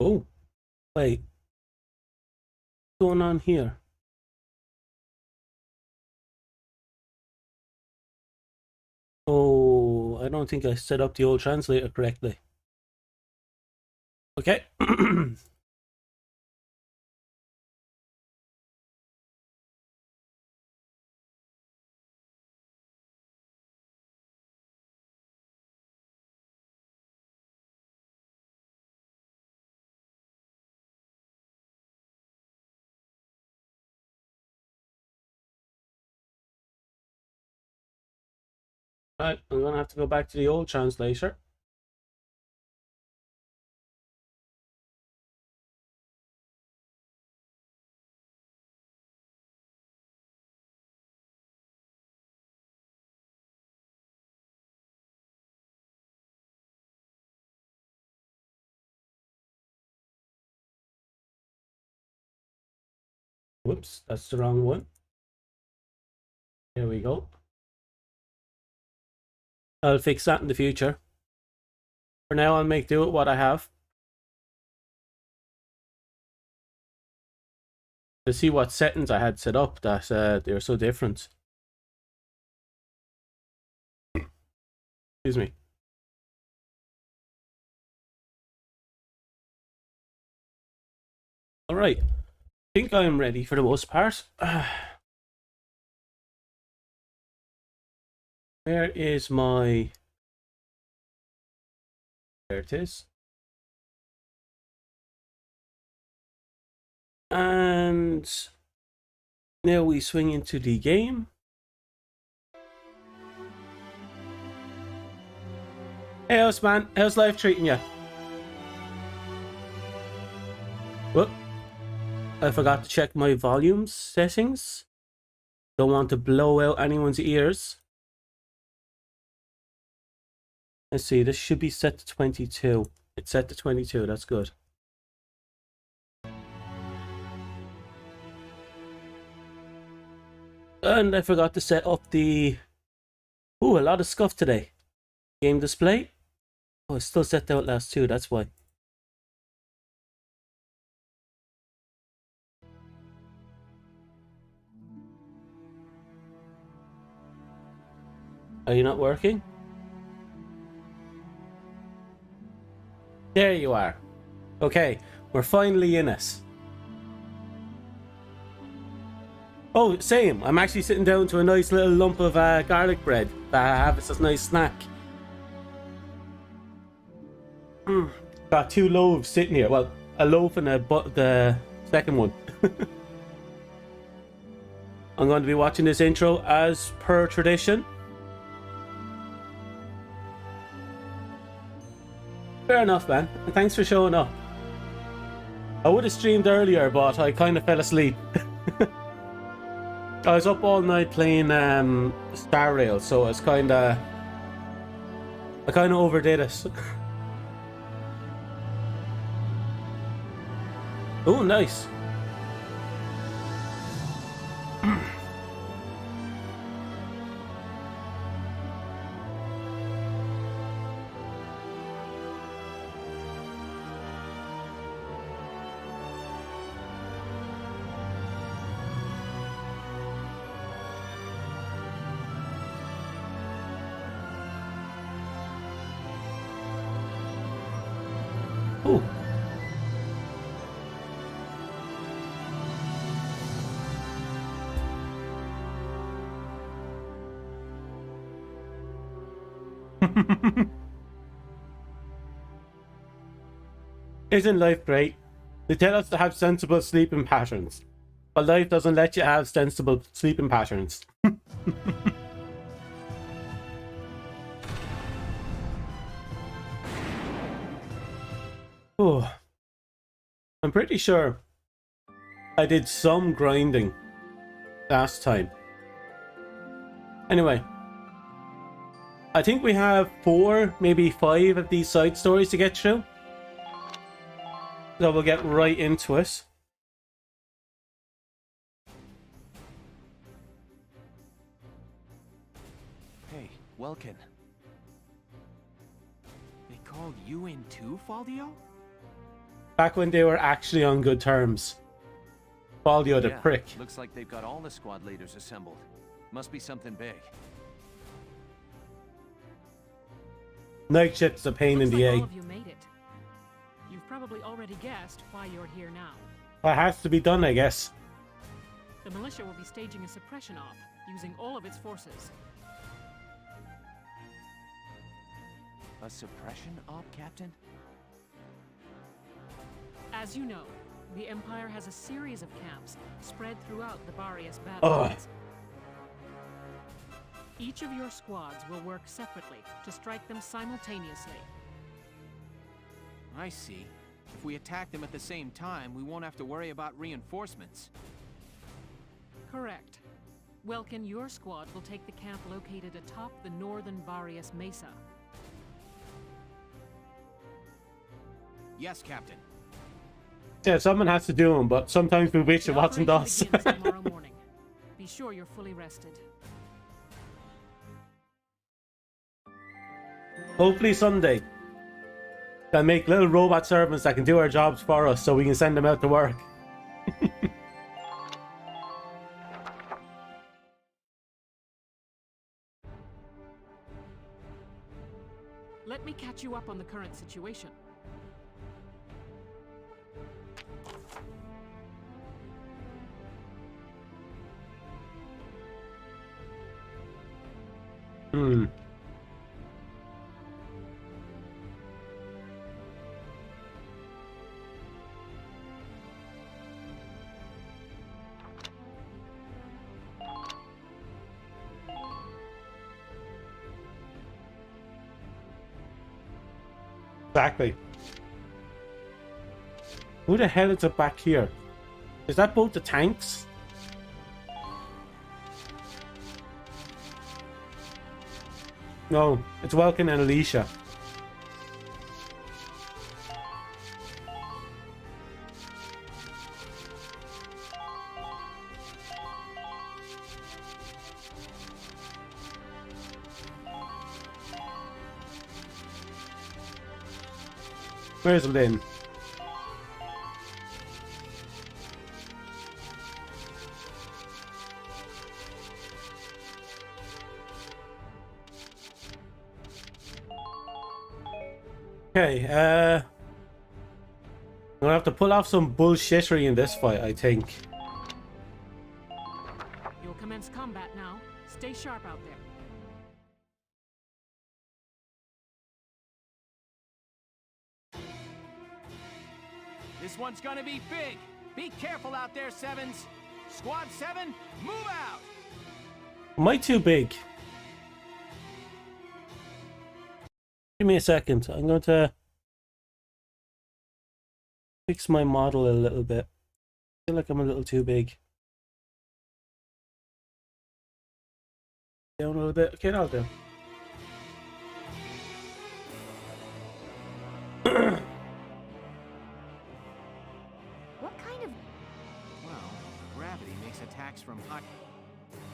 Oh, wait. What's going on here? Oh, I don't think I set up the old translator correctly. Okay. Right, I'm gonna have to go back to the old translator. Whoops, that's the wrong one. There we go. I'll fix that in the future. For now, I'll make do with what I have. To see what settings I had set up that they're so different. Excuse me. All right. I think I'm ready for the most part. Where is my... There it is. And now we swing into the game. Hey, house man, how's life treating you? Whoop. I forgot to check my volume settings. Don't want to blow out anyone's ears. Let's see, this should be set to 22. It's set to 22, that's good. And I forgot to set up the... Ooh, a lot of scuff today. Game display. Oh, it's still set to Outlast 2, that's why. Are you not working? There you are. Okay, we're finally in it. Oh, same. I'm actually sitting down to a nice little lump of garlic bread that I have as a nice snack. Got 2 loaves sitting here. Well, a loaf and the second one. I'm going to be watching this intro as per tradition. Fair enough, man. And thanks for showing up. I would have streamed earlier, but I kind of fell asleep. I was up all night playing Star Rail, so I kind of overdid it. Oh, nice. Ooh. Isn't life great? They tell us to have sensible sleeping patterns, but life doesn't let you have sensible sleeping patterns. Oh, I'm pretty sure I did some grinding last time. Anyway, I think we have 4, maybe 5 of these side stories to get through. So we'll get right into it. Hey, Welkin. They called you in too, Faldio? Back when they were actually on good terms. Baldio the prick. Looks like they've got all the squad leaders assembled. Must be something big. Night shift's a pain in the All egg. of you made it. You've probably already guessed why you're here now. That has to be done, I guess. The militia will be staging a suppression op, using all of its forces. A suppression op, Captain? As you know, the Empire has a series of camps spread throughout the Barrius battlefields. Each of your squads will work separately to strike them simultaneously. I see. If we attack them at the same time, we won't have to worry about reinforcements. Correct. Welkin, your squad will take the camp located atop the northern Barrius Mesa. Yes, Captain. Yeah, someone has to do them, but sometimes we wish The it wasn't us. operation begins tomorrow morning. Be sure you're fully rested. Hopefully Sunday. They'll make little robot servants that can do our jobs for us so we can send them out to work. Let me catch you up on the current situation. Exactly. Who the hell is it back here? Is that both the tanks? No, it's Welkin and Alicia. Where's Lynn? Okay, I'm gonna have to pull off some bullshittery in this fight, I think. You'll commence combat now. Stay sharp out there. This one's gonna be big. Be careful out there, Sevens. Squad 7, move out! Am I too big? Give me a second. I'm going to fix my model a little bit. I feel like I'm a little too big. Down a little bit. Okay, that'll do. What kind of... Well, gravity makes attacks from high...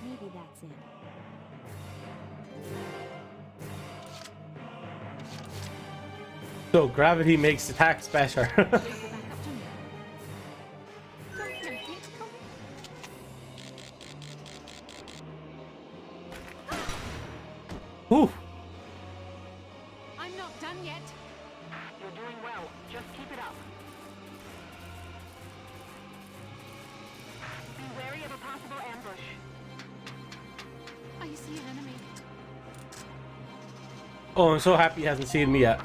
Maybe that's it. So gravity makes attacks better. Wait for backup to me. Don't tempt it. Come. Ooh. I'm not done yet. You're doing well. Just keep it up. Be wary of a possible ambush. I see an enemy. Oh, I'm so happy he hasn't seen me yet.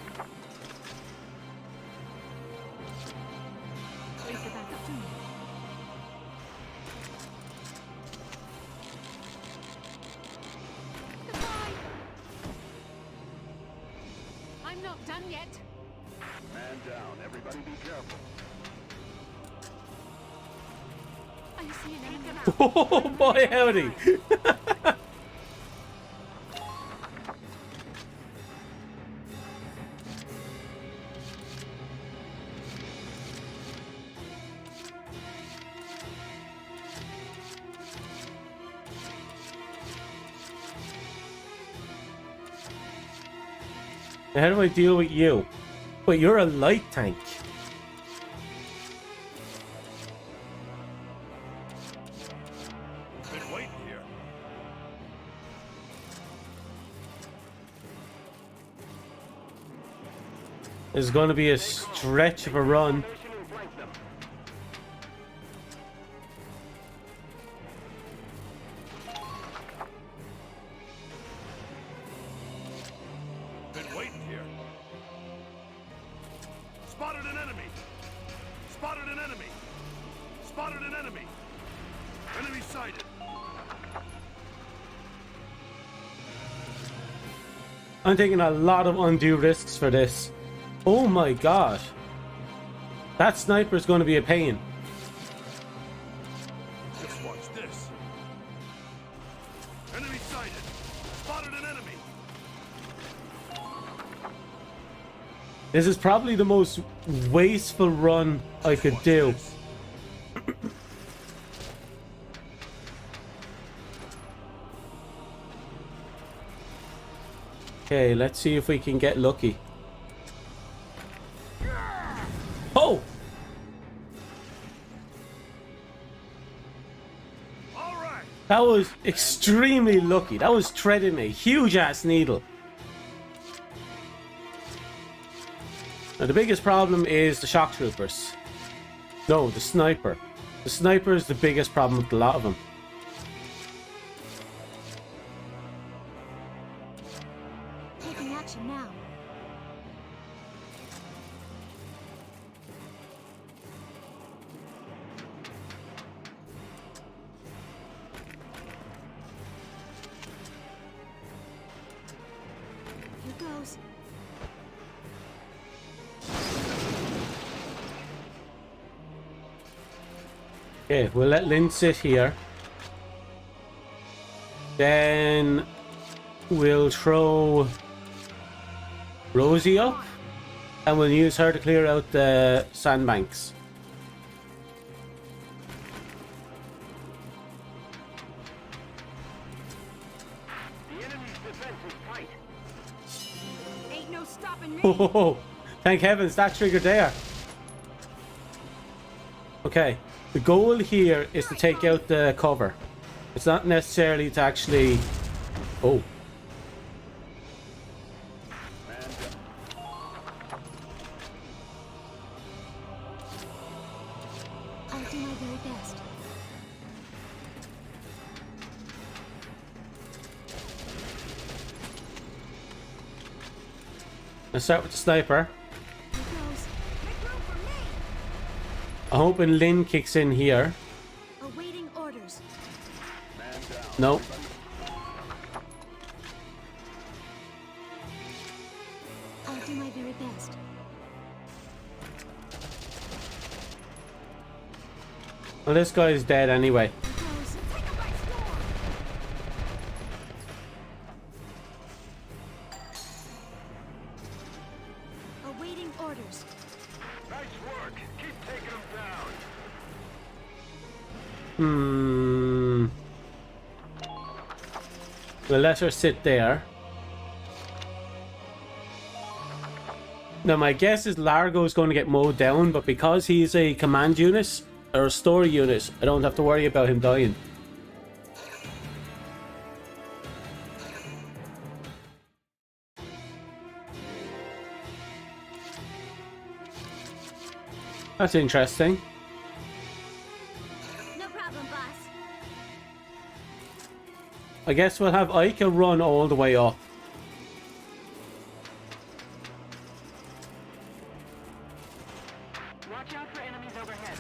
Wait for backup to me. Goodbye. I'm not done yet. Man down. Everybody be careful. I see an enemy. Oh boy, howdy. How do I deal with you? Wait, you're a light tank. It's going to be a stretch of a run. Been waiting here. Spotted an enemy. Spotted an enemy. Spotted an enemy. Enemy sighted. I'm taking a lot of undue risks for this. Oh my god. That sniper is going to be a pain. Just watch this. Enemy sighted. Spotted an enemy. This is probably the most wasteful run I could do. Okay, let's see if we can get lucky. Oh! All right. That was extremely lucky. That was threading a huge ass needle. Now the biggest problem is the shock troopers. No, the sniper. The sniper is the biggest problem with a lot of them. Taking action now. Here goes. Okay, we'll let Lynn sit here. Then we'll throw Rosie up and we'll use her to clear out the sandbanks. The enemy's defense is tight. Ain't no stopping me. Oh, thank heavens that triggered there. Okay, the goal here is to take out the cover. It's not necessarily to actually... Oh. I'll do my very best. Let's start with the sniper. Here goes. Make room for me. I'm hoping Lynn kicks in here. Awaiting orders. No. I'll do my very best. Well, this guy is dead anyway. Here goes. Take him by storm. Awaiting orders. Nice work. Keep taking them down. We'll let her sit there. Now my guess is Largo is going to get mowed down, but because he's a command unit or a story unit, I don't have to worry about him dying. That's interesting. No problem, boss. I guess we'll have Ica run all the way up. Watch out for enemies overhead.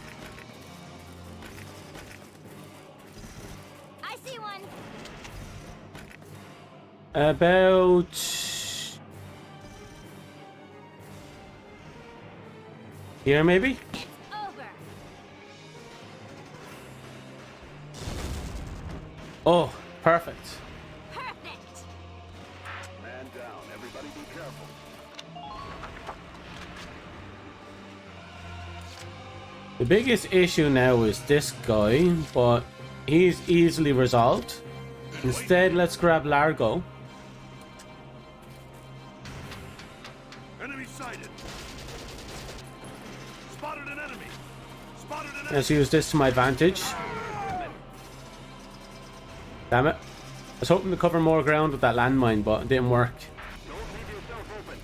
I see one. About... here maybe? It's over. Oh, perfect. Perfect. Man down. Everybody be careful. The biggest issue now is this guy, but he's easily resolved. Instead, let's grab Largo. Enemy sighted. Spotted an enemy. Spotted an enemy. Let's use this to my advantage. Damn it. I was hoping to cover more ground with that landmine, but it didn't work. Don't leave yourself open.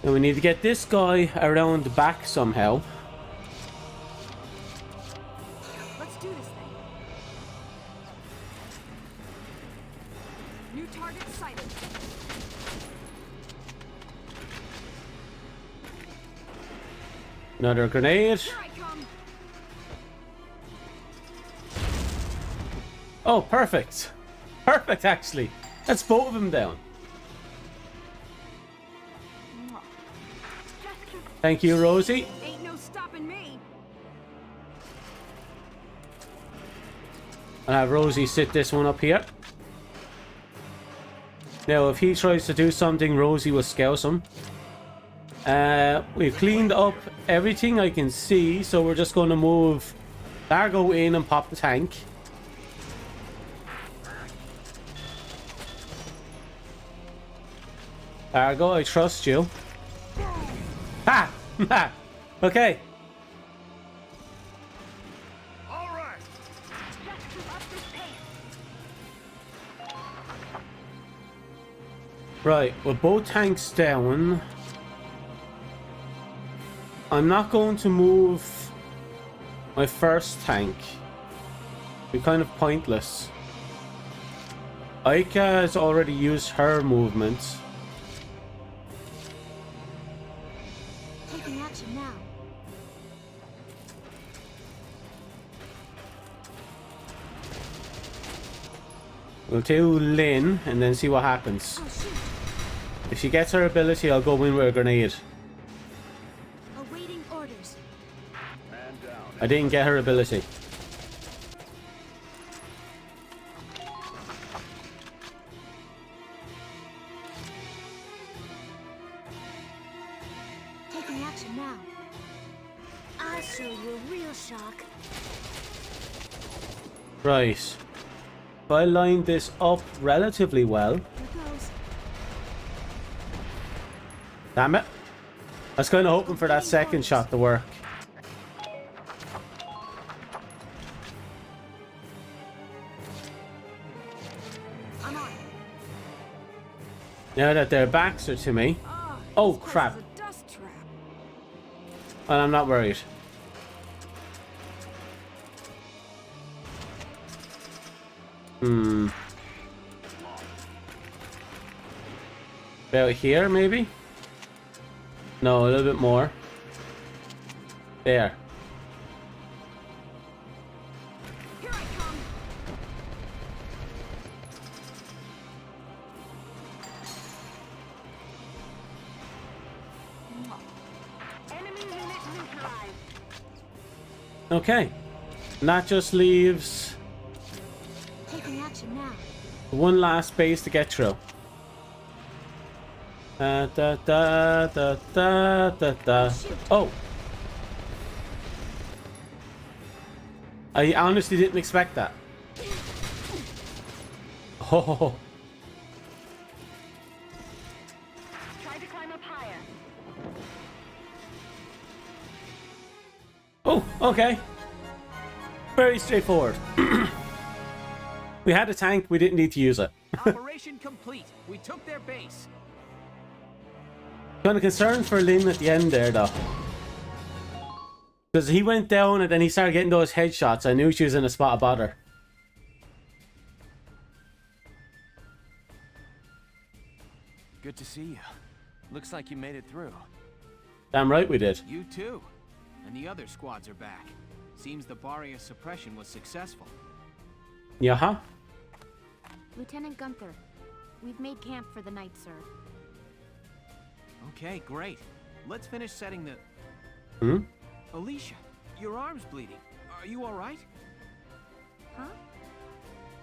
And we need to get this guy around the back somehow. Let's do this thing. New target sighted. Another grenade. Here I come. Oh, perfect. Perfect, actually. That's both of them down. Thank you, Rosie. Ain't no stopping me. I'll have Rosie sit this one up here. Now, if he tries to do something, Rosie will scouse him. We've cleaned up everything I can see, so we're just going to move Largo in and pop the tank. Largo, I trust you. Ha! Ha! Okay. All right. Just keep up this pace. Right, with both tanks down, I'm not going to move my first tank. It'd be kind of pointless. Aika has already used her movement. Taking action now. We'll do Lynn and then see what happens. Oh shoot. If she gets her ability, I'll go in with a grenade. Awaiting orders. Man down. I didn't get her ability. Taking action now. I'll show you a real shock. Right. If I line this up relatively well. Here goes. Damn it. I was kind of hoping for that second shot to work. I'm on. Now that their backs are to me. Oh, This place crap. is a dust trap. And I'm not worried. About here, maybe? No, a little bit more. There. Here I come. Enemy unit neutralized. Okay. And that just leaves Taking action now. one last base to get through. Da, da, da, da, da, da, da. Oh. I honestly didn't expect that. Oh. Try to climb up higher. Oh, okay. Very straightforward. We had a tank, we didn't need to use it. Operation complete. We took their base. Kind of concerned for Lynn at the end there, though. Because he went down and then he started getting those headshots. I knew she was in a spot of bother. Good to see you. Looks like you made it through. Damn right we did. You too. And the other squads are back. Seems the barrier suppression was successful. Yeah. Lieutenant Gunther, we've made camp for the night, sir. Okay, great. Let's finish setting the... Hmm? Alicia, your arm's bleeding. Are you alright? Huh?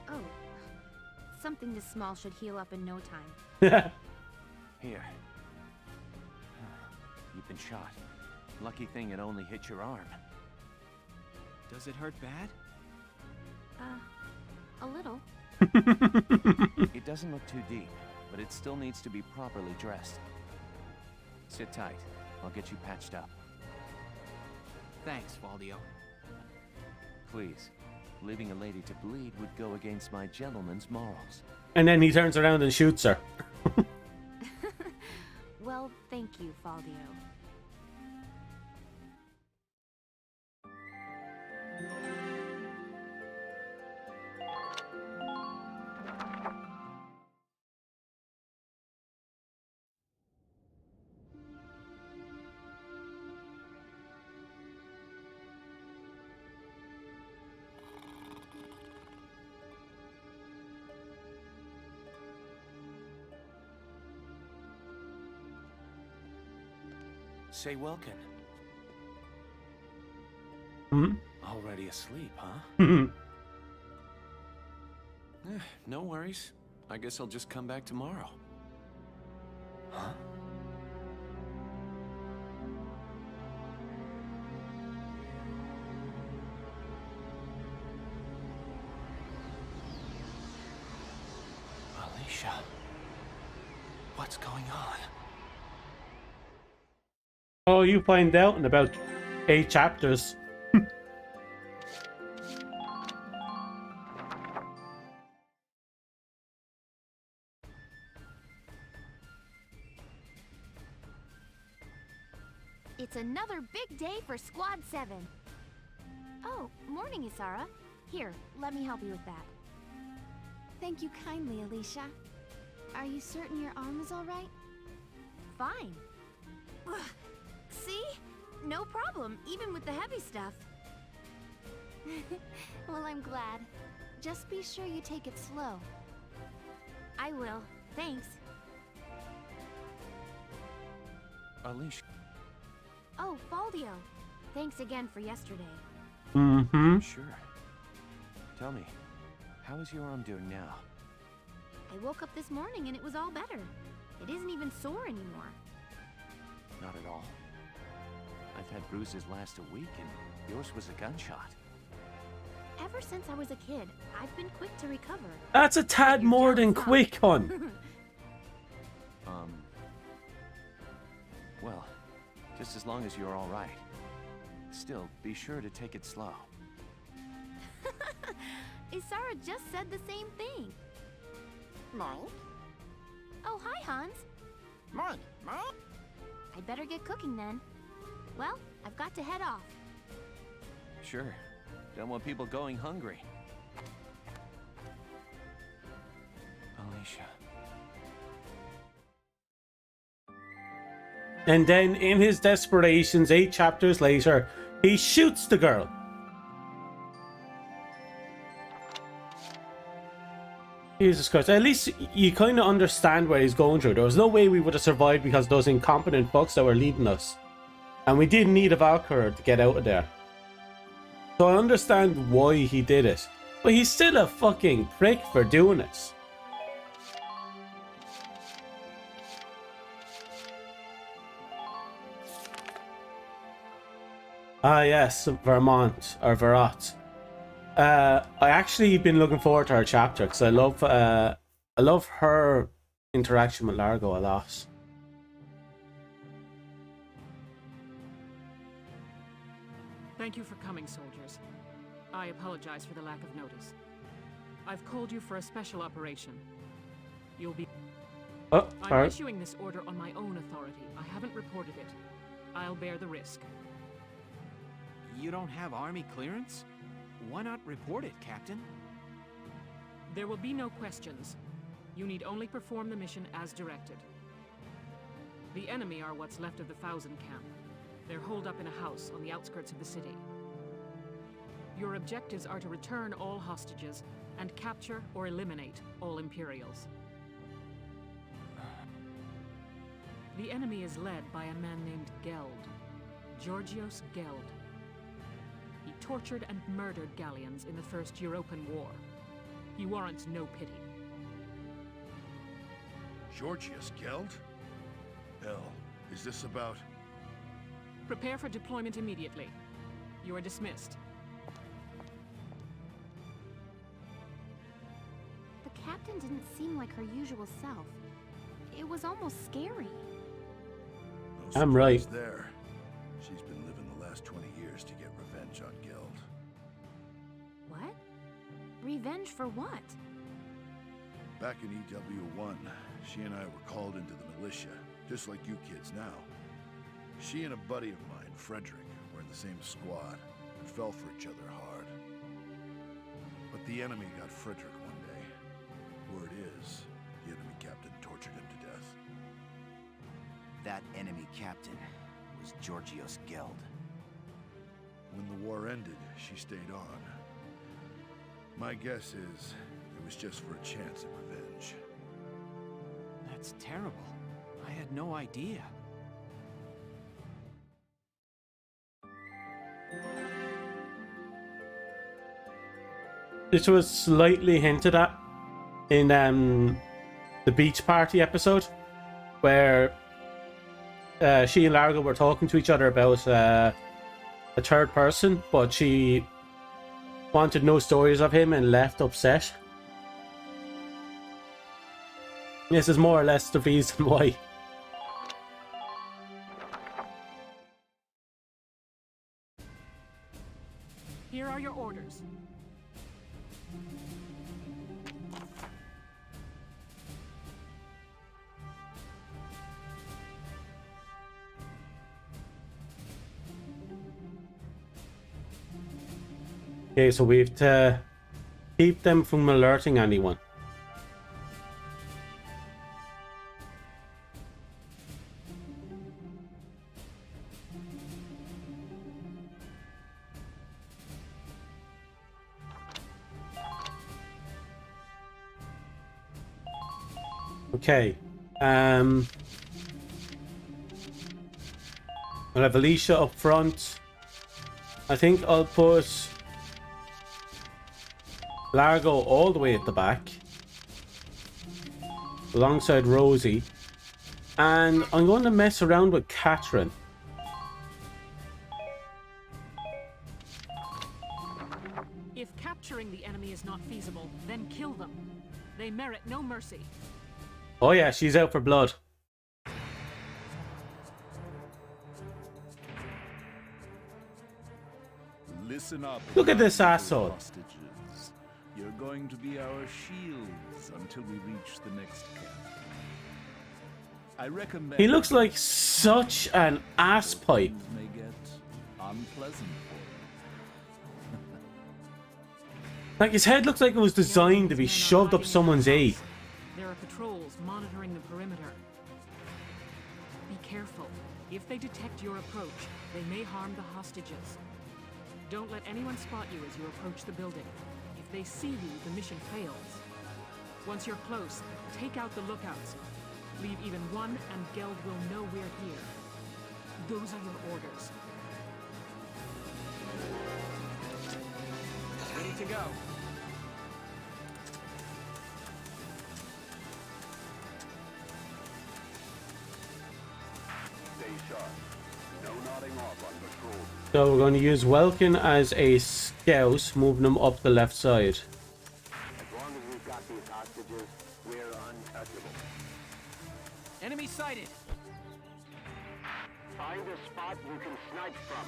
Oh. Something this small should heal up in no time. Here. You've been shot. Lucky thing it only hit your arm. Does it hurt bad? A little. It doesn't look too deep, but it still needs to be properly dressed. Sit tight. I'll get you patched up. Thanks, Valdio. Please. Leaving a lady to bleed would go against my gentleman's morals. And then he turns around and shoots her. Well, Thank you, Faldio. Say, Welkin. Hmm? Already asleep, huh? No worries. I guess I'll just come back tomorrow. Huh? Alicia. What's going on? Oh, you find out in about 8 chapters. It's another big day for Squad 7. Oh, morning, Isara. Here, let me help you with that. Thank you kindly, Alicia. Are you certain your arm is all right? Fine. Ugh. See? No problem, even with the heavy stuff. Well, I'm glad. Just be sure you take it slow. I will. Thanks. Alicia. Oh, Faldio. Thanks again for yesterday. Mm-hmm. Sure. Tell me, how is your arm doing now? I woke up this morning and it was all better. It isn't even sore anymore. Not at all. I've had bruises last a week, and yours was a gunshot. Ever since I was a kid, I've been quick to recover. That's a tad You're more than jealous, huh? quick, hon. Well, just as long as you're all right. Still, be sure to take it slow. Isara just said the same thing. Mike? Oh, hi, Hans. Mike? I better get cooking then. Well, I've got to head off. Sure. Don't want people going hungry. Alicia. And then, in his desperations, 8 chapters later, he shoots the girl. Jesus Christ. At least you kind of understand what he's going through. There was no way we would have survived because of those incompetent fucks that were leading us. And we did need a Valkyria to get out of there. So I understand why he did it. But he's still a fucking prick for doing it. Ah yes, Vermont, or Verot. I actually been looking forward to her chapter because I love her interaction with Largo a lot. Thank you for coming, soldiers. I apologize for the lack of notice. I've called you for a special operation. You'll be... Oh, I'm alright. issuing this order on my own authority. I haven't reported it. I'll bear the risk. You don't have army clearance? Why not report it, Captain? There will be no questions. You need only perform the mission as directed. The enemy are what's left of the Thousand Camp. They're holed up in a house on the outskirts of the city. Your objectives are to return all hostages and capture or eliminate all Imperials. The enemy is led by a man named Geld, Georgios Geld. He tortured and murdered Galleons in the First European War. He warrants no pity. Georgios Geld? Hell, is this about... Prepare for deployment immediately. You are dismissed. The captain didn't seem like her usual self. It was almost scary. No I'm right. surprise there. She's been living the last 20 years to get revenge on Geld. What? Revenge for what? Back in EW1, she and I were called into the militia. just like you kids now. She and a buddy of mine, Frederick, were in the same squad and fell for each other hard. But the enemy got Frederick one day. Word is, the enemy captain tortured him to death. That enemy captain was Georgios Geld. When the war ended, she stayed on. My guess is it was just for a chance at revenge. That's terrible. I had no idea. This was slightly hinted at in the beach party episode, where she and Largo were talking to each other about a third person, but she wanted no stories of him and left upset. This is more or less the reason why. Here are your orders. Okay, so we have to keep them from alerting anyone. Okay. I'll have Alicia up front. I think I'll put Largo all the way at the back, alongside Rosie. And I'm going to mess around with Catherine. If capturing the enemy is not feasible, then kill them. They merit no mercy. Oh yeah, she's out for blood. Listen up. Look at this asshole. Hostages. You're going to be our shields until we reach the next camp. I recommend. He looks like such an ass pipe. Things may get unpleasant for you. Like his head looks like it was designed to be shoved up someone's A. There are patrols monitoring the perimeter. Be careful. If they detect your approach, they may harm the hostages. Don't let anyone spot you as you approach the building. If they see you, the mission fails. Once you're close, take out the lookouts. Leave even one, and Geld will know we're here. Those are your orders. Ready to go. Stay sharp. No nodding off on patrol. So we're going to use Welkin as a scout, moving him up the left side. As long as we've got these hostages, we're untouchable. Enemy sighted. Find a spot you can snipe from.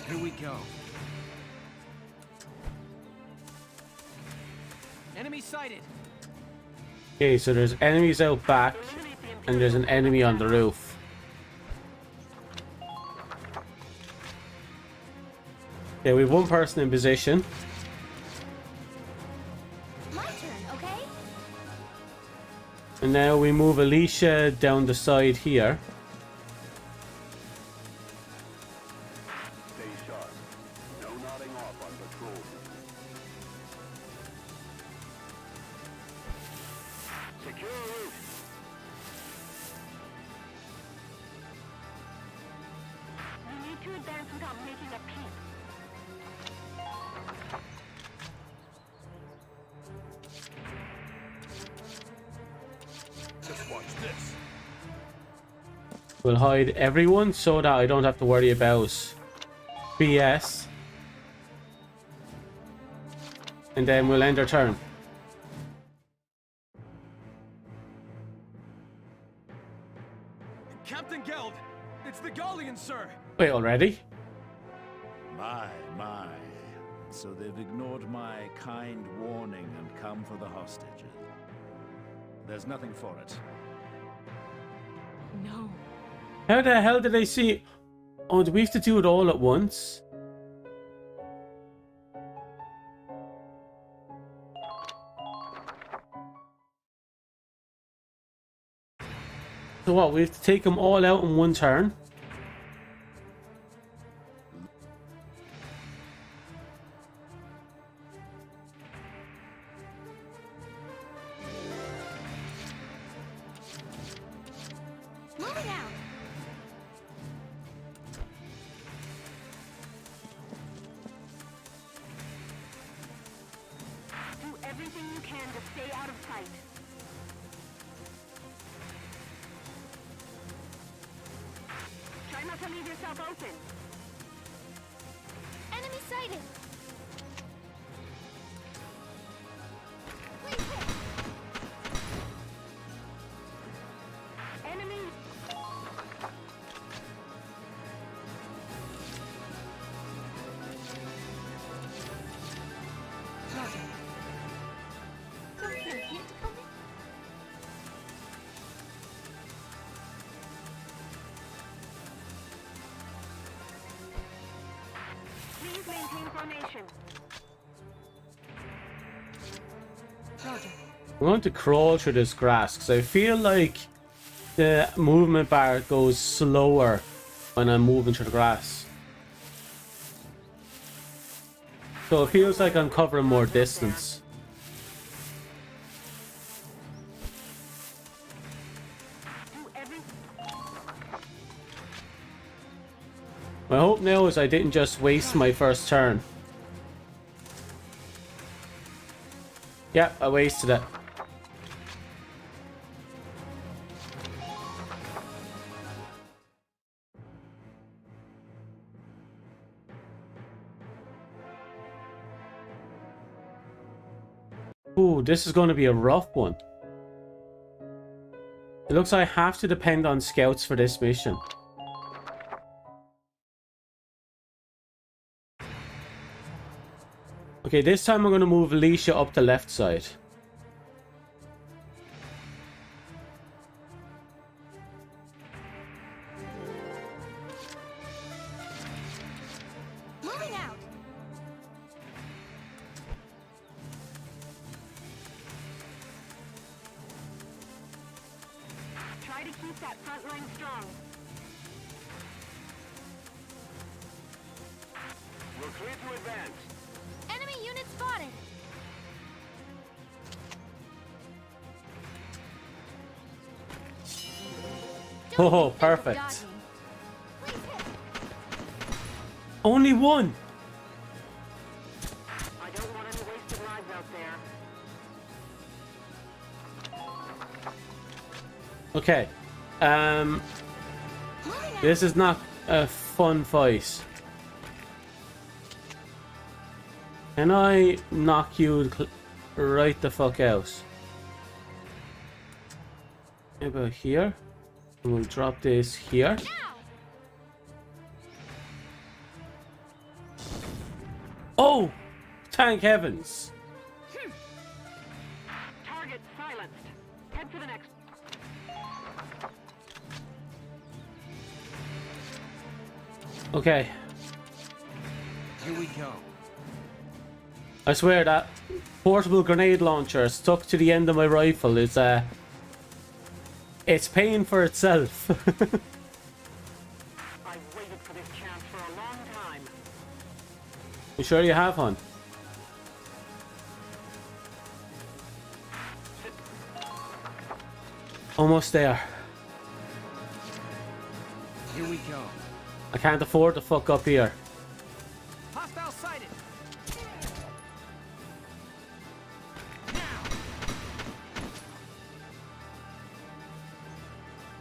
Here we go. Enemy sighted. Okay, so there's enemies out back, and there's an enemy on the roof. Okay, we have one person in position. My turn, okay? And now we move Alicia down the side here. Stay sharp. No nodding off on patrol. Secure roof. You need to advance without making a peep. Just watch this. We'll hide everyone so that I don't have to worry about BS. And then we'll end our turn. Captain Geld, it's the Galleon, sir. Wait, already? My. So they've ignored my kind warning and come for the hostages. There's nothing for it. No. How the hell did they see? Oh, do we have to do it all at once? So what, we have to take them all out in one turn? Moving out. Do everything you can to stay out of sight. Try not to leave yourself open. Enemy sighted. Please hit. Enemy. Don't you hit to come in? Please maintain formation. Roger. I'm going to crawl through this grass because I feel like the movement bar goes slower when I'm moving through the grass. So it feels like I'm covering more distance. Do every. My hope now is I didn't just waste my first turn. Yep, I wasted it. Ooh, this is going to be a rough one. It looks like I have to depend on scouts for this mission. Okay, this time I'm going to move Alicia up the left side. Moving out. Try to keep that front line strong. We're clear to advance. Enemy unit spotted. Oh, perfect. Dodging. Please hit. Only one. I don't want any wasted lives out there. Okay. This is not a fun fight. Can I knock you right the fuck out? About here. And we'll drop this here. Oh! Thank heavens! Target silenced. Head for the next. Okay. Here we go. I swear that portable grenade launcher stuck to the end of my rifle is it's paying for itself. I've waited for this chance for a long time. You sure you have one? Almost there. Here we go. I can't afford to fuck up here. Hostile sighted.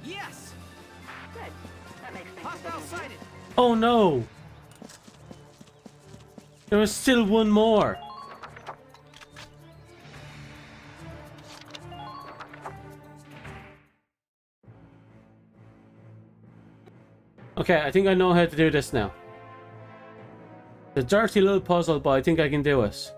Yes. Good. That makes things Hostile easier. sighted. Oh no! There was still one more. Okay, I think I know how to do this now. The dirty little puzzle, but I think I can do it.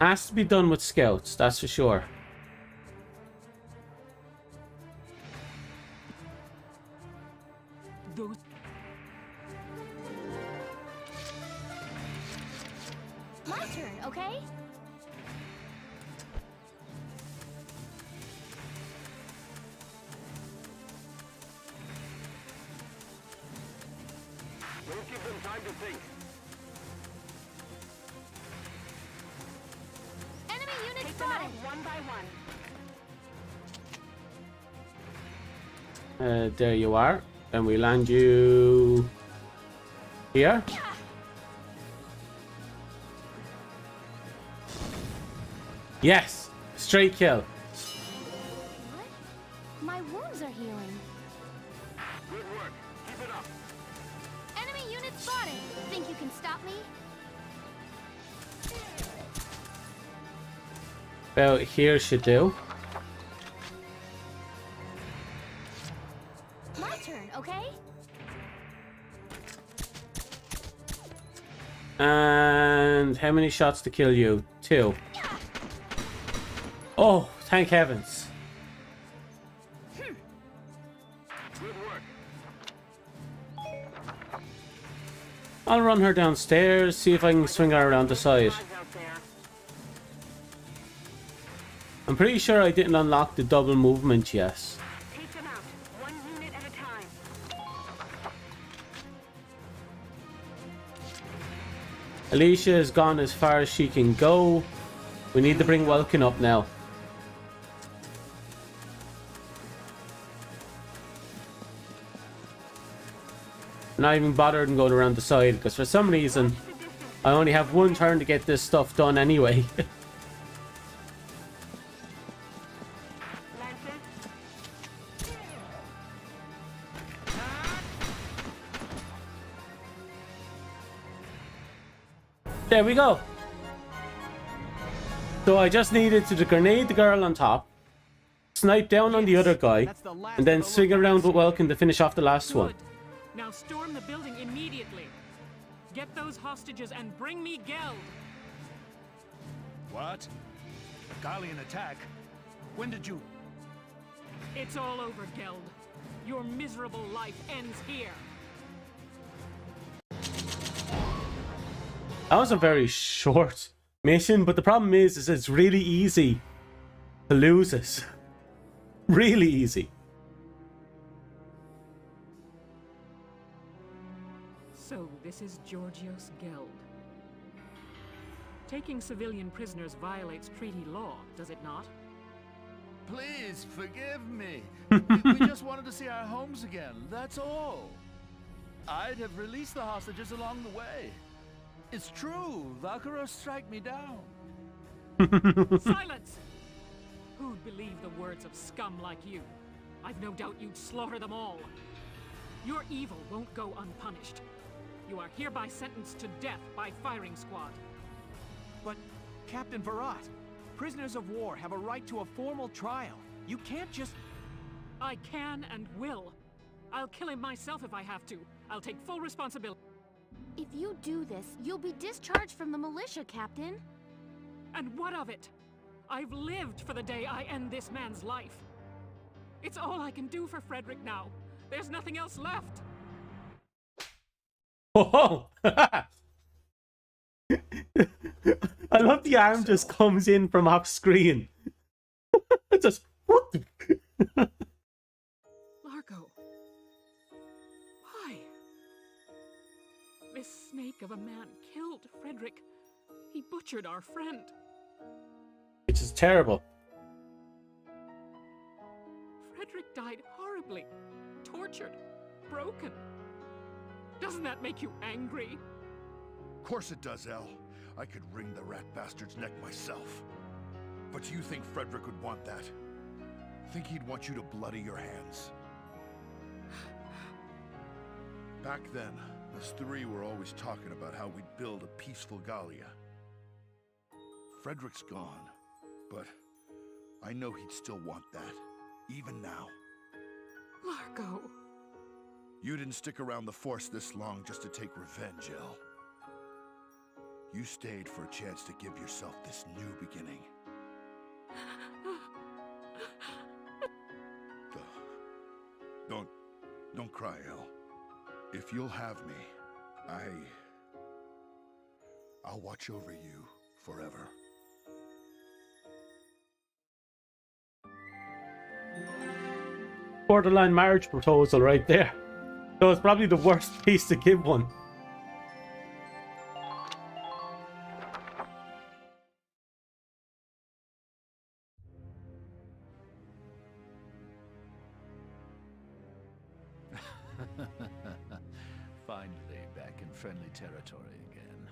Has to be done with scouts, that's for sure. Those... My turn, okay? Don't give them time to think. Enemy unit Take them out spotted! one by one. There you are. And we land you here. Yes, straight kill. What? My wounds are healing. Good work. Keep it up. Enemy unit spotted! Think you can stop me? About here should do. My turn, okay? And how many shots to kill you? 2. Oh, thank heavens. Good work. I'll run her downstairs, see if I can swing her around the side. Guys out there. I'm pretty sure I didn't unlock the double movement yet. Take them out, one unit at a time. Alicia has gone as far as she can go. We need to bring Welkin up now. I'm not even bothered and going around the side because for some reason I only have one turn to get this stuff done anyway. Lances, There we go. So I just needed to grenade the girl on top, snipe down on the other guy, That's the last and then of the swing local around with Welkin to finish off the last one. Good. Now storm the building immediately. Get those hostages and bring me Geld. What? A Gallian attack? When did you... It's all over, Geld. Your miserable life ends here. That was a very short mission, but the problem is it's really easy to lose it. Really easy. So this is Georgios Geld. Taking civilian prisoners violates treaty law, does it not? Please, forgive me. We just wanted to see our homes again, that's all. I'd have released the hostages along the way. It's true, Valkyria strike me down. Silence! Who'd believe the words of scum like you? I've no doubt you'd slaughter them all. Your evil won't go unpunished. You are hereby sentenced to death by firing squad. But, Captain Virat, prisoners of war have a right to a formal trial. You can't just... I can and will. I'll kill him myself if I have to. I'll take full responsibility. If you do this, you'll be discharged from the militia, Captain. And what of it? I've lived for the day I end this man's life. It's all I can do for Frederick now. There's nothing else left. Oh! I love the arm just comes in from off screen. Just what? Largo. Why? This snake of a man killed Frederick. He butchered our friend. Which is terrible. Frederick died horribly. Tortured. Broken. Doesn't that make you angry? Of course it does, El. I could wring the rat bastard's neck myself. But you think Frederick would want that? Think he'd want you to bloody your hands? Back then, us three were always talking about how we'd build a peaceful Gallia. Frederick's gone, but I know he'd still want that, even now. Largo. You didn't stick around the Force this long just to take revenge, Elle. You stayed for a chance to give yourself this new beginning. Don't cry, Elle. If you'll have me, I'll watch over you forever. Borderline marriage proposal right there. So it's probably the worst place to give one. Finally, back in friendly territory again.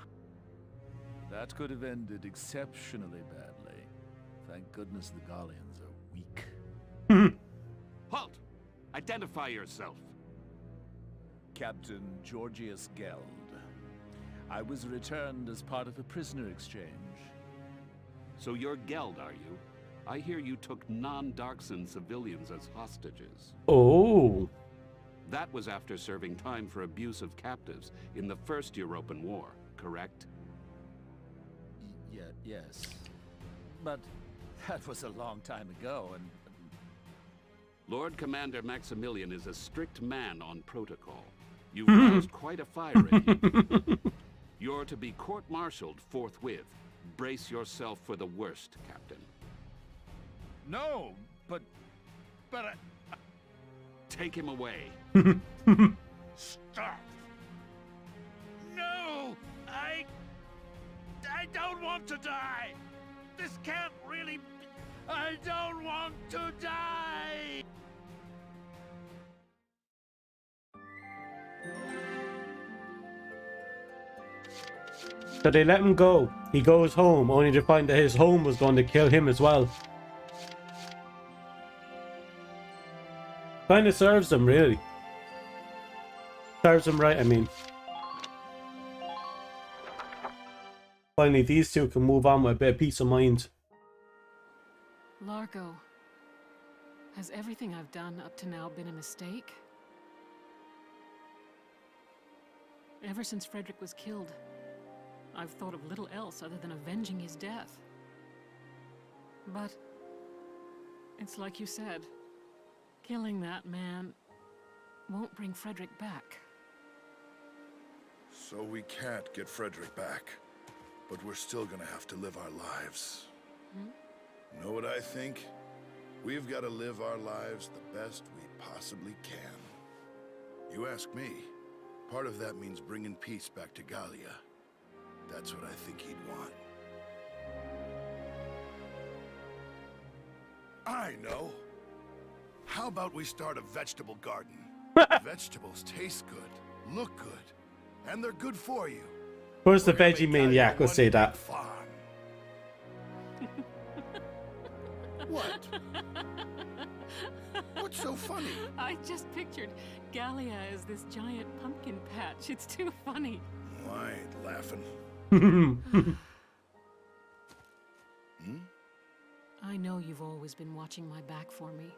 That could have ended exceptionally badly. Thank goodness the Gallians are weak. Halt! Identify yourself. Captain Georgius Geld. I was returned as part of a prisoner exchange. So you're Geld, are you? I hear you took non-Darkson civilians as hostages. Oh. That was after serving time for abuse of captives in the First European War, correct? Yes. But that was a long time ago, and... Lord Commander Maximilian is a strict man on protocol. You've roused quite a fire in him. You're to be court-martialed forthwith. Brace yourself for the worst, Captain. No, but I... Take him away. Stop! No! I don't want to die! This can't really... I don't want to die! So they let him go. He goes home, only to find that his home was going to kill him as well. Kind of serves them, really. Serves them right, I mean. Finally, these two can move on with a bit of peace of mind. Largo, has everything I've done up to now been a mistake? Ever since Frederick was killed, I've thought of little else other than avenging his death. But it's like you said, killing that man won't bring Frederick back. So we can't get Frederick back, but we're still gonna have to live our lives. Know what I think? We've got to live our lives the best we possibly can. You ask me, part of that means bringing peace back to Gallia. That's what I think he'd want. I know. How about we start a vegetable garden? Vegetables taste good, look good, and they're good for you. Where's the veggie maniac? Let's say that. What? What's so funny? I just pictured Gallia as this giant pumpkin patch. It's too funny. I ain't laughing. I know you've always been watching my back for me.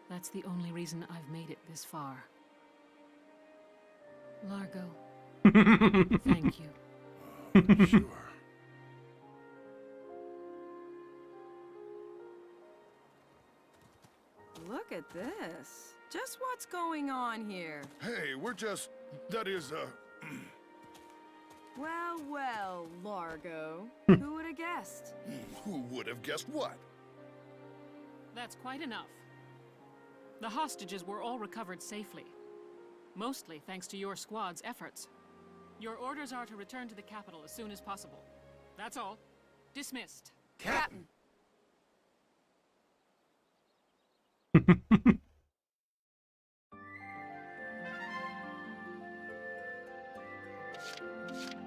That's the only reason I've made it this far. Largo, thank you. Sure. Look at this. Just what's going on here? Hey, we're just... That is, Well, Largo. Who would have guessed? Who would have guessed what? That's quite enough. The hostages were all recovered safely. Mostly thanks to your squad's efforts. Your orders are to return to the capital as soon as possible. That's all. Dismissed. Captain.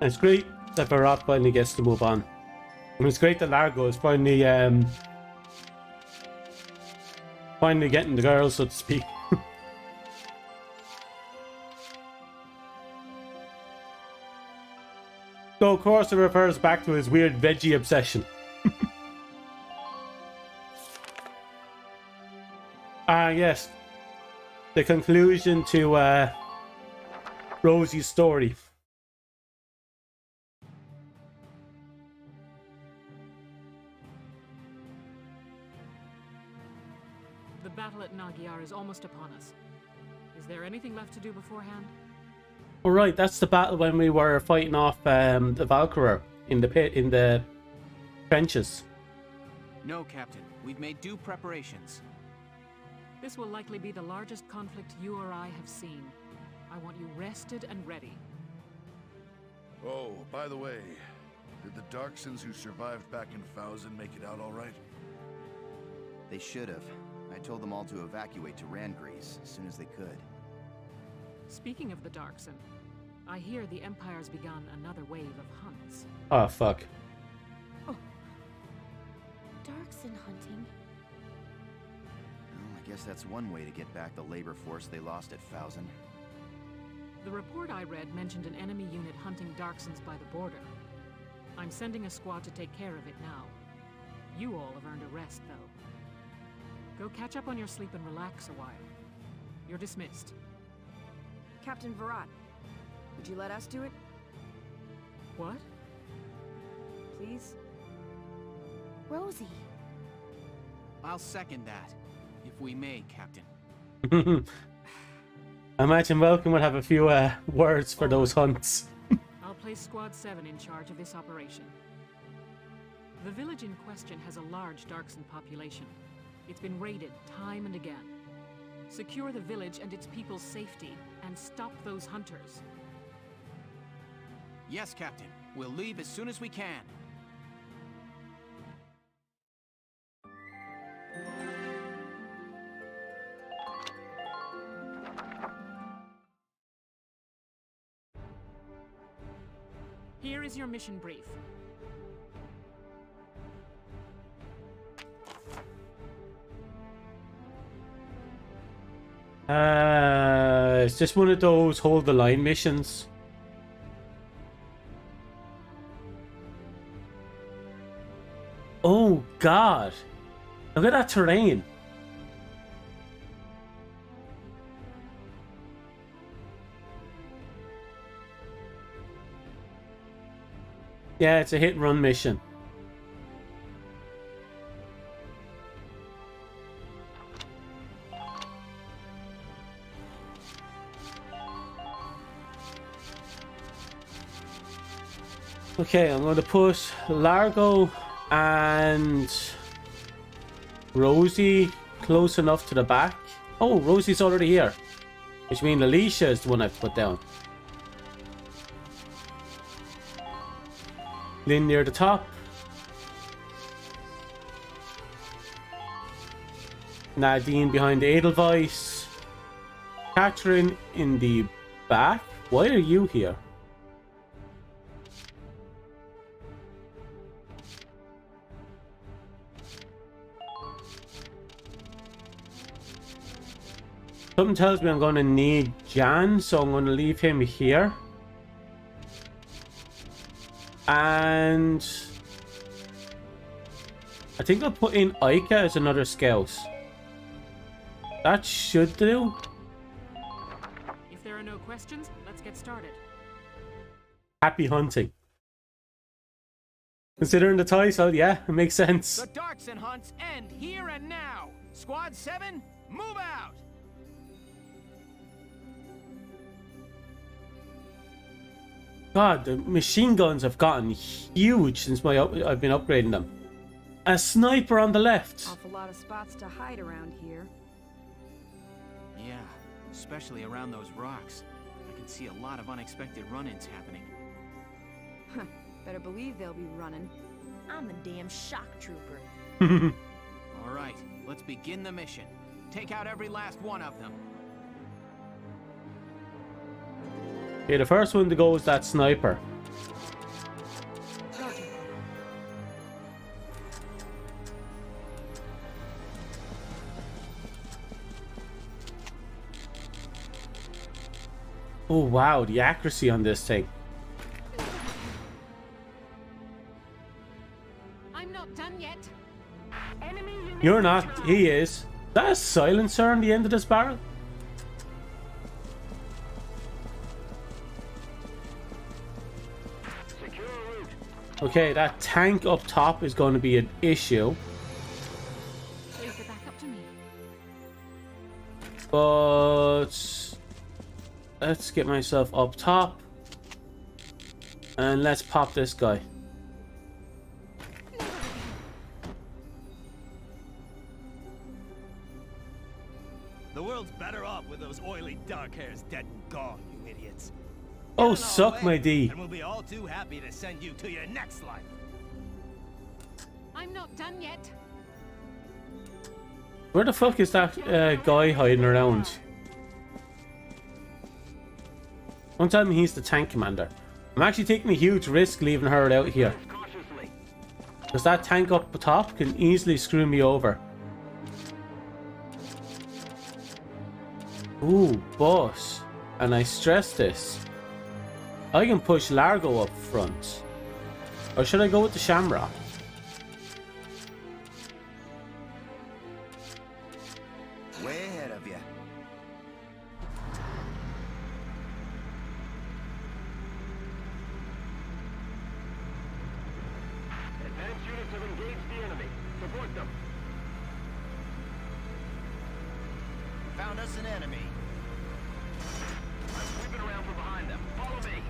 It's great that Barat finally gets to move on. And it's great that Largo is finally finally getting the girl, so to speak. So of course it refers back to his weird veggie obsession. Ah, yes. The conclusion to Rosie's story. The battle at Nagyar is almost upon us. Is there anything left to do beforehand? All right, that's the battle when we were fighting off the Valkyria in the pit, in the trenches. No, Captain. We've made due preparations. This will likely be the largest conflict you or I have seen. I want you rested and ready. Oh, by the way, did the Darksons who survived back in Thousand make it out all right? They should have. I told them all to evacuate to Rangrease as soon as they could. Speaking of the Darkson, I hear the Empire's begun another wave of hunts. Oh, fuck. Darkson hunting. Well, I guess that's one way to get back the labor force they lost at Thousand. The report I read mentioned an enemy unit hunting Darksons by the border. I'm sending a squad to take care of it now. You all have earned a rest, though. Go catch up on your sleep and relax a while. You're dismissed. Captain Virat, would you let us do it, What? please? Rosie. I'll second that. If we may, Captain. I imagine Welcome would have a few words for those hunts. I'll place Squad 7 in charge of this operation. The village in question has a large Darkson population. It's been raided time and again. Secure the village and its people's safety, and stop those hunters. Yes, Captain. We'll leave as soon as we can. Here is your mission brief. It's just one of those hold the line missions. Oh god. Look at that terrain. Yeah, it's a hit and run mission. Okay, I'm going to put Largo and Rosie close enough to the back. Oh, Rosie's already here. Which means Alicia is the one I've put down. Lynn near the top. Nadine behind the Edelweiss. Catherine in the back. Why are you here? Something tells me I'm going to need Jan, so I'm going to leave him here. And I think I'll put in Aika as another scout. That should do. If there are no questions, let's get started. Happy hunting. Considering the title, yeah, it makes sense. The Darkson hunts end here and now. Squad 7, move out! God, the machine guns have gotten huge since I've been upgrading them. A sniper on the left. Awful lot of spots to hide around here. Yeah, especially around those rocks. I can see a lot of unexpected run-ins happening. Huh, better believe they'll be running. I'm a damn shock trooper. All right, let's begin the mission. Take out every last one of them. Okay, the first one to go is that sniper. Oh wow, the accuracy on this thing. I'm not done yet. Enemy unit You're not, neutralized. he is. that a silencer on the end of this barrel? Okay, that tank up top is going to be an issue. Leave it back up to me. But let's get myself up top. And let's pop this guy. The world's better off with those oily dark hairs dead and gone, you idiots. Oh, suck my D. And we'll be all too happy to send you to your next life. I'm not done yet. Where the fuck is that guy hiding around? Don't tell me he's the tank commander. I'm actually taking a huge risk leaving her out here. Because that tank up the top can easily screw me over. Ooh, boss. And I stress this. I can push Largo up front. Or should I go with the Shamrock? Way ahead of you. Advanced units have engaged the enemy. Support them. Found us an enemy. I'm sweeping around from behind them. Follow me.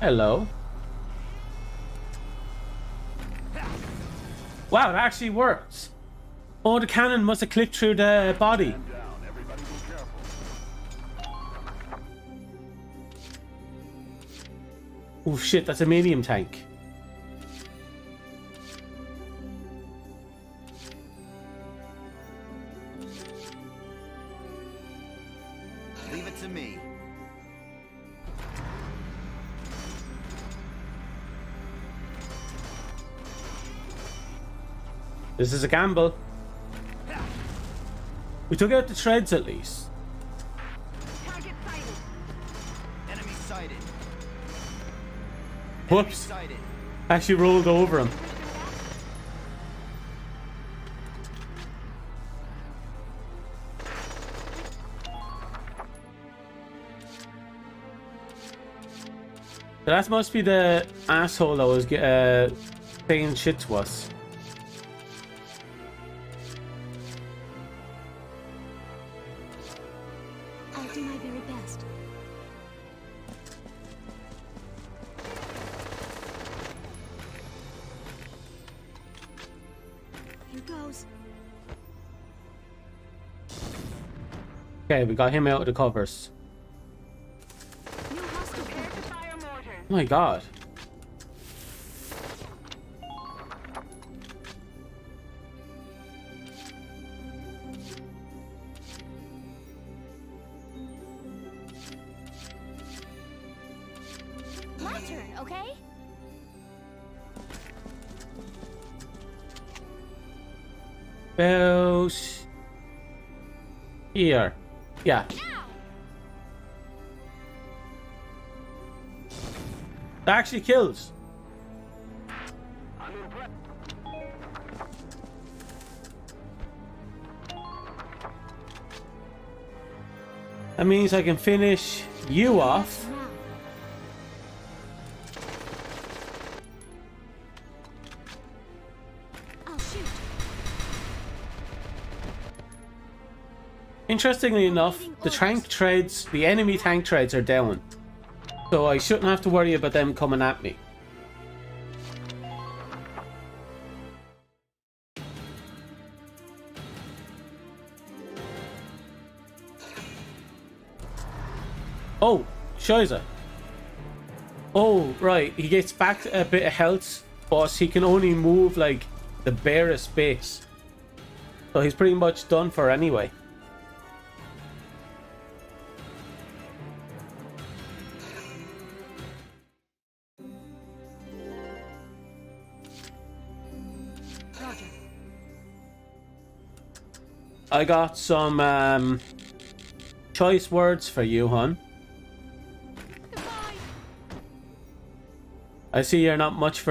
Hello. Wow, it actually works. Oh, the cannon must have clipped through the body. Oh shit, that's a medium tank. Leave it to me. This is a gamble. We took out the treads at least. Target sighted. Enemy sighted. Whoops. Sighted. Actually rolled over him. That must be the asshole that was saying shit to us. I'll do my very best. Here goes. Okay, we got him out of the covers. New hostile. Prepare to fire mortar. Oh my god. My turn, okay? About here. Yeah. That actually kills. I'm impressed. That means I can finish you off. Now. I'll shoot. Interestingly enough, the tank treads, the enemy tank treads are down. So I shouldn't have to worry about them coming at me. Oh, Shiza. Oh, right. He gets back a bit of health, but he can only move like the barest space. So he's pretty much done for anyway. Roger. I got some choice words for you, hon. Goodbye. I see you're not much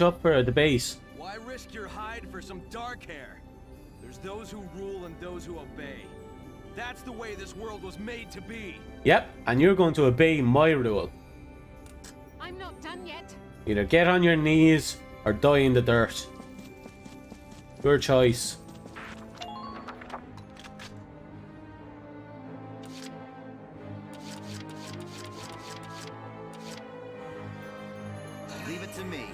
up for a debate. Why risk your hide for some dark hair? There's those who rule and those who obey. That's the way this world was made to be. Yep, and you're going to obey my rule. I'm not done yet. Either get on your knees or die in the dirt. Your choice. Leave it to me.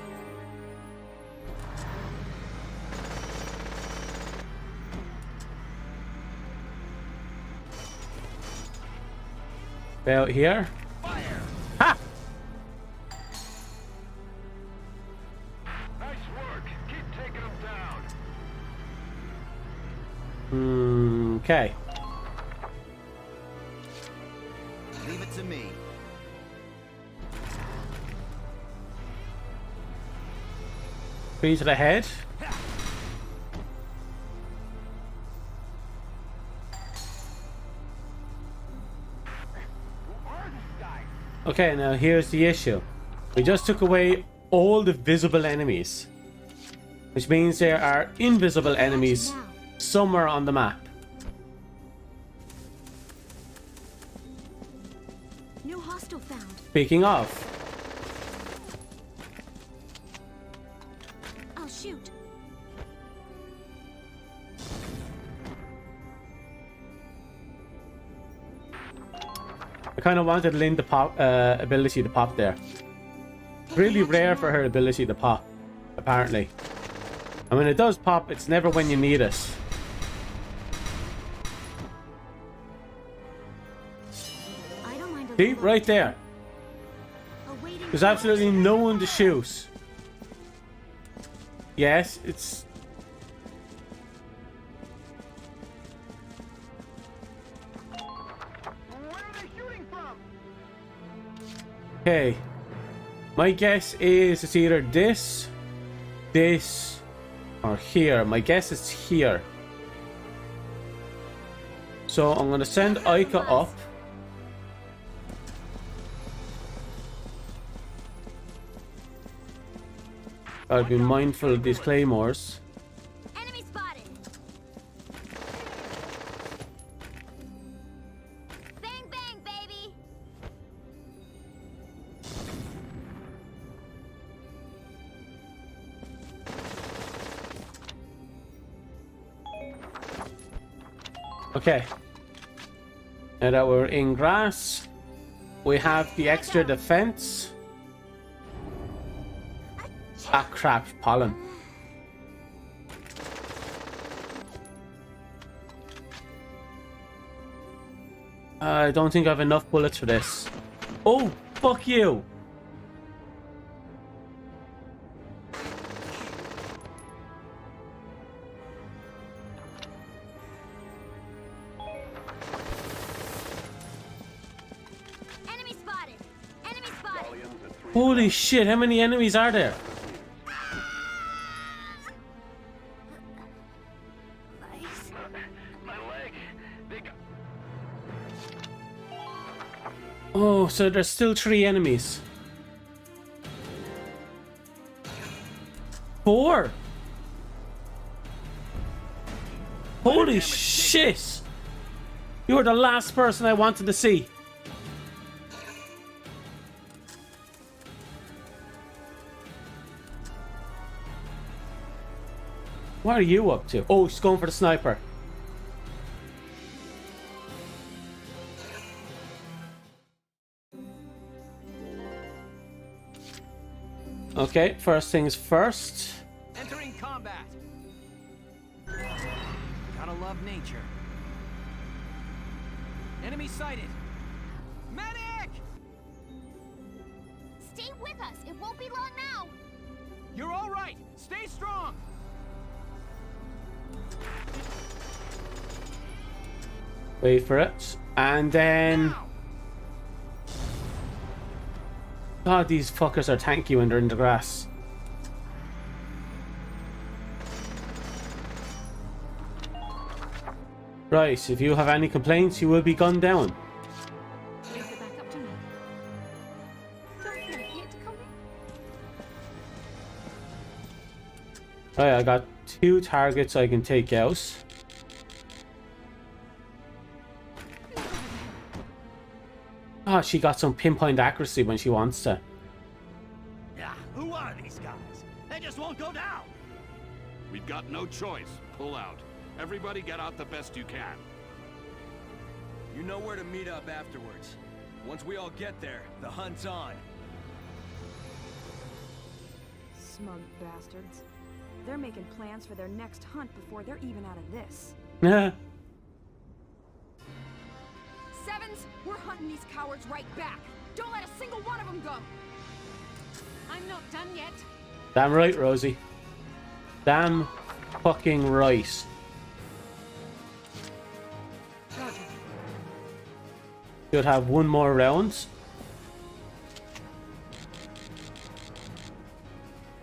Out here. Fire! Ha! Nice work. Keep taking them down. Okay. Leave it to me. Three to the head. Okay, now here's the issue. We just took away all the visible enemies, which means there are invisible enemies somewhere on the map. New hostile found. Speaking of, I'll shoot. I kind of wanted Lynn to pop ability to pop there. Really rare for her ability to pop, apparently. And when it does pop, it's never when you need it. I don't mind a See, little right there. awaiting There's absolutely no one to shoot. Yes, it's... Where are they shooting from? Okay. My guess is it's either this, this, or here. My guess is here. So I'm going to send Ica up. I'll be mindful of these claymores. Enemy spotted. Bang bang, baby. Okay. Now that we're in grass, we have the extra defense. Ah, crap, pollen. I don't think I have enough bullets for this. Oh, fuck you! Enemy spotted. Enemy spotted. Holy shit, how many enemies are there? Nice. My leg. They got... Oh, so there's still 3 enemies. 4? Holy shit! You were the last person I wanted to see. What are you up to? Oh, she's going for the sniper. Okay, first things first. Entering combat. Gotta love nature. Enemy sighted. Medic! Stay with us. It won't be long now. You're all right. Stay strong. Wait for it. And then... God, these fuckers are tanky when they're in the grass. Right, if you have any complaints, you will be gunned down. Leave it back up to me. Don't forget to come in. Right, I got 2 targets I can take out. Oh, she got some pinpoint accuracy when she wants to. Yeah, who are these guys? They just won't go down. We've got no choice. Pull out. Everybody get out the best you can. You know where to meet up afterwards. Once we all get there, the hunt's on. Smug bastards. They're making plans for their next hunt before they're even out of this. Yeah. Sevens, we're hunting these cowards right back. Don't let a single one of them go. I'm not done yet. Damn right, Rosie. Damn fucking right. Should have one more round.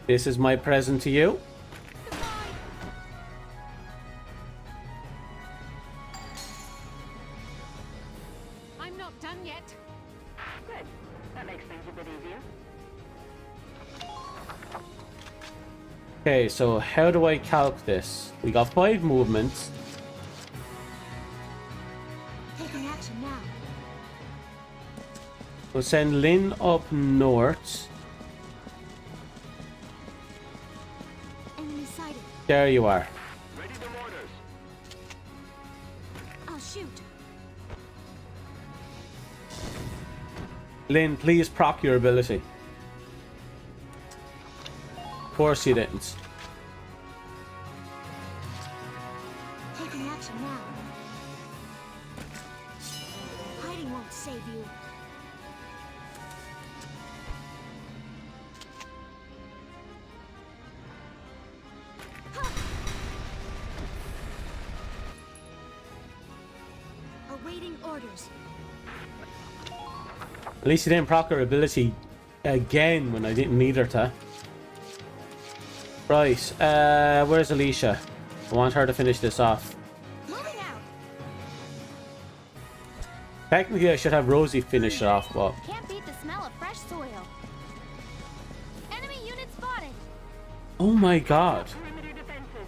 This is my present to you. I'm not done yet. Good. That makes things a bit easier. Okay, so how do I calc this? We got 5 movements. Taking action now. We'll send Lynn up north. Enemy sighted. There you are. Ready the mortars. I'll shoot. Lynn, please proc your ability. Of course you didn't. Taking action now. Hiding won't save you. Awaiting orders. At least you didn't proc her ability again when I didn't need her to. Right, where's Alicia? I want her to finish this off. Moving out. Technically, I should have Rosie finish it off, but... Can't beat the smell of fresh soil. Enemy unit spotted. Oh my god. Perimeter defenses.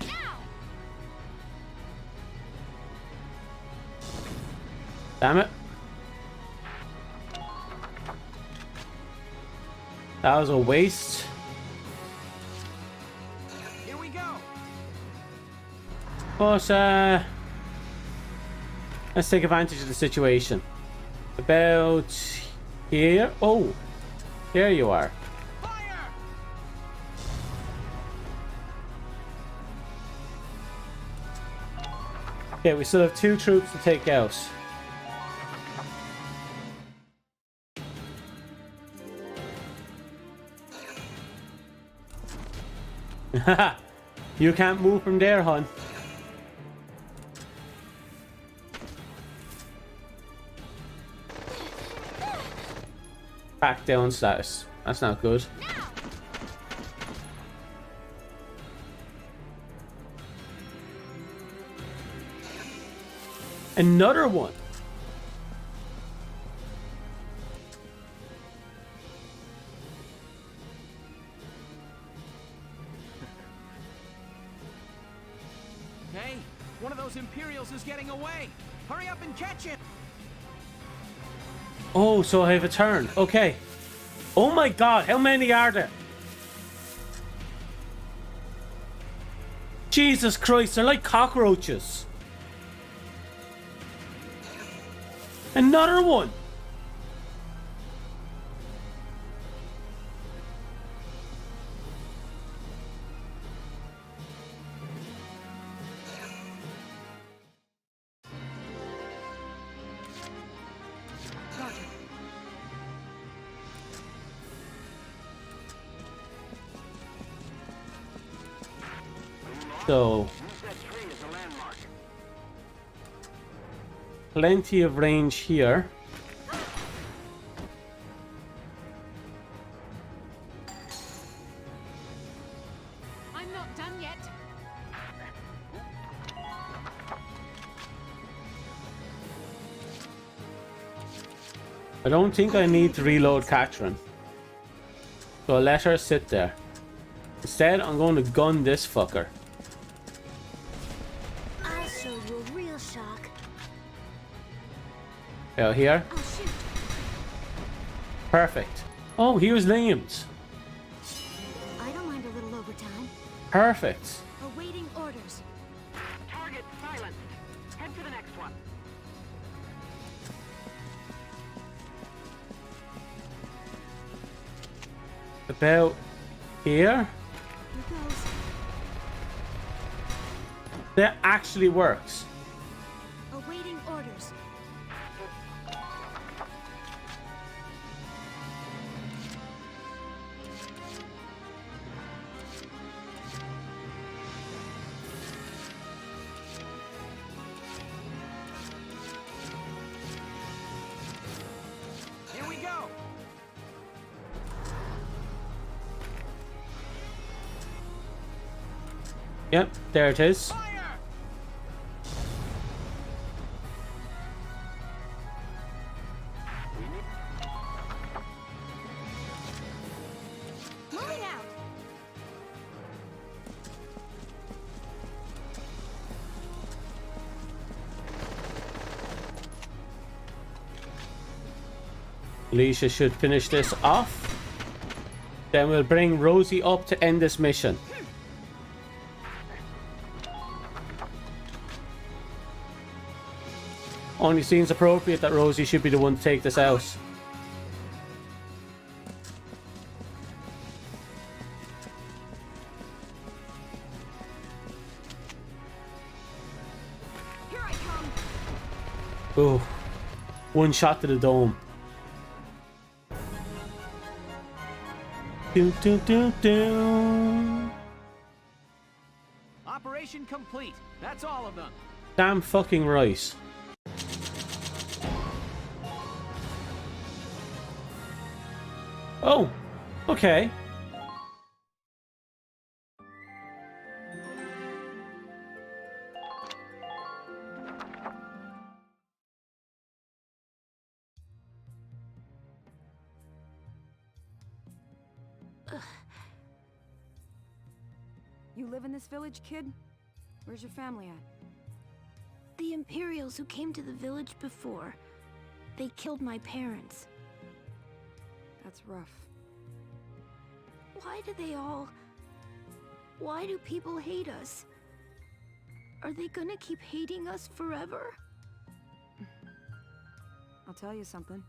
Now. Damn it. That was a waste. Here we go. But, let's take advantage of the situation. About here. Oh, there you are. Fire! Okay, we still have 2 troops to take out. You can't move from there, hon. Back down status. That's not good. Another one. Hey, one of those Imperials is getting away. Hurry up and catch him. Oh, so I have a turn. Okay. Oh my god, how many are there? Jesus Christ, they're like cockroaches. Another one. So, plenty of range here. I'm not done yet. I don't think I need to reload Catherine. So I'll let her sit there. Instead, I'm going to gun this fucker. I'll show you a real shock. Out here. I'll shoot. Perfect. Oh, here's Liam's. I don't mind a little overtime. Perfect. Awaiting orders. Target silenced. Head for the next one. About here. Here goes. That actually works. Awaiting orders. Here we go. Yep, there it is. Fire! Moving out. Alicia should finish this off. Then we'll bring Rosie up to end this mission. Only seems appropriate that Rosie should be the one to take this out. Here I come. Ooh. One shot to the dome. Do do do do. Operation complete. That's all of them. Damn fucking right. Oh, okay. You live in this village, kid? Where's your family at? The Imperials who came to the village before. They killed my parents. That's rough. Why do they all... Why do people hate us? Are they gonna keep hating us forever? I'll tell you something.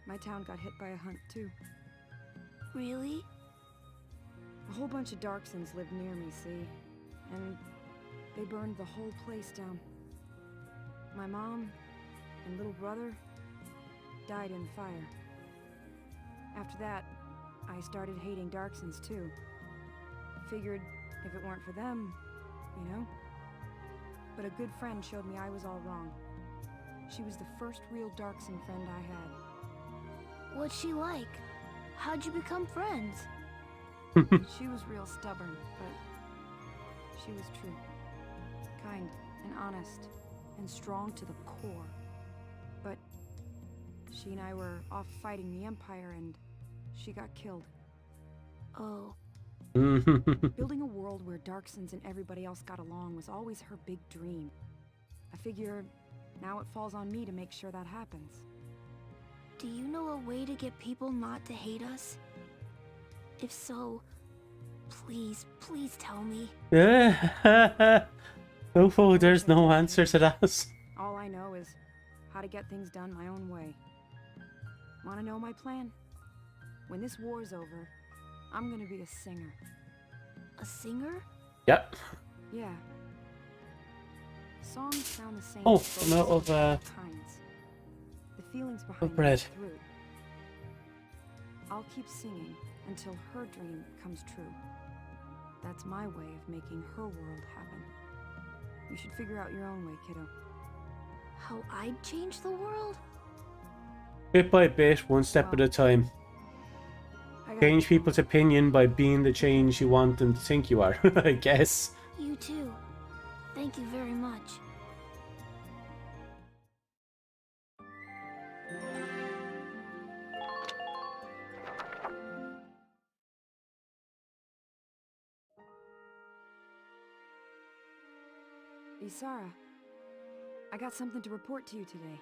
My town got hit by a hunt, too. Really? A whole bunch of Darksons lived near me, see? And they burned the whole place down. My mom and little brother died in the fire. After that, I started hating Darksons too. Figured if it weren't for them, you know? But a good friend showed me I was all wrong. She was the first real Darkson friend I had. What's she like? How'd you become friends? She was real stubborn, but she was true. Kind and honest and strong to the core. But she and I were off fighting the Empire and she got killed. Oh. Building a world where Darksons and everybody else got along was always her big dream. I figure now it falls on me to make sure that happens. Do you know a way to get people not to hate us? If so, please, please tell me. Oh, there's no answer to that. All I know is how to get things done my own way. Wanna know my plan? When this war's over, I'm gonna be a singer. A singer? Yep. Yeah. Songs sound the same. Oh, I'm out of kinds. The feelings behind bread. it through. I'll keep singing until her dream comes true. That's my way of making her world happen. You should figure out your own way, kiddo. How I'd change the world? Bit by bit, one step at a time. Change people's opinion by being the change you want them to think you are, I guess. You too. Thank you very much. Isara, I got something to report to you today.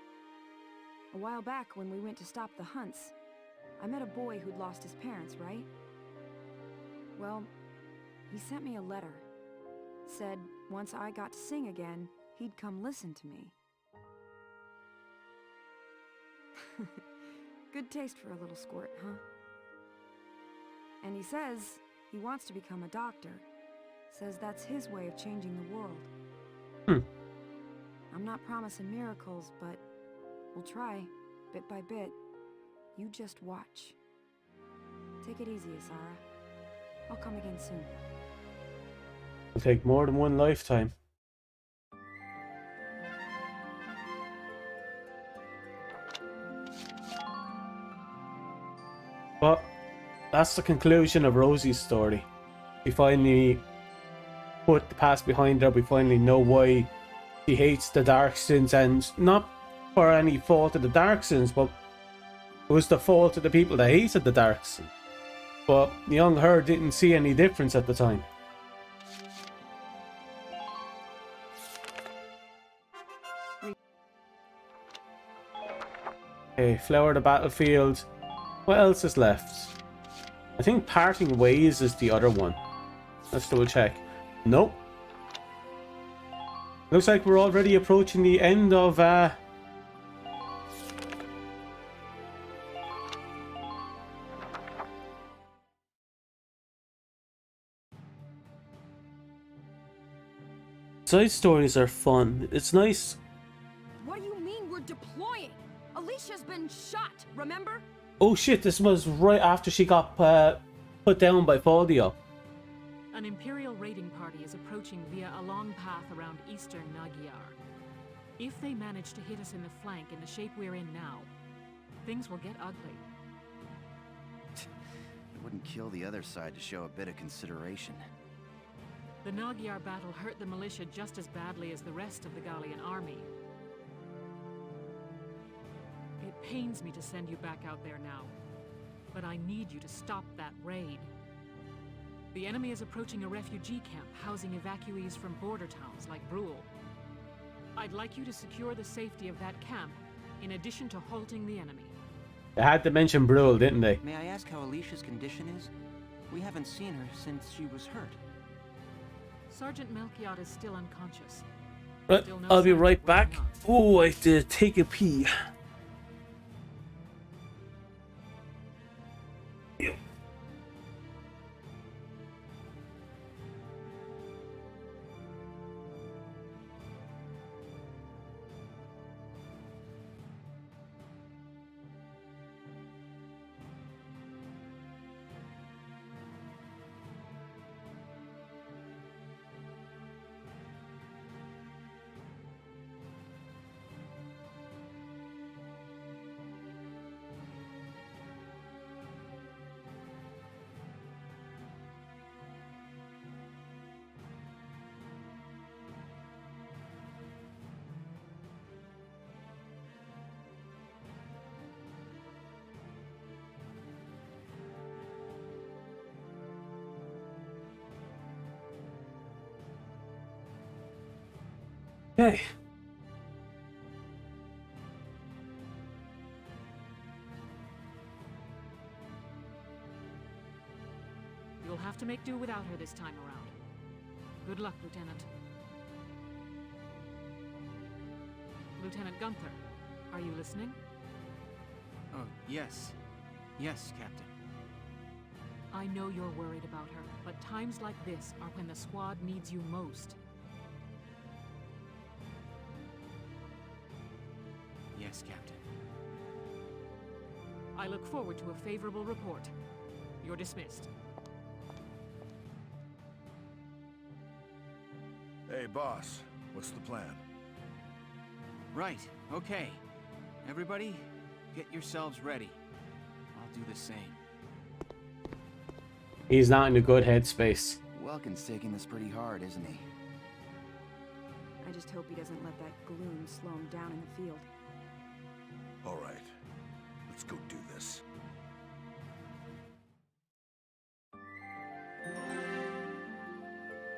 A while back, when we went to stop the hunts, I met a boy who'd lost his parents, right? Well, he sent me a letter. Said once I got to sing again, he'd come listen to me. Good taste for a little squirt, huh? And he says he wants to become a doctor. Says that's his way of changing the world. I'm not promising miracles, but we'll try, bit by bit. You just watch. Take it easy, Isara. I'll come again soon. It'll take more than one lifetime. But that's the conclusion of Rosie's story. We finally put the past behind her. We finally know why she hates the Dark Sins, and not for any fault of the Dark Sins, but it was the fault of the people that hated the Dark Sins. But young her didn't see any difference at the time. Okay, flower the battlefield. What else is left? I think parting ways is the other one. Let's double check. Nope. Looks like we're already approaching the end of side stories are fun. It's nice. What do you mean we're deploying? Alicia's been shot, remember? Oh shit, this was right after she got put down by Faldio. An Imperial raiding party is approaching via a long path around eastern Nagyar. If they manage to hit us in the flank in the shape we're in now, things will get ugly. It wouldn't kill the other side to show a bit of consideration. The Nagyar battle hurt the militia just as badly as the rest of the Gallian army. It pains me to send you back out there now, but I need you to stop that raid. The enemy is approaching a refugee camp housing evacuees from border towns like Brule. I'd like you to secure the safety of that camp, in addition to halting the enemy. They had to mention Brule, didn't they? May I ask how Alicia's condition is? We haven't seen her since she was hurt. Sergeant Melchiot is still unconscious. Right, Still no I'll be sign of right back. waking up. Oh, I have to take a pee. Okay. You'll have to make do without her this time around. Good luck, Lieutenant. Lieutenant Gunther, are you listening? Oh, yes. Yes, Captain. I know you're worried about her, but times like this are when the squad needs you most. Yes, Captain. I look forward to a favorable report. You're dismissed. Hey, boss. What's the plan? Right, okay. Everybody, get yourselves ready. I'll do the same. He's not in a good headspace. Welkin's taking this pretty hard, isn't he? I just hope he doesn't let that gloom slow him down in the field. All right. Let's go do this.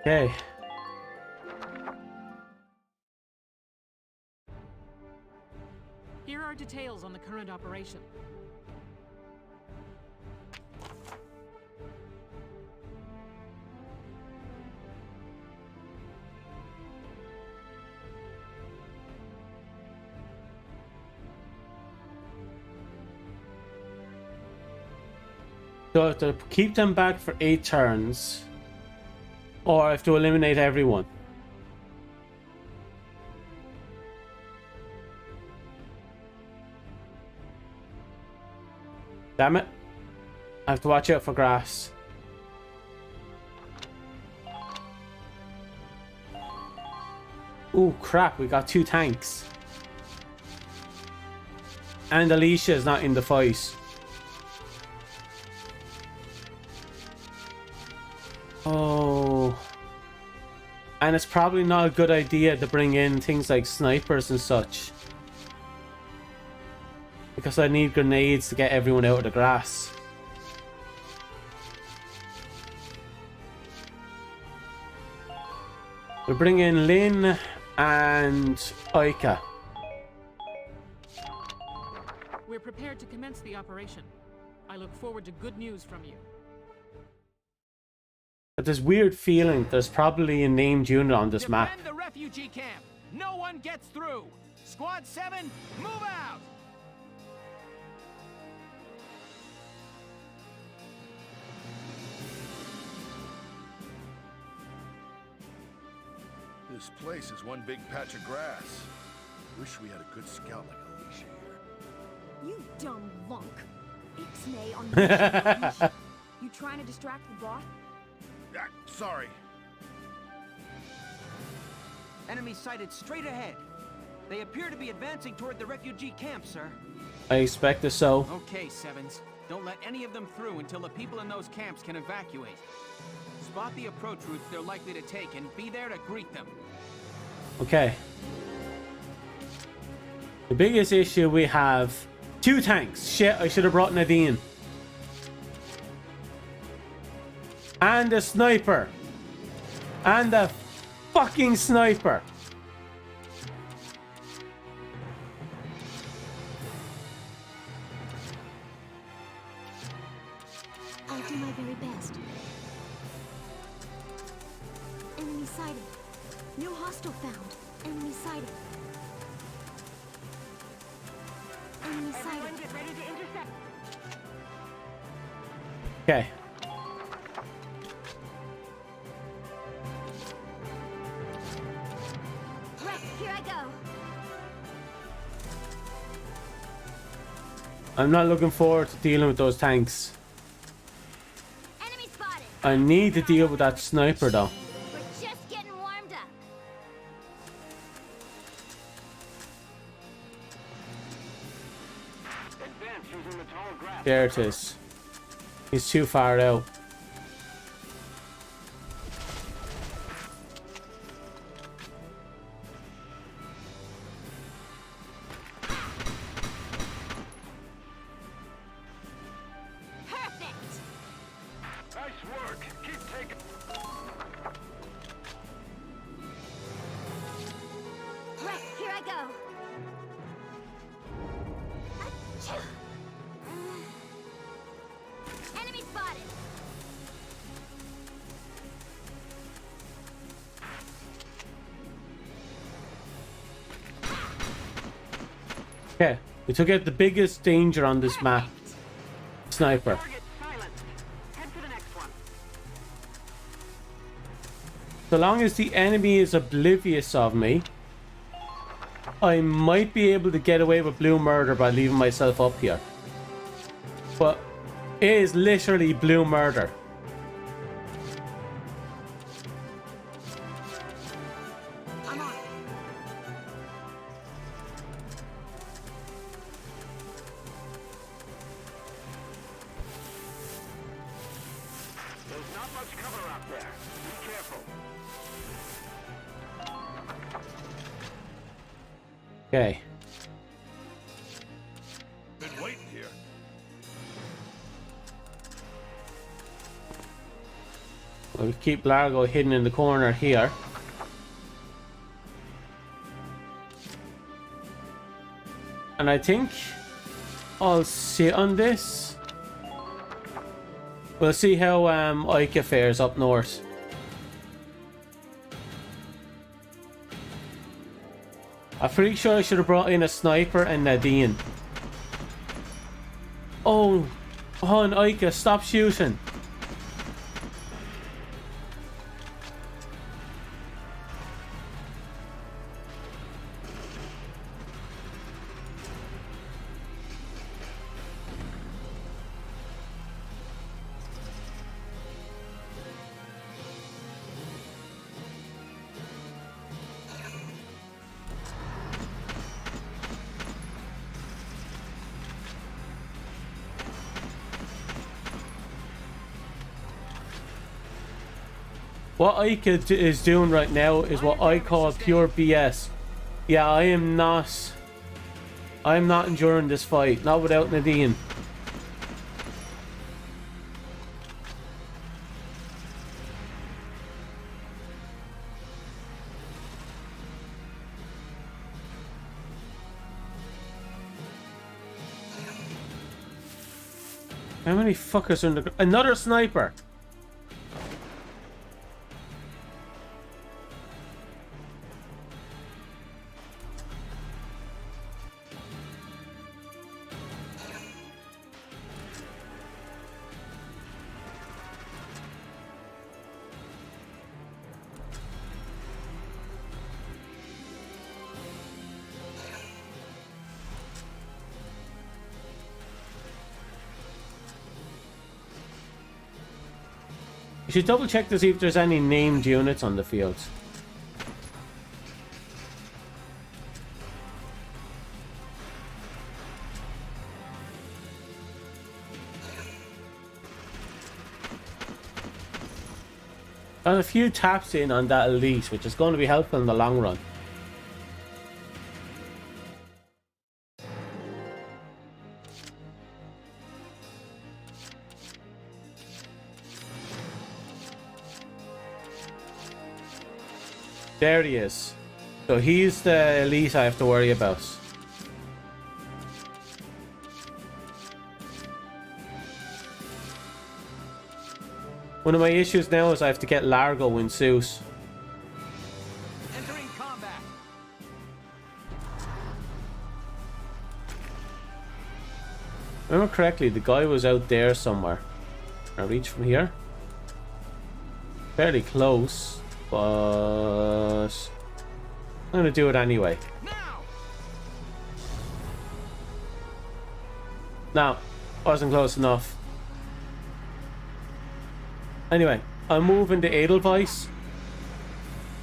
Okay. Here are details on the current operation. So I have to keep them back for 8 turns, or I have to eliminate everyone. Damn it. I have to watch out for grass. Ooh, crap, we got 2 tanks. And Alicia is not in the fight. Oh. And it's probably not a good idea to bring in things like snipers and such, because I need grenades to get everyone out of the grass. We bring in Lynn and Aika. We're prepared to commence the operation. I look forward to good news from you. But this weird feeling there's probably a named unit on this map. Defend the refugee camp. No one gets through. Squad 7, move out. This place is one big patch of grass. Wish we had a good scout like Alicia here. You dumb lunk. Ixnay on the You trying to distract the bot? Sorry. Enemy sighted straight ahead. They appear to be advancing toward the refugee camp, sir. I expected so. Okay, Sevens. Don't let any of them through until the people in those camps can evacuate. Spot the approach routes they're likely to take and be there to greet them. Okay. The biggest issue we have... 2 tanks. Shit, I should have brought Nadine. And a sniper. And a fucking sniper. I'll do my very best. Enemy sighted. No hostile found. Enemy sighted. Enemy sighted. Everyone get ready to intercept. Okay. Right, here I go. I'm not looking forward to dealing with those tanks. Enemy spotted. I need to deal with that sniper though. We're just getting warmed up. Advance using the tall grass. There it is. He's too far out. Perfect. Nice work. Keep taking. Right, here I go. Achoo. Enemy spotted. Okay. We took out the biggest danger on this map. Sniper. Target silenced. Head for the next one. So long as the enemy is oblivious of me, I might be able to get away with blue murder by leaving myself up here. But it is literally blue murder. I'm on. There's not much cover out there. Be careful. Okay. Been waiting here. We'll keep Largo hidden in the corner here. And I think I'll sit on this. We'll see how Ica fares up north. I'm pretty sure I should have brought in a sniper and Nadine. Oh, hon, Ica, stop shooting. What Ica is doing right now is what I call pure BS. Yeah, I am not enduring this fight. Not without Nadine. How many fuckers are in the... Another sniper! You should double check to see if there's any named units on the field. And a few taps in on that elite, which is going to be helpful in the long run. There he is. So he's the elite I have to worry about. One of my issues now is I have to get Largo in suit. Entering combat. Remember correctly, the guy was out there somewhere. Can I reach from here? Fairly close. But I'm gonna do it anyway. No, wasn't close enough. Anyway, I'm moving to Edelweiss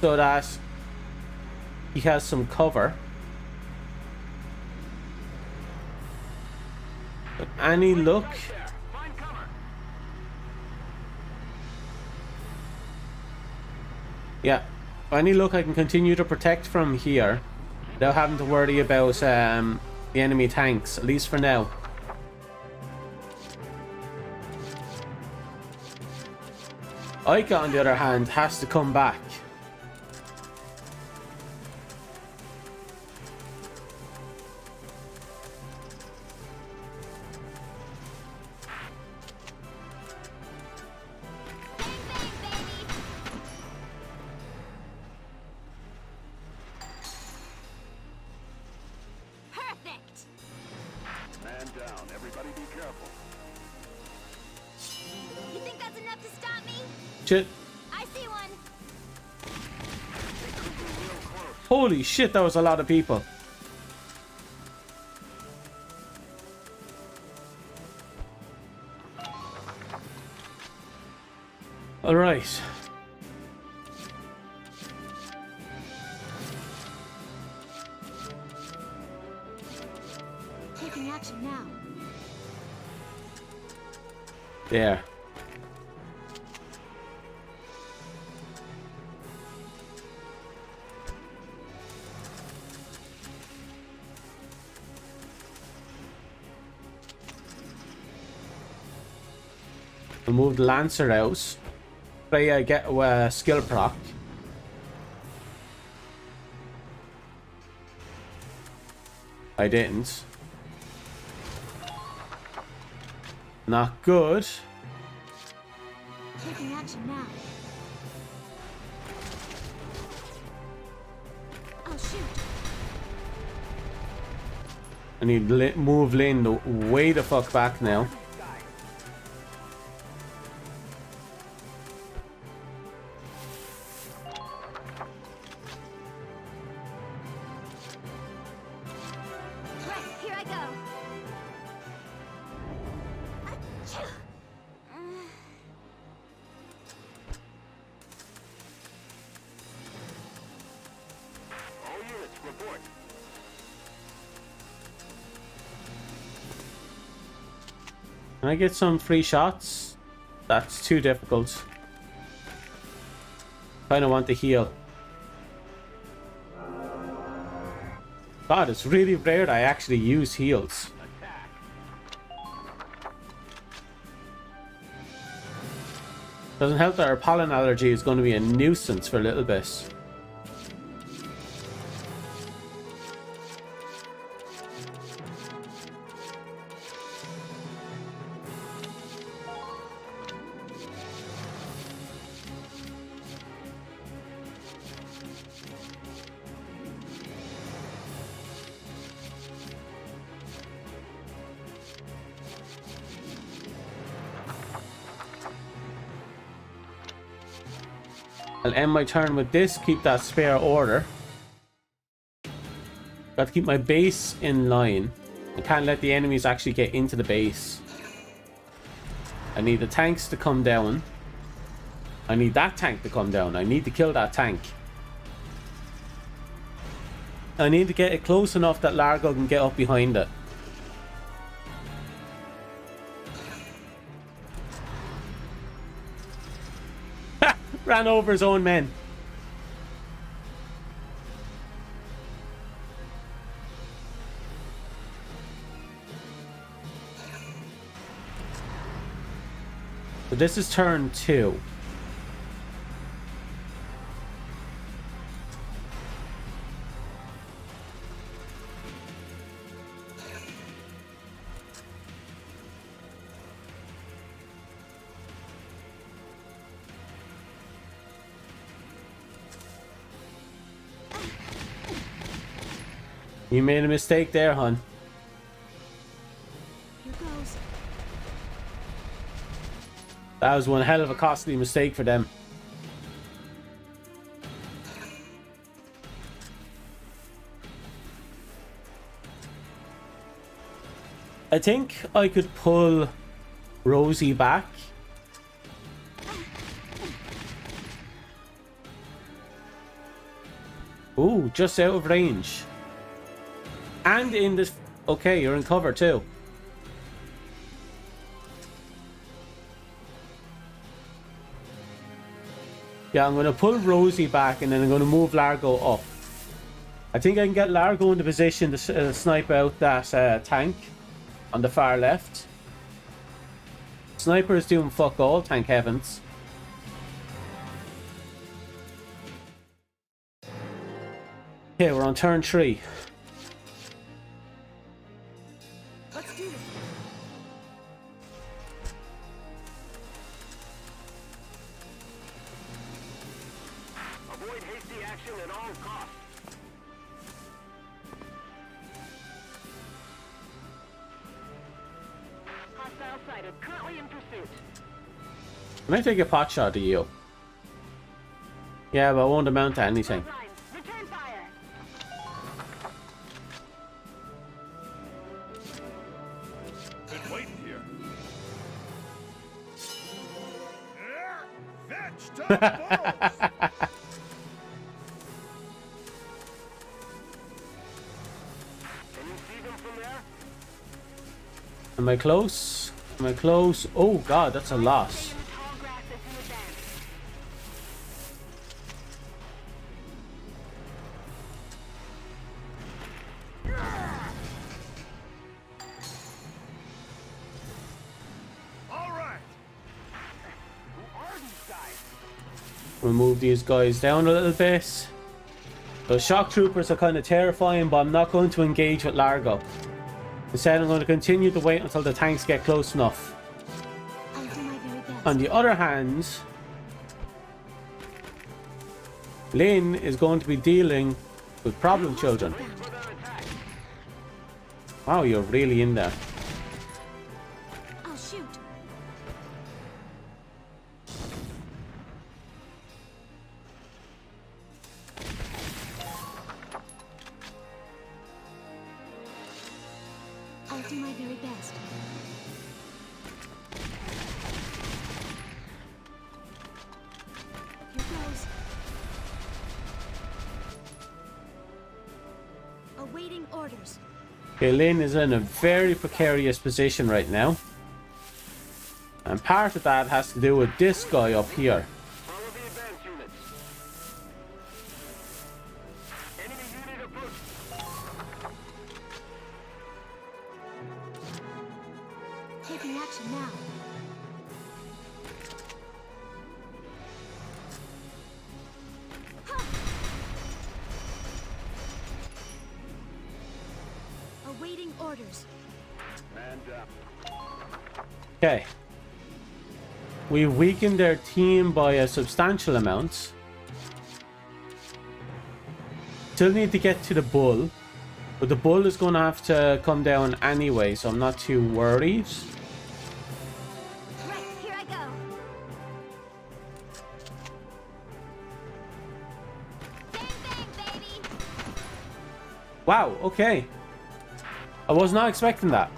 so that he has some cover. But any luck? Yeah, any luck I can continue to protect from here without having to worry about the enemy tanks, at least for now. Ica, on the other hand, has to come back. Shit. I see one. Holy shit, that was a lot of people. All right. Taking action now. There. We'll move the Lancer out. Try get a skill proc. I didn't. Not good. Taking action now. Oh shoot. I need to move Lynn way the fuck back now. Right, here I go. Achoo. All units, report. Can I get some free shots? That's too difficult. Kinda want to heal. God, it's really rare that I actually use heals. Doesn't help that our pollen allergy is going to be a nuisance for a little bit. I'll end my turn with this, keep that spare order. Got to keep my base in line. I can't let the enemies actually get into the base. I need the tanks to come down. I need that tank to come down. I need to kill that tank. I need to get it close enough that Largo can get up behind it. Ran over his own men. So this is turn 2. You made a mistake there, hon. Here goes. That was one hell of a costly mistake for them. I think I could pull Rosie back. Ooh, just out of range. And in this... Okay, you're in cover too. Yeah, I'm going to pull Rosie back and then I'm going to move Largo up. I think I can get Largo into position to snipe out that tank on the far left. Sniper is doing fuck all, thank heavens. Okay, we're on turn 3. Let's do this. Avoid hasty action at all costs. Hostile sighted. Currently in pursuit. Can I take a pot shot at you? Yeah, but it won't amount to anything. Return fire. Been waiting here. Fetch to the balls! Can you see them from there? Am I close? Am I close? Oh god, that's a loss. Tall grass as you advance. All right. Who are these guys? We'll move these guys down a little bit. Those shock troopers are kind of terrifying, but I'm not going to engage with Largo. Instead, I'm going to continue to wait until the tanks get close enough. I'll do my very best. On the other hand, Lynn is going to be dealing with problem children. Wow, you're really in there. I'll shoot. I'll do my very best. Here goes. Awaiting orders. Okay, Lynn is in a very precarious position right now. And part of that has to do with this guy up here. Follow the advance units. Enemy unit approaching. Taking action now. Awaiting orders. Man down. Okay. We've weakened their team by a substantial amount. Still need to get to the bull. But the bull is going to have to come down anyway, so I'm not too worried. Right, here I go. Bang, bang, baby. Wow, okay. I was not expecting that.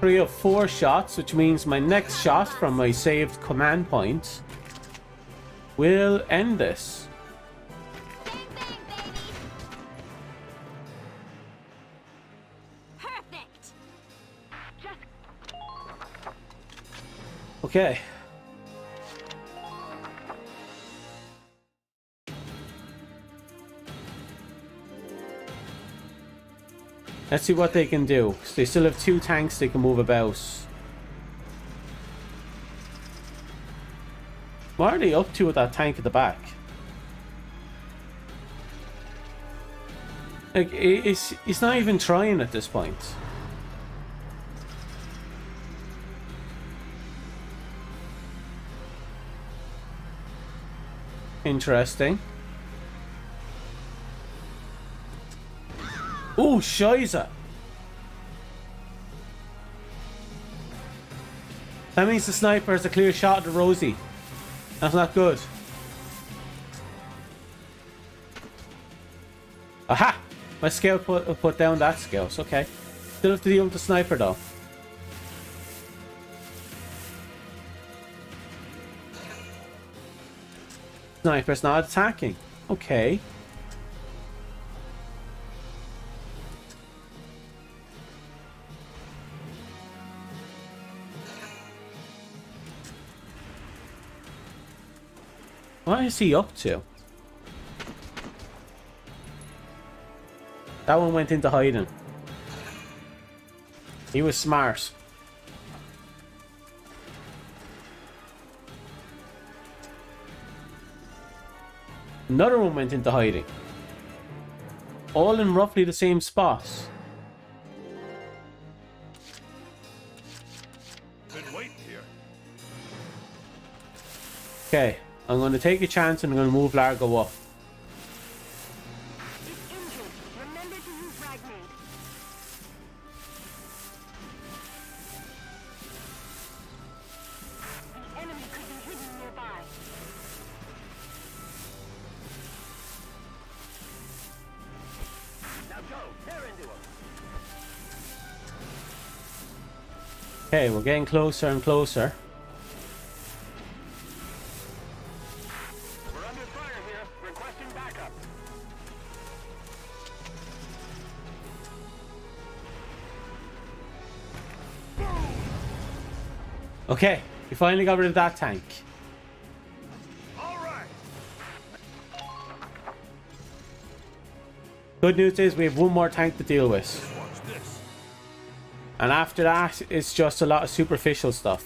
3 of 4 shots, which means my next shot from my saved command point will end this. Bang, bang, baby. Perfect. Okay. Let's see what they can do. 'Cause they still have 2 tanks they can move about. What are they up to with that tank at the back? Like, it's not even trying at this point. Interesting. Oh, Shiza. That means the sniper has a clear shot at the Rosie. That's not good. Aha! My scout put down that scout. Okay. Still have to deal with the sniper though. Sniper's not attacking. Okay. What is he up to? That one went into hiding. He was smart. Another one went into hiding. All in roughly the same spot. Been waiting here. Okay, I'm going to take a chance and I'm going to move Largo up. It's injured. Remember to use frag nade. The enemy could be hidden nearby. Now go. Tear into him. Okay, we're getting closer and closer. We're under fire here. Requesting backup. Okay, we finally got rid of that tank. All right. Good news is we have one more tank to deal with. Watch this. And after that, it's just a lot of superficial stuff.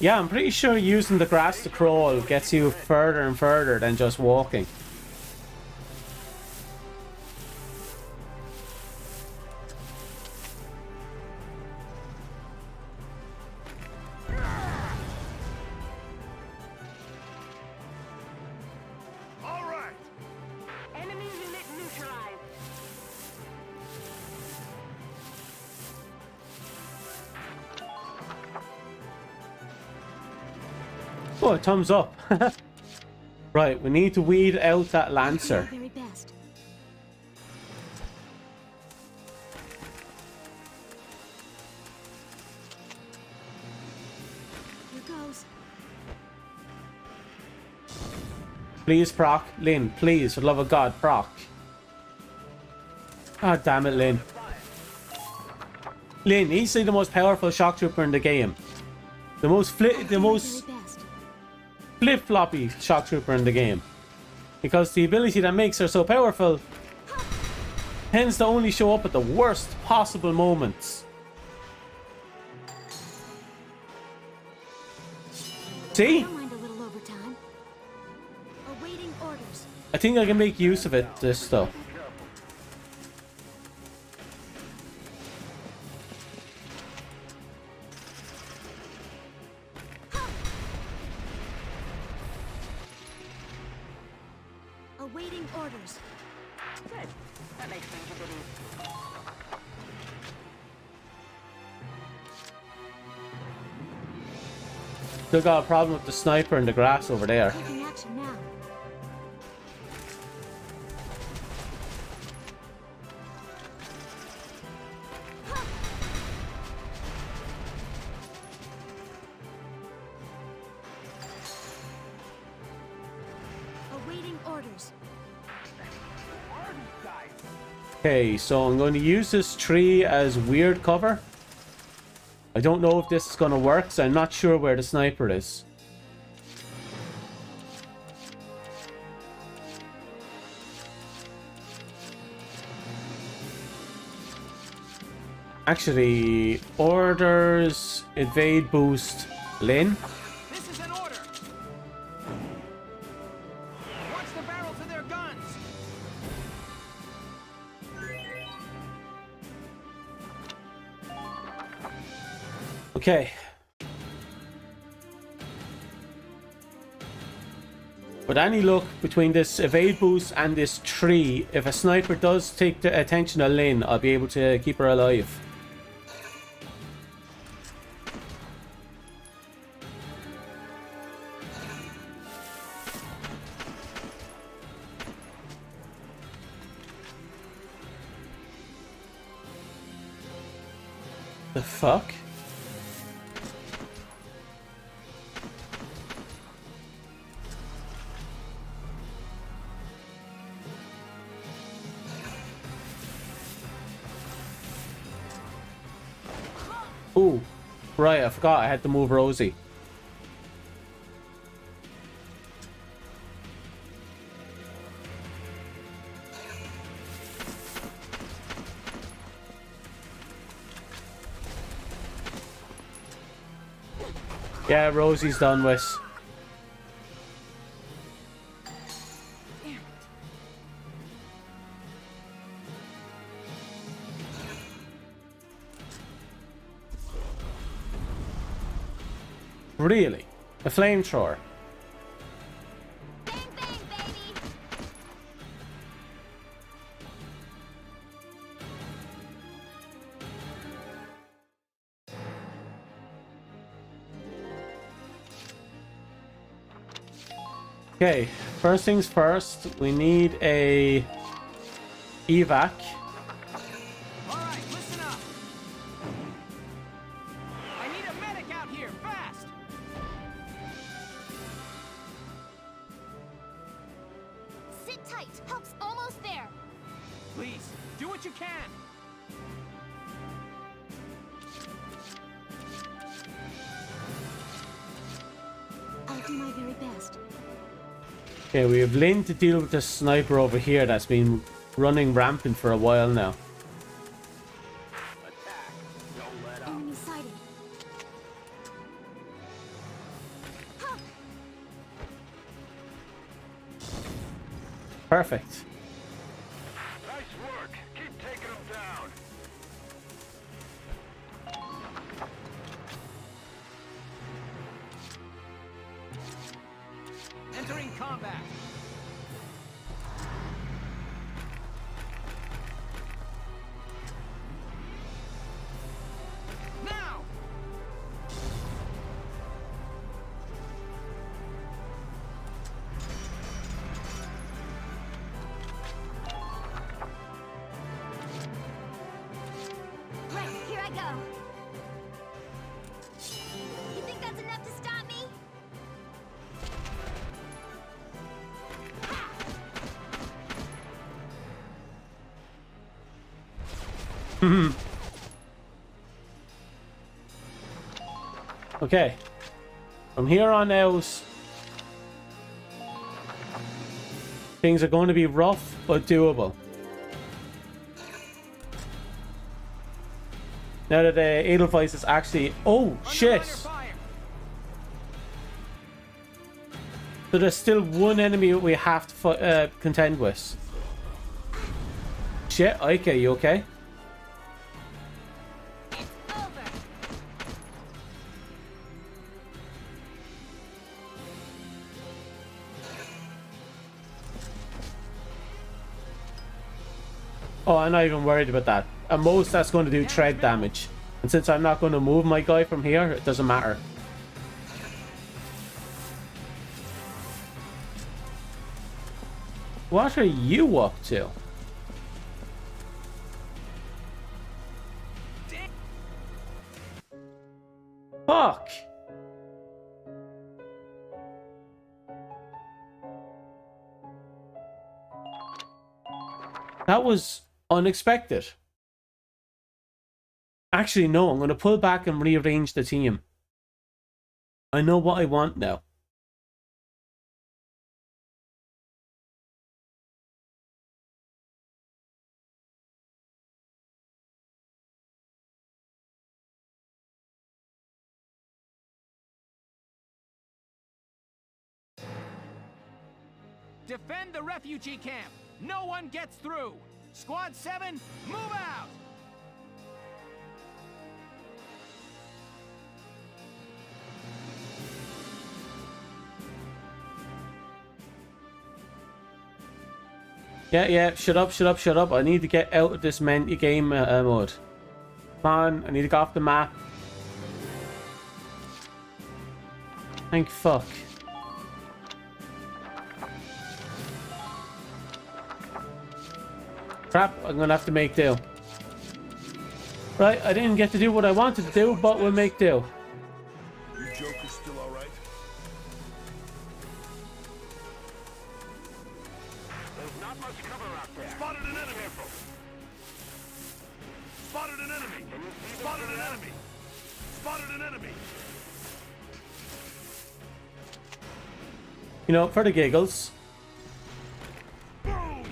Yeah, I'm pretty sure using the grass to crawl gets you further and further than just walking. All right. Enemy unit neutralized. Oh, a thumbs up. Right, we need to weed out that Lancer. Very best. Here goes. Please, proc. Lynn, please, for the love of God, proc. God damn it, Lynn. Lynn, he's the most powerful shock trooper in the game. The most flip-floppy shock trooper in the game. Because the ability that makes her so powerful tends to only show up at the worst possible moments. See? Don't mind a little overtime. Awaiting orders. I think I can make use of it, this though. Awaiting orders. Good. That makes things a bit easier. Still got a problem with the sniper in the grass over there. Taking action now. Awaiting orders. Okay, so I'm going to use this tree as weird cover. I don't know if this is going to work, so I'm not sure where the sniper is. Actually, orders, evade boost, Lynn. This is an order. Watch the barrels of their guns. Okay. With any luck between this evade boost and this tree, if a sniper does take the attention of Lynn, I'll be able to keep her alive. The fuck? Ooh, right, I forgot I had to move Rosie. Yeah, Rosie's done with. Really? A flamethrower? Bang, bang, baby. Okay, first things first, we need a evac. All right, listen up. I need a medic out here, fast. Sit tight. Help's almost there. Please, do what you can. I'll do my very best. Okay, we have Lynn to deal with the sniper over here that's been running rampant for a while now. Attack. Don't let up. Enemy sighted. Perfect. Nice work. Keep taking them down. Entering combat. Now. Right, here I go. You think that's enough to stop me? Okay. From here on out, things are going to be rough, but doable. Now that Edelweiss is actually... Oh, shit! So there's still one enemy we have to contend with. Shit, okay, you okay? Oh, I'm not even worried about that. At most, that's going to do tread damage. And since I'm not going to move my guy from here, it doesn't matter. What are you up to? Fuck! That was unexpected. Actually, no, I'm going to pull back and rearrange the team. I know what I want now. Defend the refugee camp. No one gets through. Squad 7, move out! Yeah, shut up. I need to get out of this game mode. Come on, I need to go off the map. Thank fuck. Crap, I'm gonna have to make do. Right, I didn't get to do what I wanted to do, but we'll make do. Your Joker's still alright? There's not much cover out there. Spotted an enemy. Spotted an enemy. Spotted an enemy. Spotted an enemy. You know, for the giggles. Boom!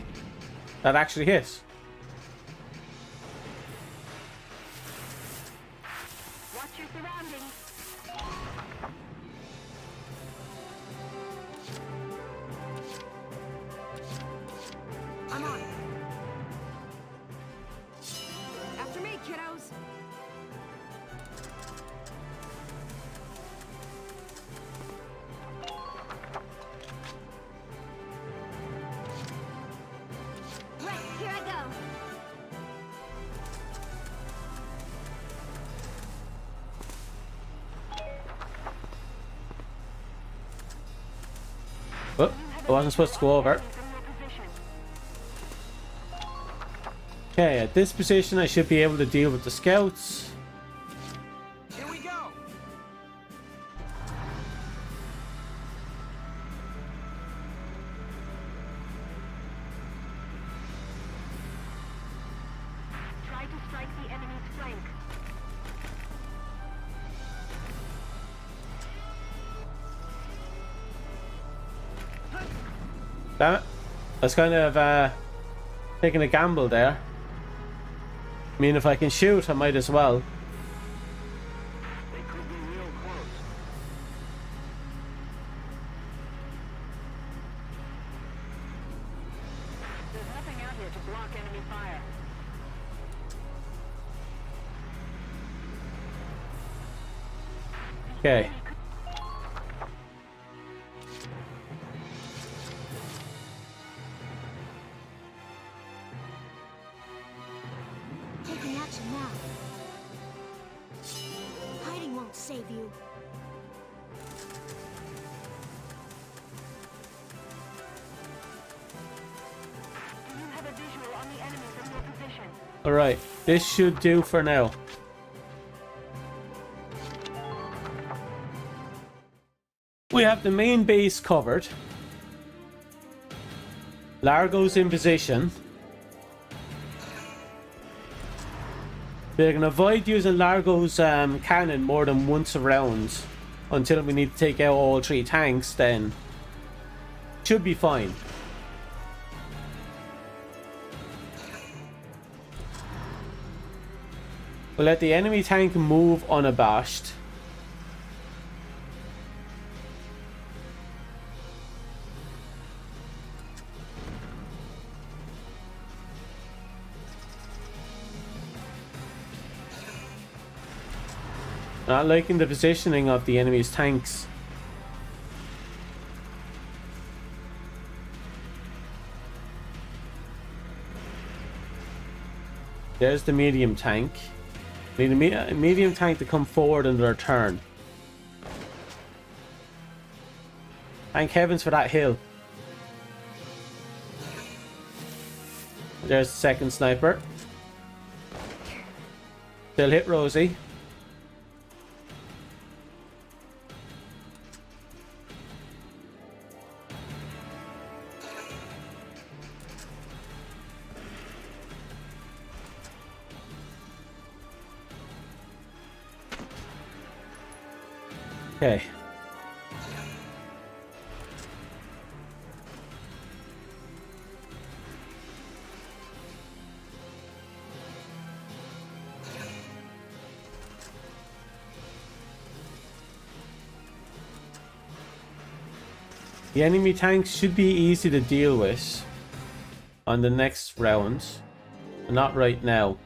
That actually hit. Watch your surroundings. I'm on. After me, kiddos. Right, here I go. Oh, I wasn't supposed to go over. Okay, at this position I should be able to deal with the scouts. Here we go! Try to strike the enemy's flank. Damn it. I was kind of taking a gamble there. I mean, if I can shoot, I might as well. They could be real close. Okay. Taking action now. Hiding won't save you. You have a visual on the enemy from your position. Alright, this should do for now. We have the main base covered. Largo's in position. We can avoid using Largo's cannon more than once a round until we need to take out all 3 tanks, then should be fine. We'll let the enemy tank move unabashed. Not liking the positioning of the enemy's tanks. There's the medium tank. Need a medium tank to come forward in their turn. Thank heavens for that hill. There's the second sniper. Still hit Rosie. Okay. The enemy tanks should be easy to deal with on the next rounds, but not right now.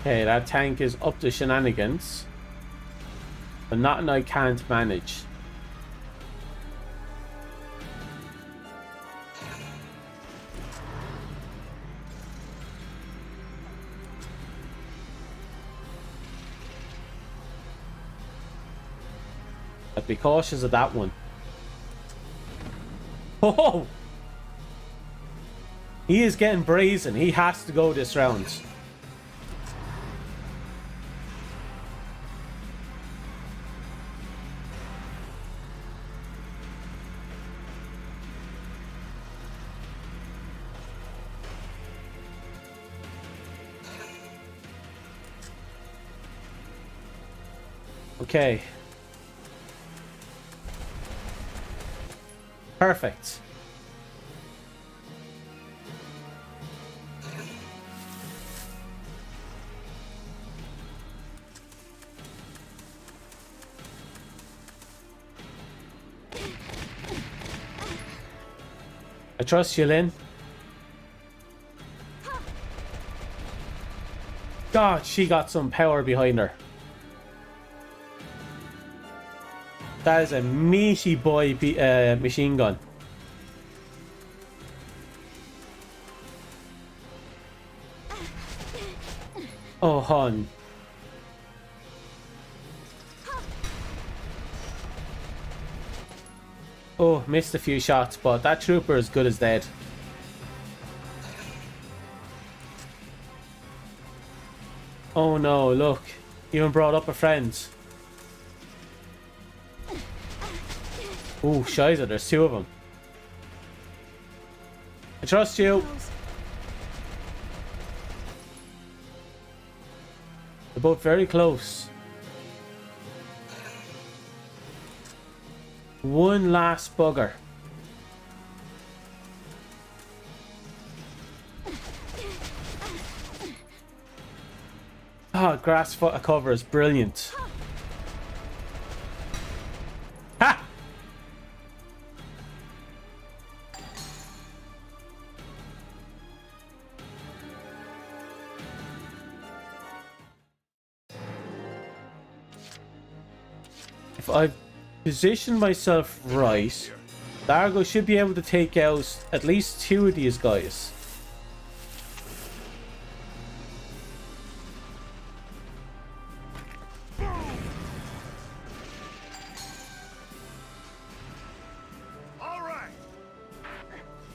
Okay, that tank is up to shenanigans, but nothing I can't manage. But be cautious of that one. Oh! He is getting brazen. He has to go this round. Okay. Perfect. I trust you, Lynn. God, she got some power behind her. That is a meaty boy machine gun. Oh, hon. Oh, missed a few shots, but that trooper is good as dead. Oh no, look. Even brought up a friend. Oh, shiza, there's 2 of them. I trust you. They're both very close. One last bugger. Oh, grass cover is brilliant. Ha! If I position myself right, Largo should be able to take out at least 2 of these guys. All right.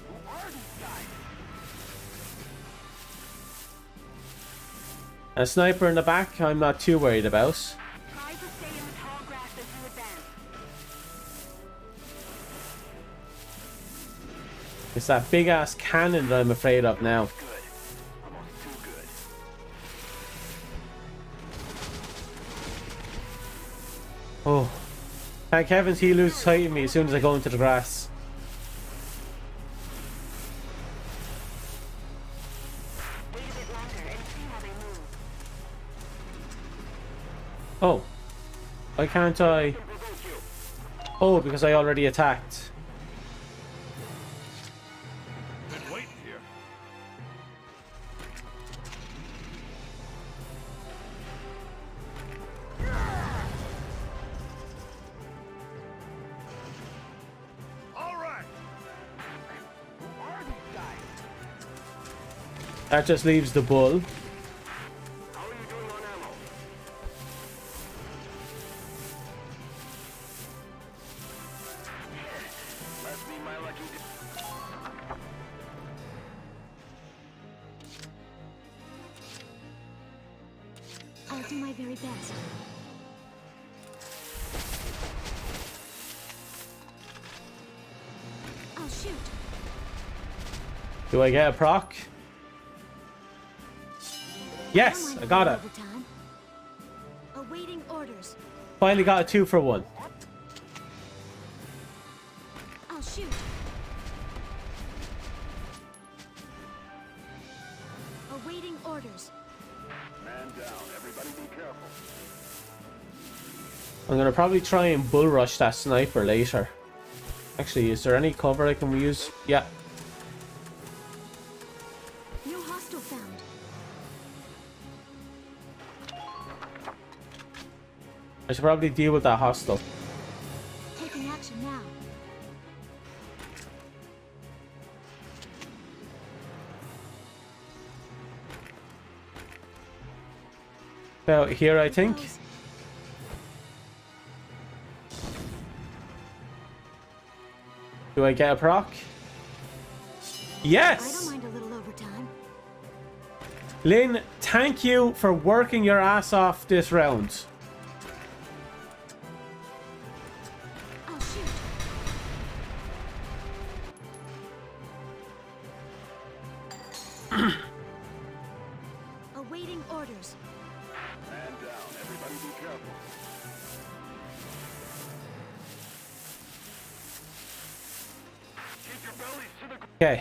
Who are these guys? A sniper in the back, I'm not too worried about. Try to stay in the tall grass as you advance. It's that big ass cannon that I'm afraid of now. Good. Almost too good. Oh. Thank heavens he loses sight of me as soon as I go into the grass. Wait a bit longer and see how they move. Oh. Why can't I? Oh, because I already attacked. Been waiting here. All right. Who are these guys? That just leaves the bull. How are you doing on ammo? Must be my lucky day. I'll do my very best. I'll shoot. Do I get a proc? Yes, I got it. Overtime. Awaiting orders. Finally got a 2 for 1. I'll shoot. Awaiting orders. Man down. Everybody be careful. I'm gonna probably try and bull rush that sniper later. Actually, is there any cover I can use? Yeah. New hostile found. I should probably deal with that hostile. Taking action now. About here, I think. Do I get a proc? I Yes! don't mind a little overtime. Lynn, thank you for working your ass off this round. I'll shoot. Awaiting orders. Man down. Everybody be careful. Keep your bellies to the ground. Okay.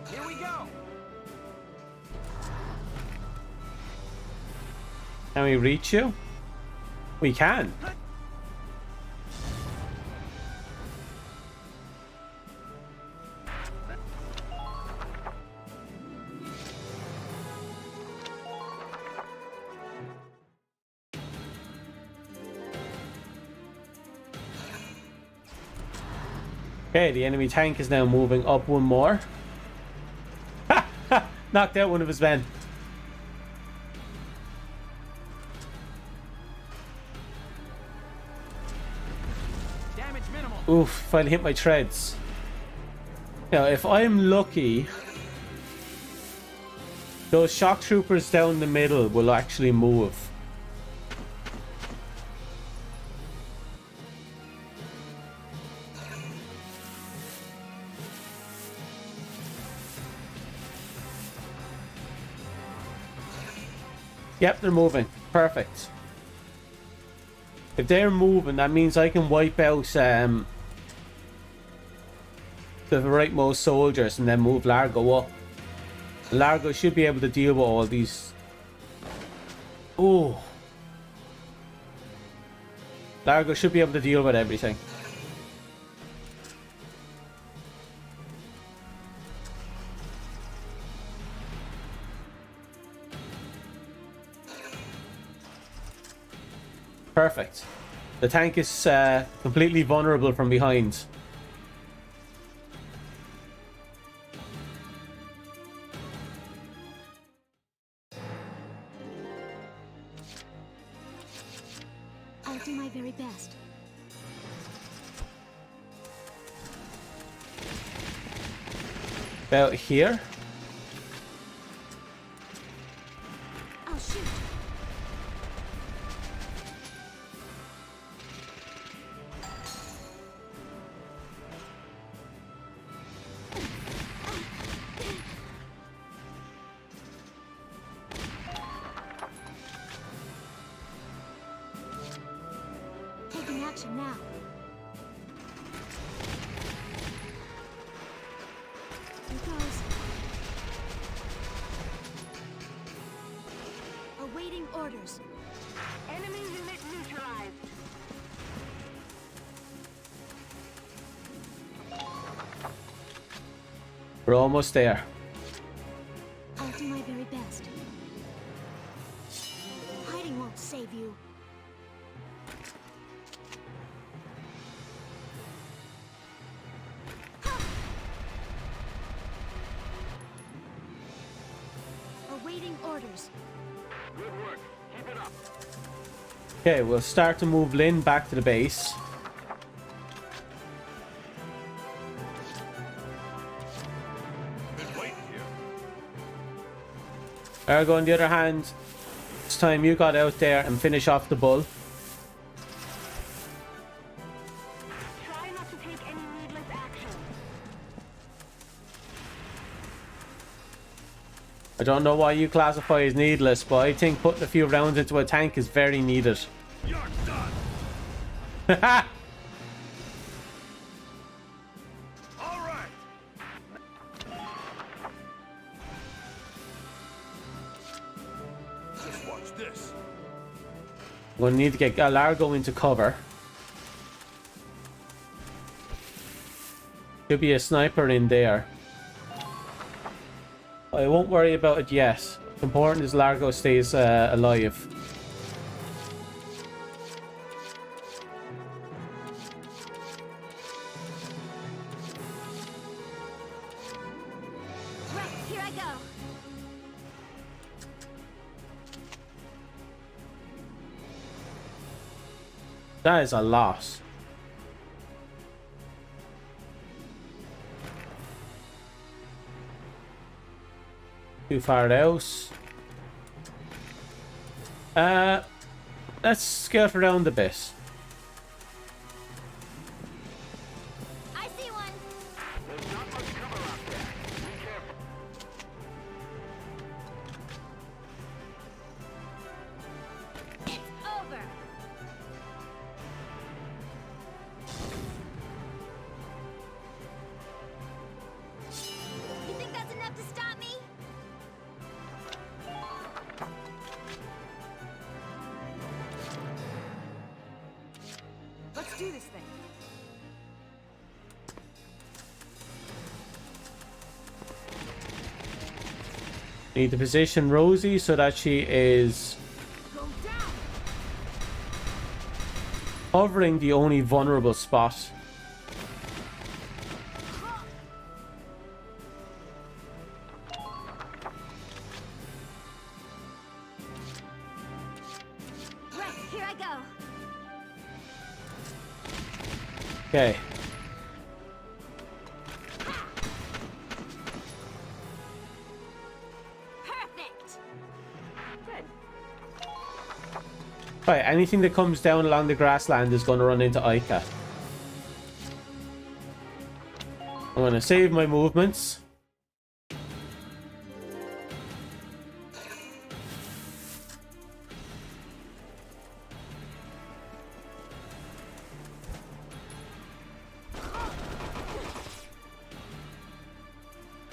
Here we go. Can we reach you? We can. Okay, the enemy tank is now moving up 1 more. Ha! Ha! Knocked out one of his men. Damage minimal. Oof, finally hit my treads. Now, if I'm lucky, those shock troopers down the middle will actually move. Yep, they're moving. Perfect. If they're moving, that means I can wipe out the rightmost soldiers and then move Largo up. Largo should be able to deal with all these. Oh. Largo should be able to deal with everything. Perfect. The tank is completely vulnerable from behind. I'll do my very best. About here. I'll shoot. Taking action now. Here goes. Awaiting orders. Enemy unit neutralized. We're almost there. I'll do my very best. Hiding won't save you. Awaiting orders. Good work. Keep it up. Okay, we'll start to move Lynn back to the base. Been waiting here. Ergo, on the other hand, it's time you got out there and finish off the bull. Try not to take any needless action. I don't know why you classify as needless, but I think putting a few rounds into a tank is very needed. You're done. Haha! All right. Just watch this. I'm gonna need to get Largo into cover. Could be a sniper in there. I won't worry about it yet. What's important is Largo stays alive. Right, here I go. That is a loss. Too far out. Let's skirt around a bit. I see one. There's not much cover out there. Be careful. It's over. You think that's enough to stop me? Let's do this thing. Need to position Rosie so that she is Go down. covering the only vulnerable spot. Right, here I go. Okay. Perfect. Good. Right, anything that comes down along the grassland is going to run into Ica. I'm going to save my movements.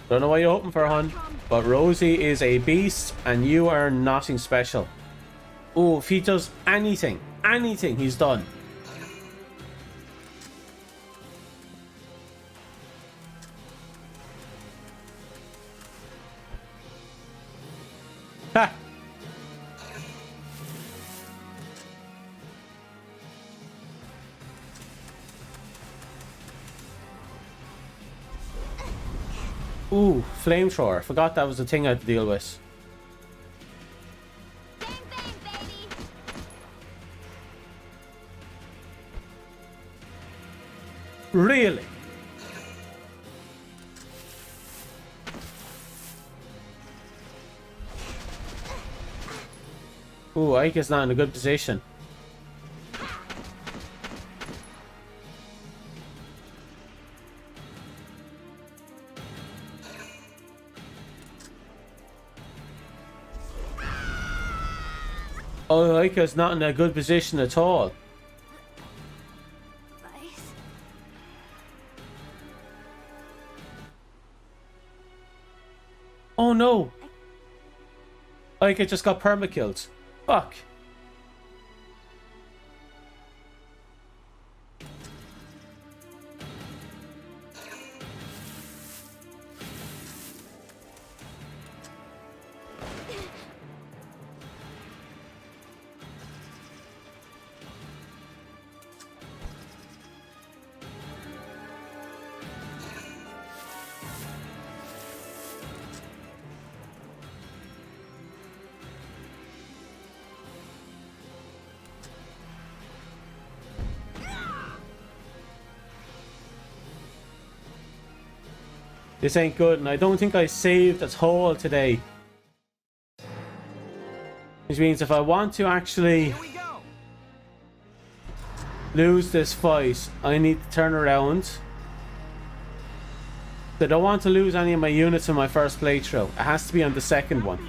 Don't know what you're hoping for, hon. But Rosie is a beast, and you are nothing special. Oh, if he does anything, he's done. Ha! Ooh, flamethrower. Forgot that was the thing I had to deal with. Really? Ooh, Ike is not in a good position. Oh, Ike is not in a good position at all. Oh no! Ike just got perma-killed. Fuck. This ain't good, and I don't think I saved at all today. Which means if I want to actually lose this fight, I need to turn around. I don't want to lose any of my units in my first playthrough. It has to be on the second one.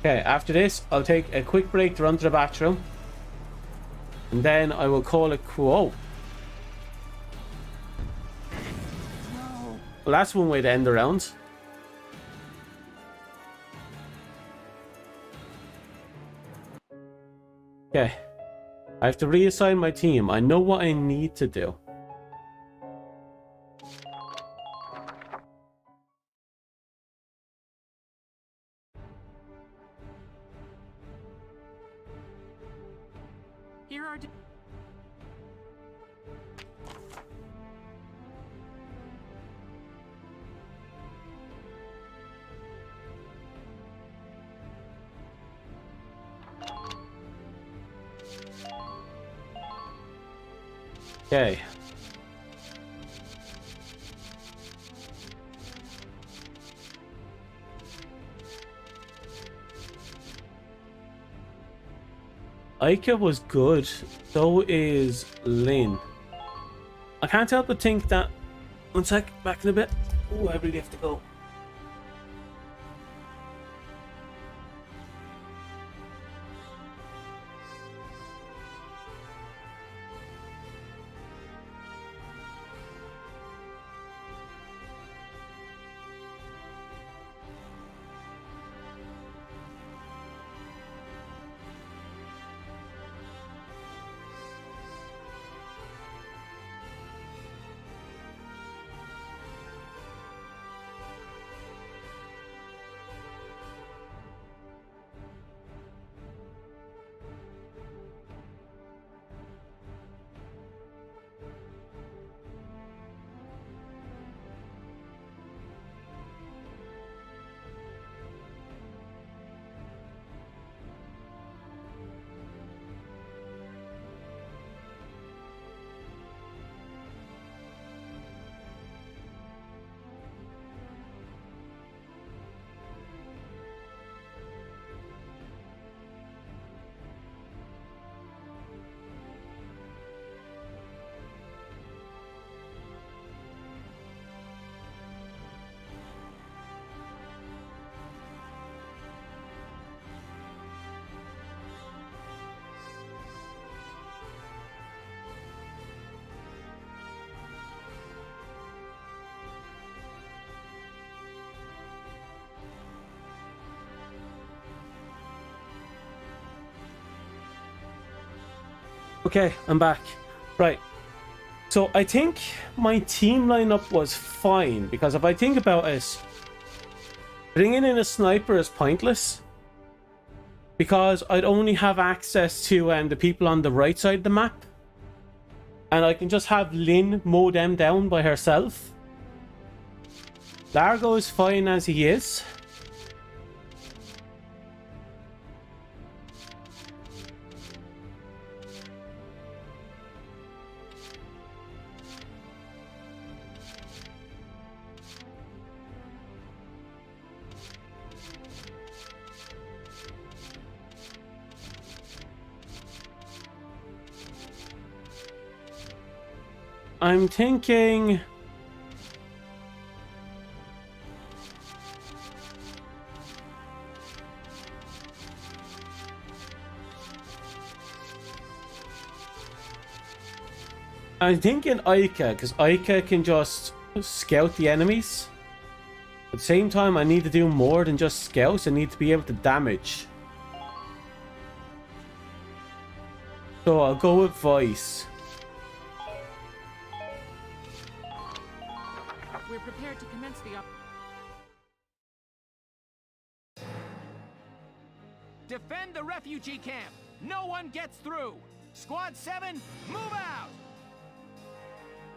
Okay, after this, I'll take a quick break to run to the bathroom. And then I will call it quo. Well, that's one way to end the round. Okay. I have to reassign my team. I know what I need to do. Here are... Okay. Aika was good, so is Lynn. I can't help but think that... One sec, back in a bit. Oh, I really have to go. Okay, I'm back. Right. So I think my team lineup was fine, because if I think about it, bringing in a sniper is pointless, because I'd only have access to the people on the right side of the map, and I can just have Lynn mow them down by herself. Largo is fine as he is. I'm thinking... I'm thinking Ica, because Ica can just scout the enemies. At the same time, I need to do more than just scouts. I need to be able to damage. So I'll go with Vice. We're prepared to commence the op... Defend the refugee camp! No one gets through! Squad 7, move out!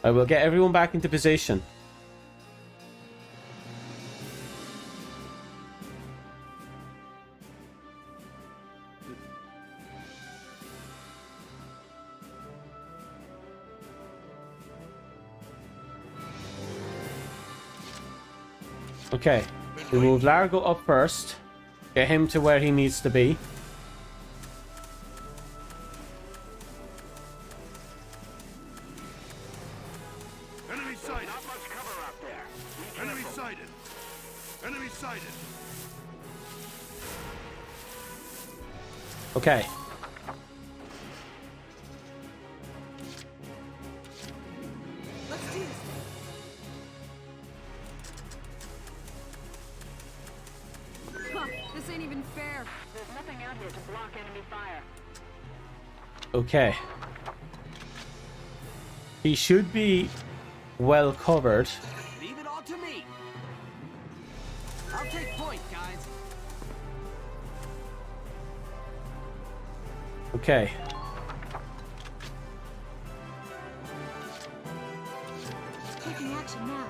I will get everyone back into position. Okay, we move Largo up first. Get him to where he needs to be. Enemy sighted. Not much cover out there. Enemy sighted. Enemy sighted. Okay. Let's do this. Huh, this ain't even fair. There's nothing out here to block enemy fire. Okay. He should be well covered. Leave it all to me. I'll take point, guys. Okay. Taking action now.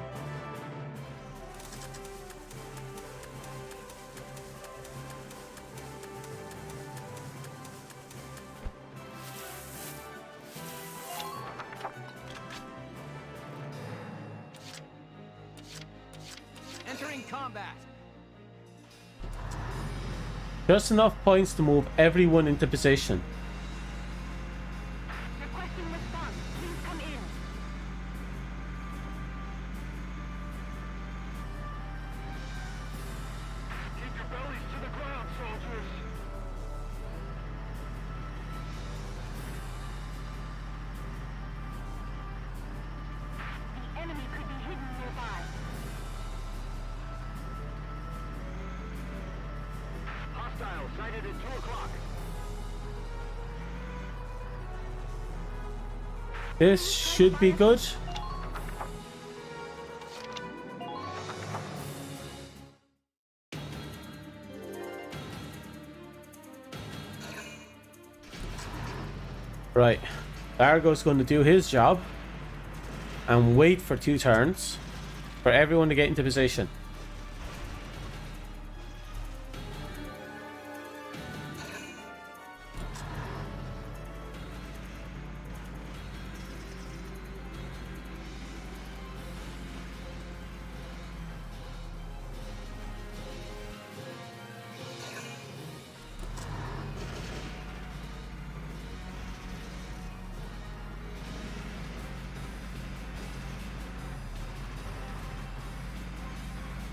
Entering combat. Just enough points to move everyone into position. Requesting response. Please come in. Keep your bellies to the ground, soldiers. The enemy could be hidden nearby. Hostile sighted at 2 o'clock. This should be good. Right. Largo's going to do his job and wait for 2 turns for everyone to get into position.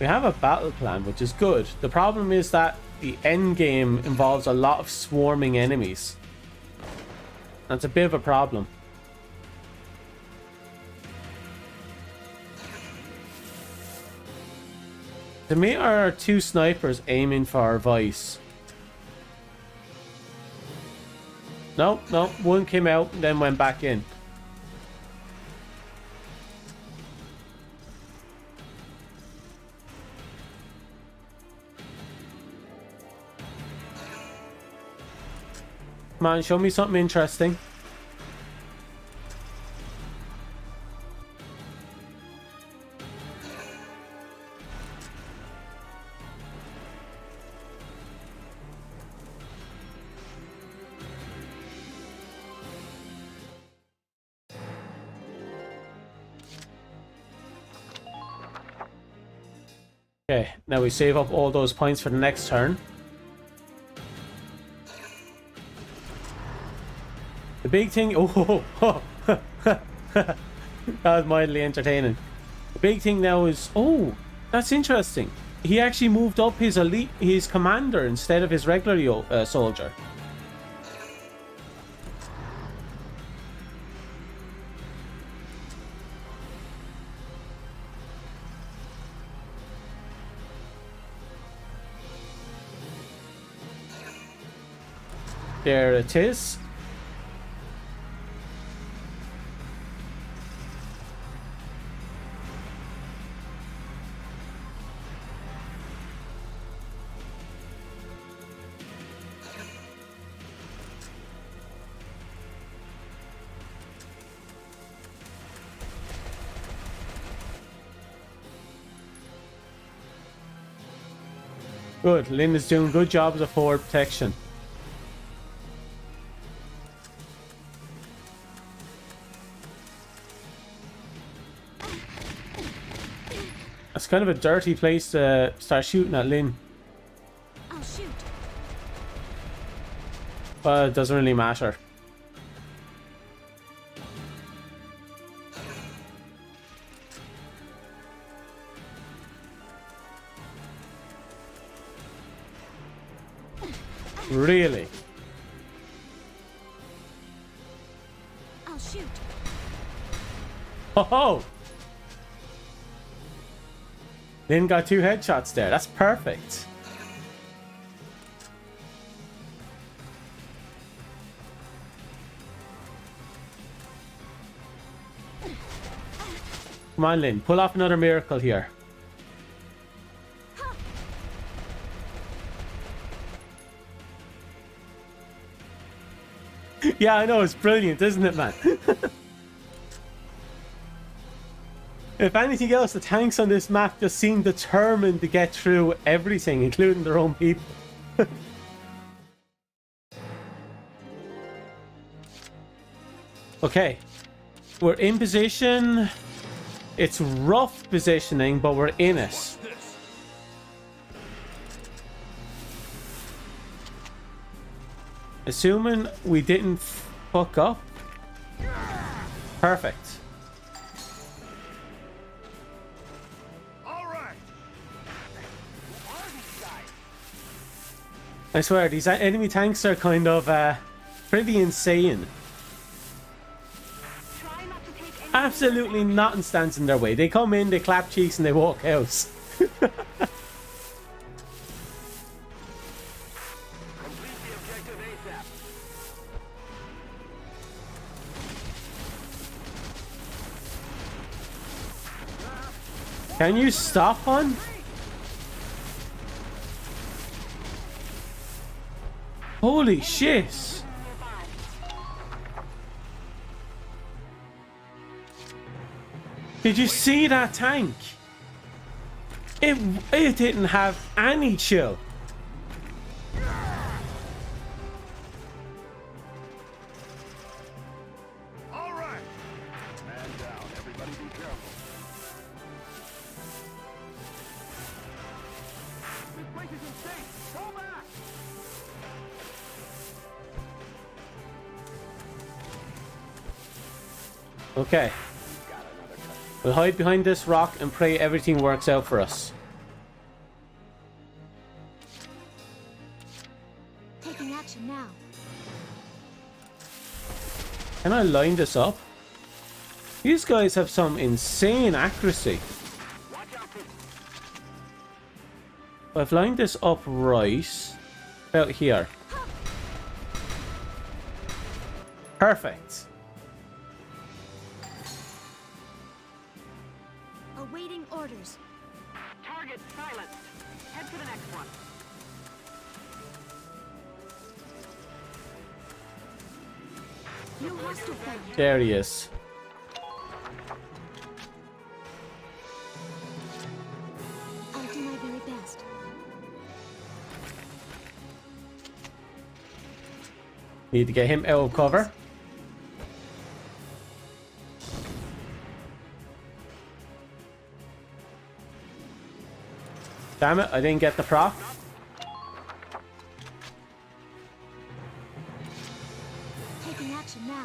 We have a battle plan, which is good. The problem is that the end game involves a lot of swarming enemies. That's a bit of a problem. To me, are 2 snipers aiming for our Vice. No, no. One came out and then went back in. Come on, show me something interesting. Okay, now we save up all those points for the next turn. The big thing... Oh, that was mildly entertaining. The big thing now is... Oh, that's interesting. He actually moved up his elite, his commander instead of his regular soldier. There it is. Good. Lynn is doing good job as a forward protection. It's kind of a dirty place to start shooting at Lynn. I'll shoot. But it doesn't really matter. Really? I'll shoot. Ho ho! Lynn got 2 headshots there. That's perfect. Come on, Lynn. Pull off another miracle here. Yeah, I know. It's brilliant, isn't it, man? If anything else, the tanks on this map just seem determined to get through everything, including their own people. Okay. We're in position. It's rough positioning, but we're in it. Assuming we didn't fuck up. Perfect. I swear, these enemy tanks are kind of pretty insane. Absolutely nothing stands in their way. They come in, they clap cheeks, and they walk out. Can you stop one? Holy shit! Did you see that tank? It didn't have any chill. All right. Man down. Everybody be careful. This place is unsafe. Go back. Okay. We'll hide behind this rock and pray everything works out for us. Taking action now. Can I line this up? These guys have some insane accuracy. I've lined this up right about here. Perfect. Awaiting orders. Target silenced. Head for the next one. No hostile found. There he is. I'll do my very best. Need to get him out of cover. Damn it, I didn't get the proc. Taking action now.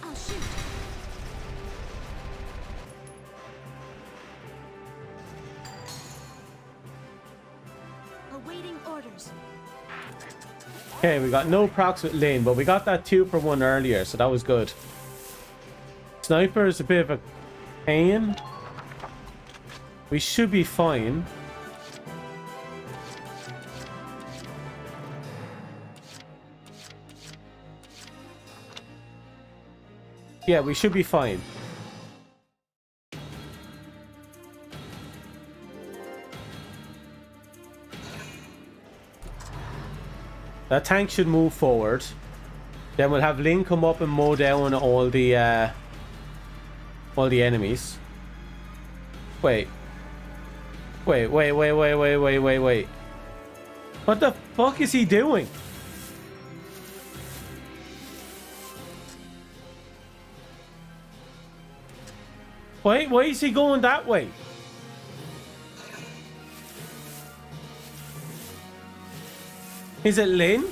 I'll shoot. Awaiting orders. Okay, we got no procs with Lane, but we got that 2-for-1 earlier, so that was good. Sniper is a bit of a pain. We should be fine. Yeah, we should be fine. That tank should move forward. Then we'll have Lin come up and mow down all the enemies. Wait. Wait. What the fuck is he doing? Wait, why is he going that way? Is it Lin?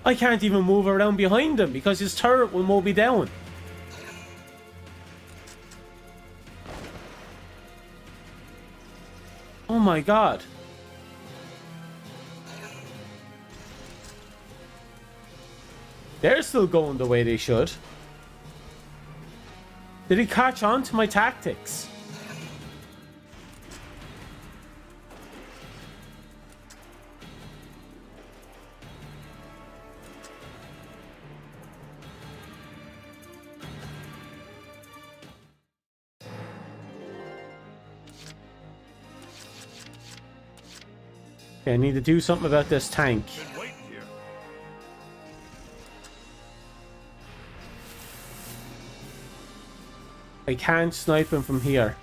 I can't even move around behind him because his turret will mow me down. Oh my god. They're still going the way they should. Did he catch on to my tactics? Okay, I need to do something about this tank. I can't snipe him from here.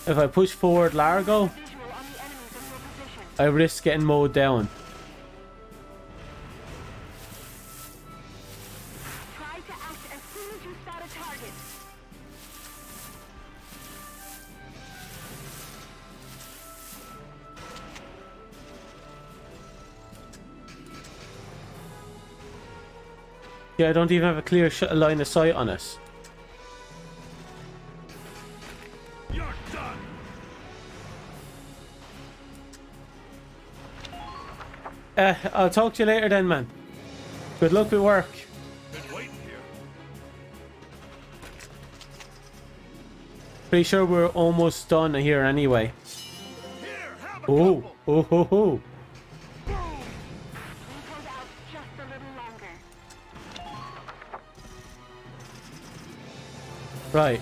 If I push forward Largo, I risk getting mowed down. Try to act as soon as you spot a target. Yeah, I don't even have a clear line of sight on it. I'll talk to you later then, man. Good luck with work. Pretty sure we're almost done here anyway. Oh, oh, ho, ho. Right.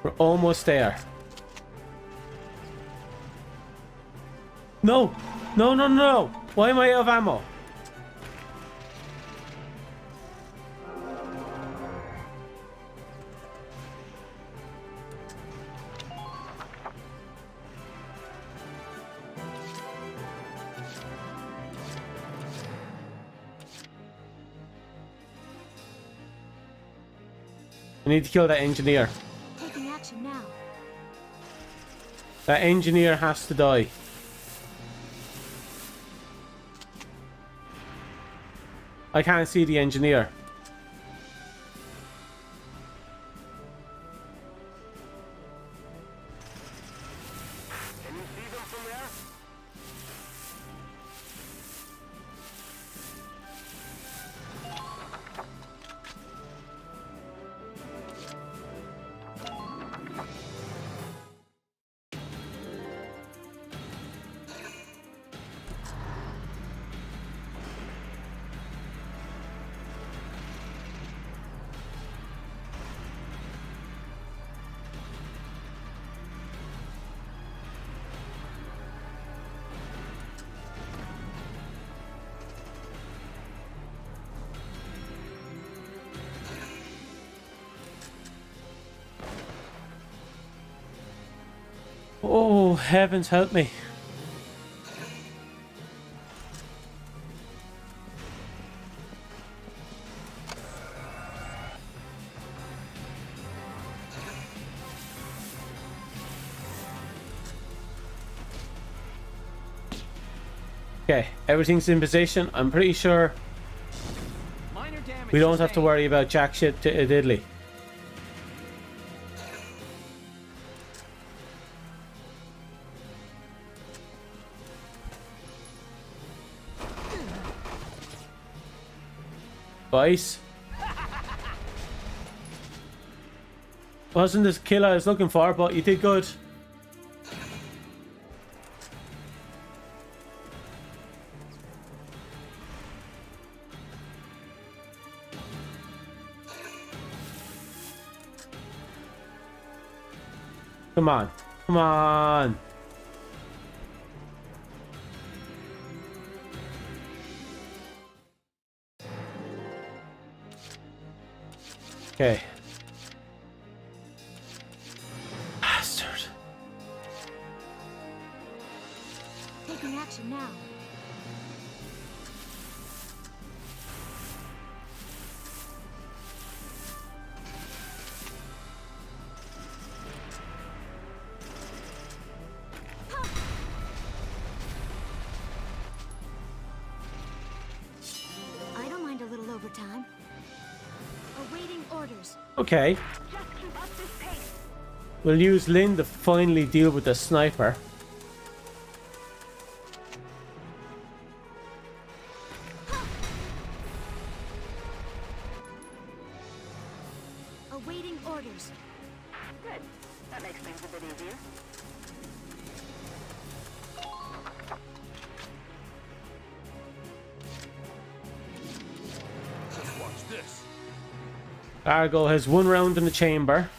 We're almost there. No! No, no, no! Why am I out of ammo? I need to kill that engineer. Taking action now. That engineer has to die. I can't see the engineer. Can you see them from there? Oh, heavens help me. Okay, everything's in position. I'm pretty sure we don't have to worry about jack shit diddly. Vice. Wasn't this kill I was looking for, but you did good. Come on. Come on. Okay. Bastard. Taking action now. I don't mind a little overtime. Awaiting orders. Okay. We'll use Lynn to finally deal with the sniper. Awaiting orders. Good. That makes things a bit easier. Just watch this. Largo has one round in the chamber.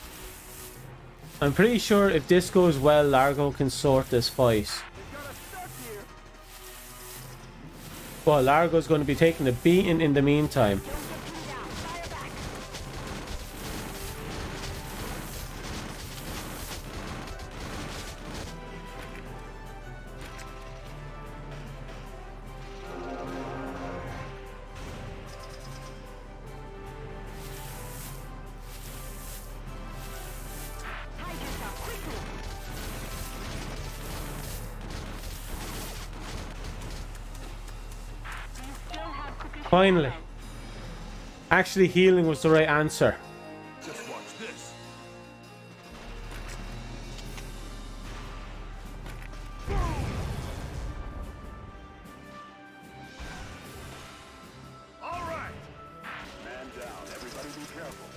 I'm pretty sure if this goes well, Largo can sort this fight. But Largo's going to be taking a beating in the meantime. Finally. Actually, healing was the right answer. Just watch this. All right. Man down. Everybody be careful.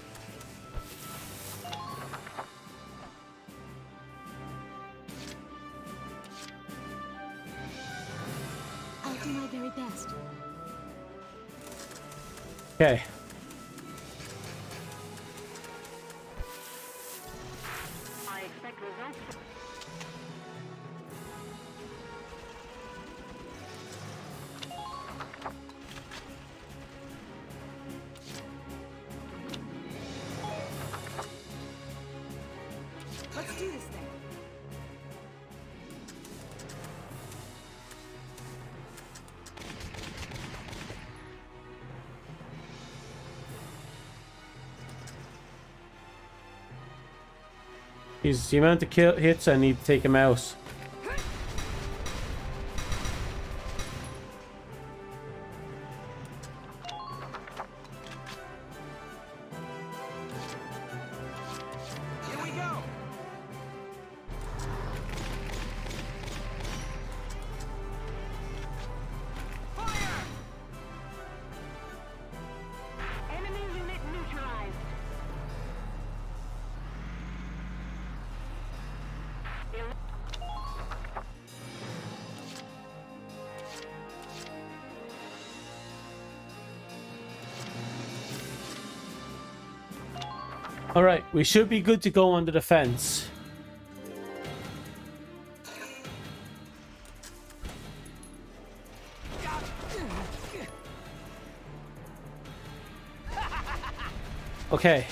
I'll do my very best. Okay. I expect results. Let's do this thing. He's the amount of kill hits I need to take him out. Here we go. Fire! Enemy unit neutralized. Alright, we should be good to go on the defense. Okay.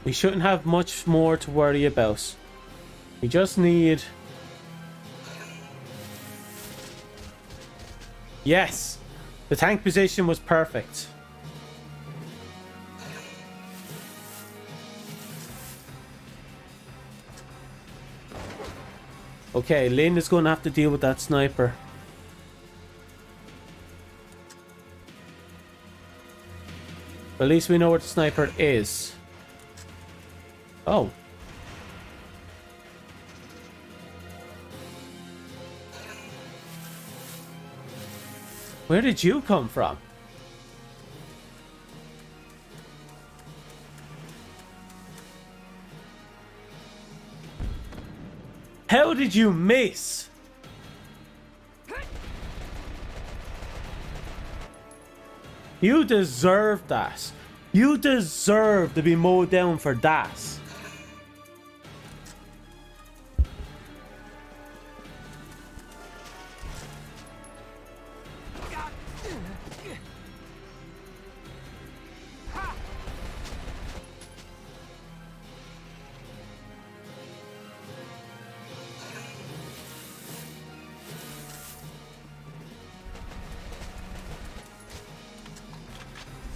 We shouldn't have much more to worry about. We just need... Yes! The tank position was perfect. Okay, Lynn is going to have to deal with that sniper. But at least we know where the sniper is. Oh. Where did you come from? How did you miss? You deserve that. You deserve to be mowed down for that.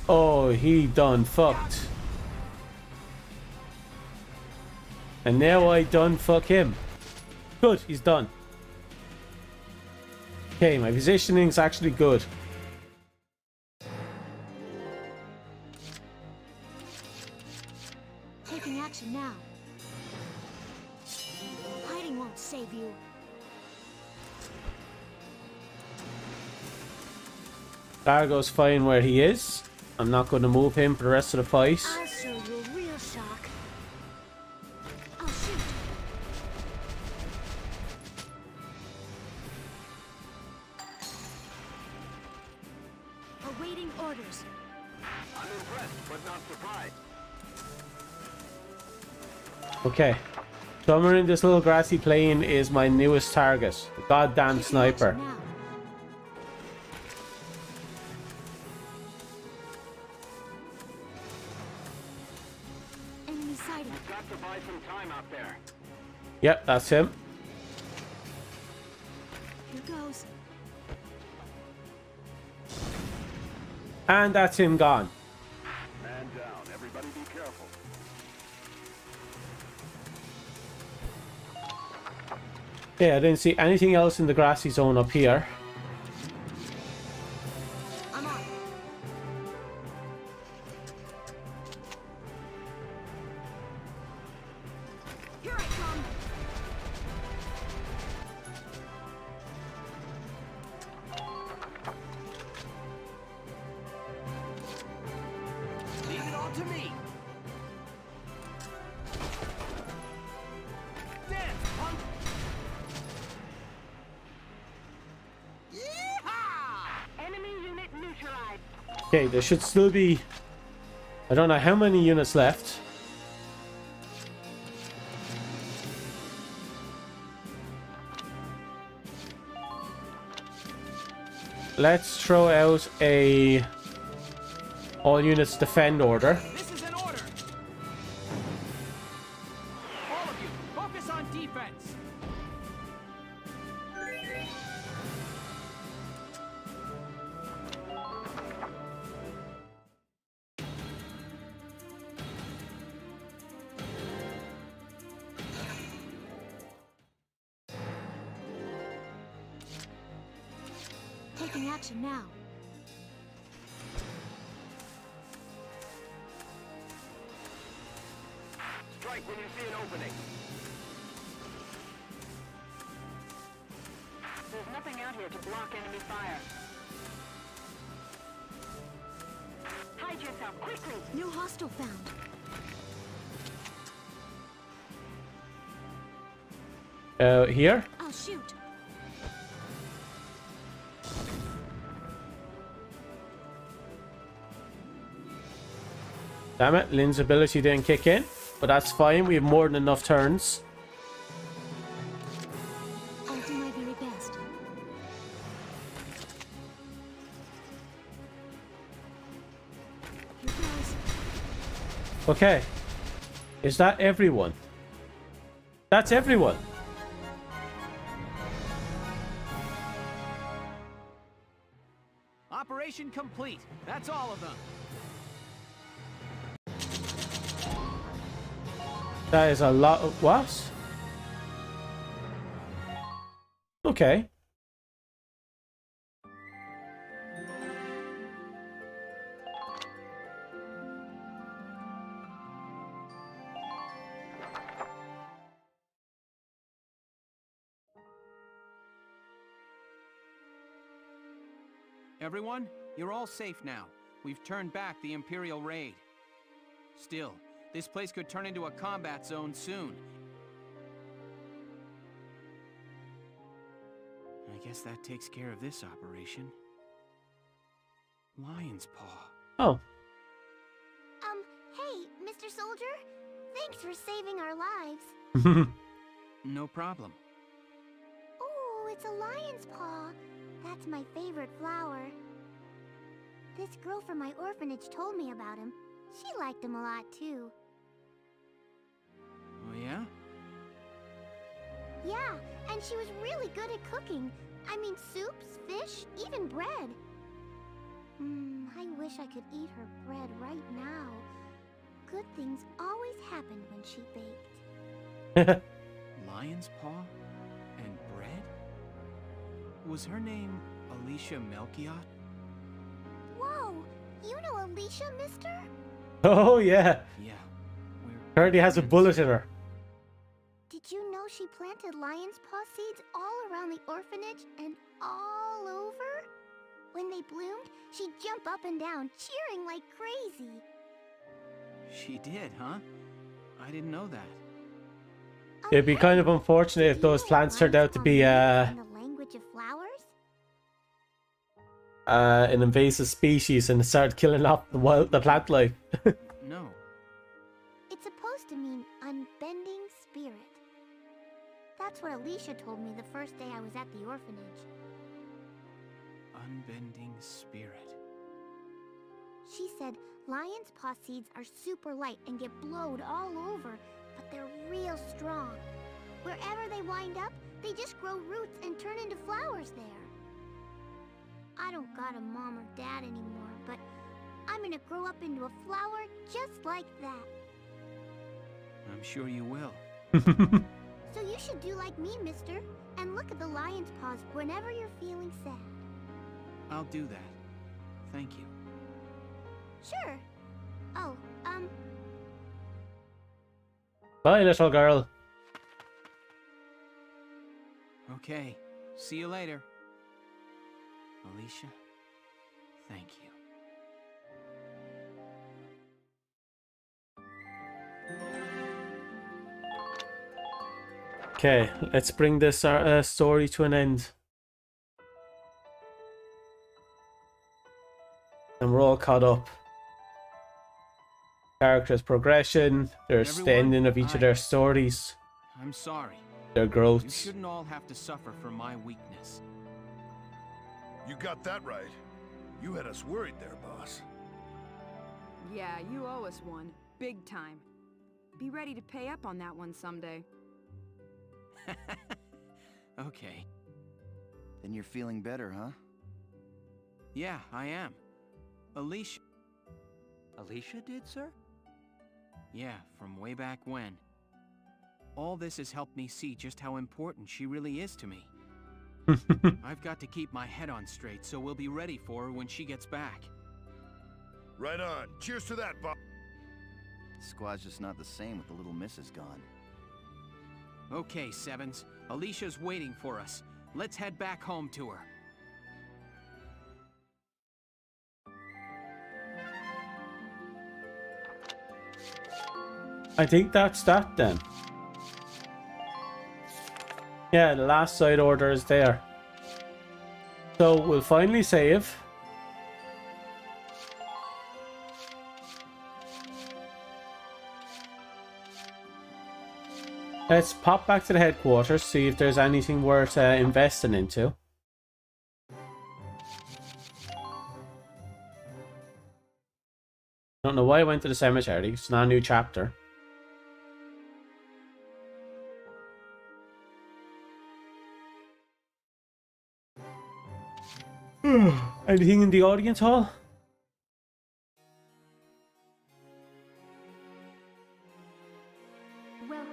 Oh, he done fucked. And now I done fuck him. Good, he's done. Okay, my positioning's actually good. Taking action now. Hiding won't save you. Largo's fine where he is. I'm not going to move him for the rest of the fight. I'll show you a real shock. I'll shoot. Awaiting orders. I'm impressed, but not surprised. Okay. Somewhere in this little grassy plain is my newest target. The goddamn sniper. Yep, that's him. Here goes. And that's him gone. Man down. Everybody be careful. Yeah, I didn't see anything else in the grassy zone up here. I'm on. Here I come. Leave it all to me. Dance, punk. Yeehaw! Enemy unit neutralized. Okay, there should still be... I don't know how many units left. Let's throw out a all units defend order. This is an order. All of you, focus on defense. Taking action now. Strike when you see an opening. There's nothing out here to block enemy fire. Hide yourself quickly. New hostile found. Here? I'll shoot. Damn it, Lynn's ability didn't kick in. But that's fine, we have more than enough turns. I'll do my very best. Here goes. Okay. Is that everyone? That's everyone. Operation complete. That's all of them. That is a lot of what? Okay. Everyone, you're all safe now. We've turned back the Imperial raid. Still, this place could turn into a combat zone soon. I guess that takes care of this operation. Lion's Paw. Oh. Hey, Mr. Soldier. Thanks for saving our lives. No problem. Oh, it's a lion's paw. That's my favorite flower. This girl from my orphanage told me about him. She liked him a lot, too. Oh, yeah? Yeah, and she was really good at cooking. I mean, soups, fish, even bread. I wish I could eat her bread right now. Good things always happened when she baked. Lion's Paw and bread? Was her name Alicia Melchiot? Whoa! You know Alicia, mister? Oh, yeah. Yeah. Already has a bullet in her. Did you know she planted lion's paw seeds all around the orphanage and all over? When they bloomed, she'd jump up and down, cheering like crazy. She did, huh? I didn't know that. It'd be kind of unfortunate if those plants turned out to be In the language of flowers? an invasive species and started killing off the plant life. No. It's supposed to mean unbending spirit. That's what Alicia told me the first day I was at the orphanage. Unbending spirit. She said lion's paw seeds are super light and get blowed all over, but they're real strong. Wherever they wind up, they just grow roots and turn into flowers there. I don't got a mom or dad anymore, but I'm gonna grow up into a flower just like that. I'm sure you will. So you should do like me, mister, and look at the lion's paws whenever you're feeling sad. I'll do that. Thank you. Sure. Oh, Bye, little girl. Okay. See you later. Alicia, thank you. Okay, let's bring this story to an end. And we're all caught up. Characters' progression, there's the ending of each of their stories, I'm sorry. their You growths. shouldn't all have to suffer from my weakness. You got that right. You had us worried there, boss. Yeah, you owe us one. Big time. Be ready to pay up on that one someday. Okay. Then you're feeling better, huh? Yeah, I am. Alicia... Alicia did, sir? Yeah, from way back when. All this has helped me see just how important she really is to me. I've got to keep my head on straight, so we'll be ready for her when she gets back. Right on. Cheers to that, boss. Squad's just not the same with the little missus gone. Okay, Sevens. Alicia's waiting for us. Let's head back home to her. I think that's that then. Yeah, the last side order is there. So we'll finally save. Let's pop back to the headquarters, see if there's anything worth investing into. Don't know why I went to the cemetery. It's not a new chapter. Anything in the audience hall? Welcome.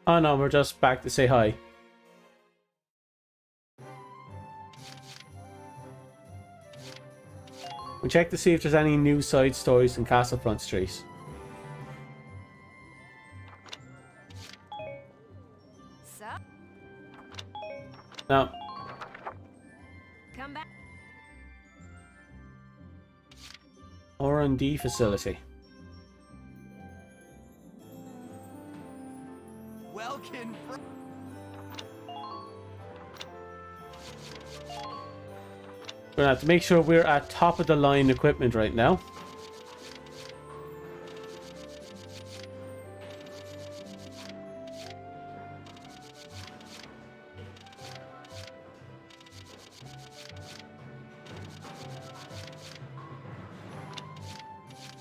Oh no, we're just back to say hi. We check to see if there's any new side stories in Castlefront Street. So, No. come back. R&D facility. Welkin, We're gonna have to make sure we're at top of the line equipment right now.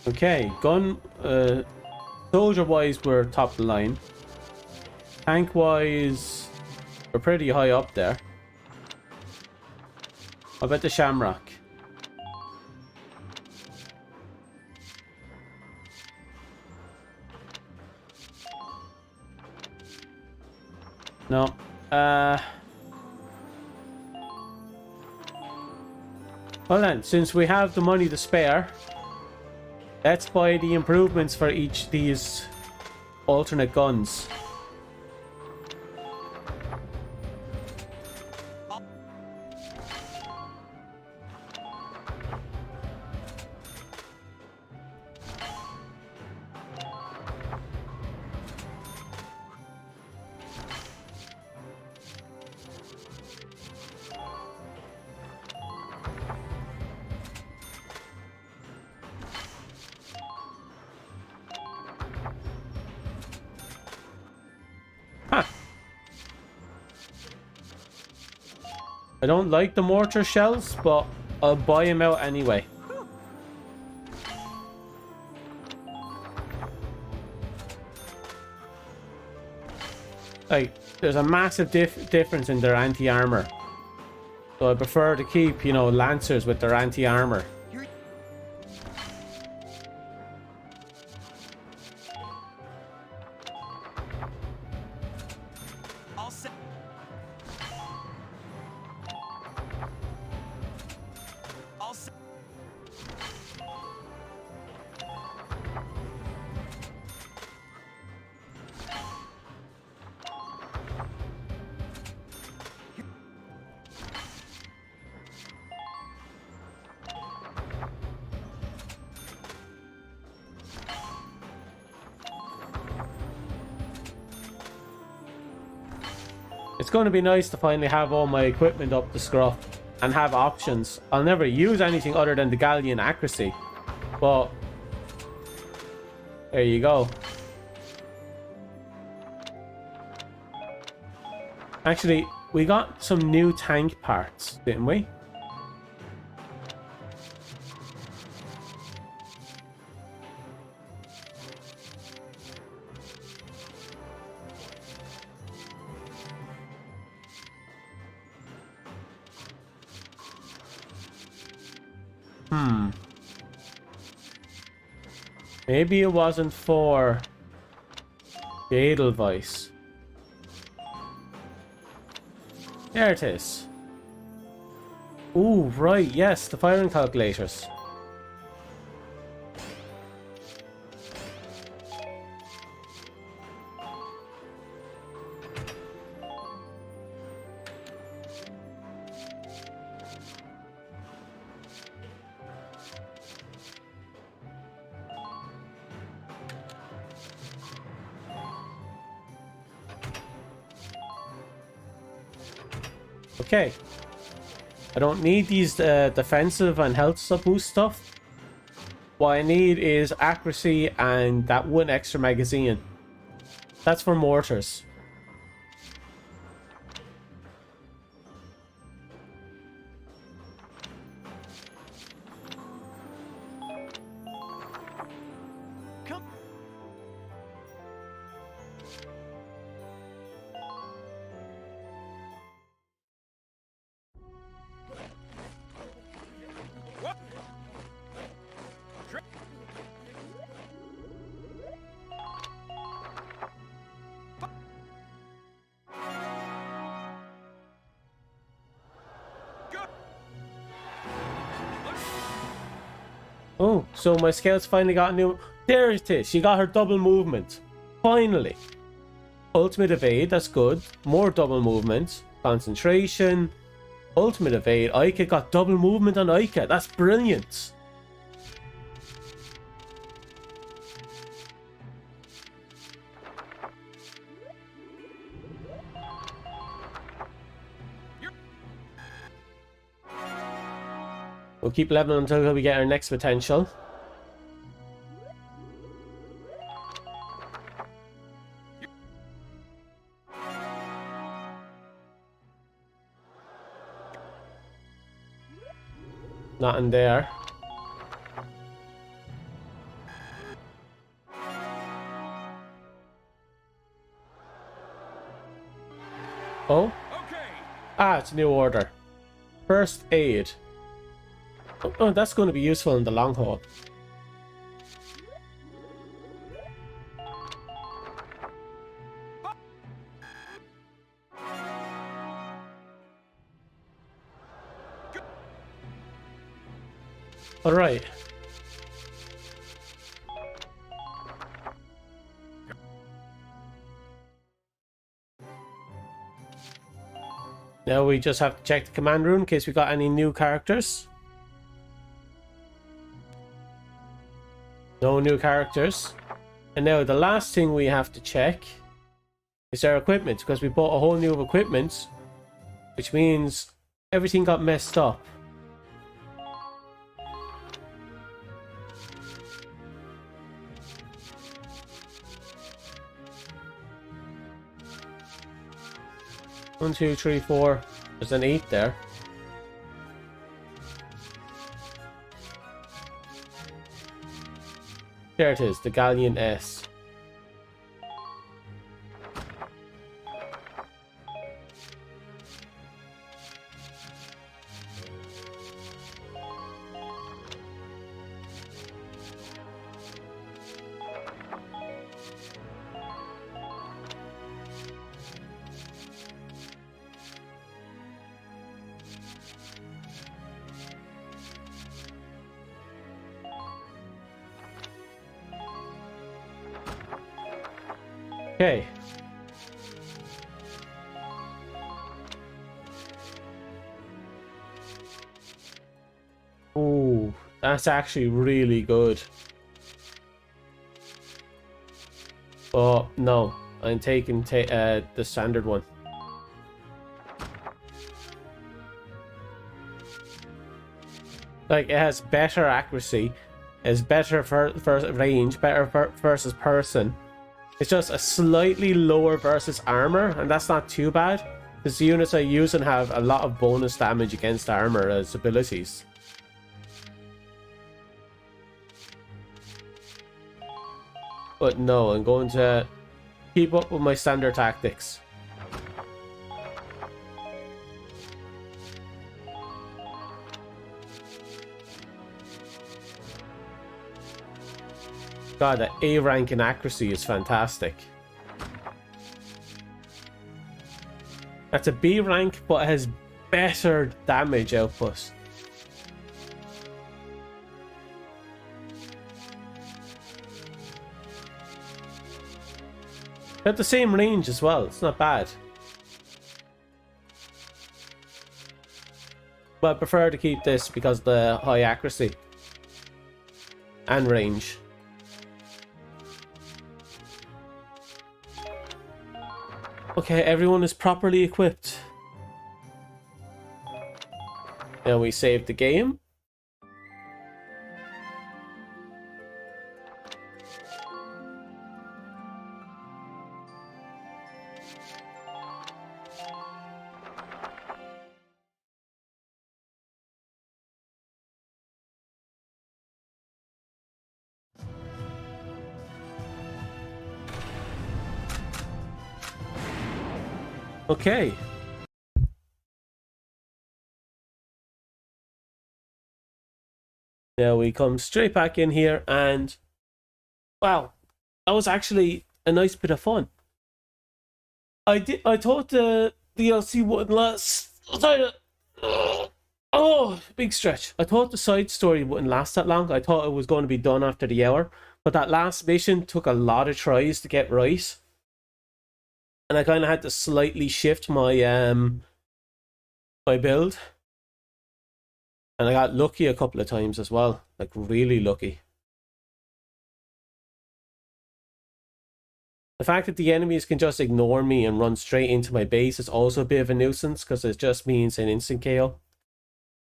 Okay, soldier wise we're top of the line. Tank wise we're pretty high up there. How about the Shamrock? No. Well then, since we have the money to spare, let's buy the improvements for each of these alternate guns. I don't like the mortar shells, but I'll buy them out anyway. Like, there's a massive difference in their anti-armor. So I prefer to keep, you know, Lancers with their anti-armor. It's going to be nice to finally have all my equipment up to scruff and have options. I'll never use anything other than the Galleon accuracy, but there you go. Actually, we got some new tank parts, didn't we? Maybe it wasn't for the Edelweiss. There it is. Ooh, right, yes, the firing calculators. Okay. I don't need these defensive and health boost stuff. What I need is accuracy and that one extra magazine. That's for mortars. Oh, so my scouts finally got a new... There it is. She got her double movement. Finally. Ultimate evade, that's good. More double movement. Concentration. Ultimate evade. Aika got double movement on Aika. That's brilliant. We'll keep leveling until we get our next potential. Not in there. Oh? Ah, it's a new order. First aid. Oh, that's going to be useful in the long haul. All right. Now we just have to check the command room in case we got any new characters. No new characters. And now the last thing we have to check is our equipment, because we bought a whole new equipment, which means everything got messed up. One, two, three, four. There's an 8 there. There it is, the Galleon S. Okay. Ooh, that's actually really good. Oh, no. I'm taking the standard one. Like, it has better accuracy, has better range, better versus person. It's just a slightly lower versus armor, and that's not too bad, because the units I use and have a lot of bonus damage against armor as abilities. But no, I'm going to keep up with my standard tactics. God, the A rank in accuracy is fantastic. That's a B rank, but it has better damage output. At the same range as well, it's not bad. But I prefer to keep this because of the high accuracy and range. Okay, everyone is properly equipped. Now we save the game. Okay. Now we come straight back in here and wow, that was actually a nice bit of fun. I thought the DLC wouldn't last. I'm Oh, big stretch. I thought the side story wouldn't last that long. I thought it was going to be done after the hour. But that last mission took a lot of tries to get right. And I kind of had to slightly shift my my build. And I got lucky a couple of times as well. Like, really lucky. The fact that the enemies can just ignore me and run straight into my base is also a bit of a nuisance, because it just means an instant KO.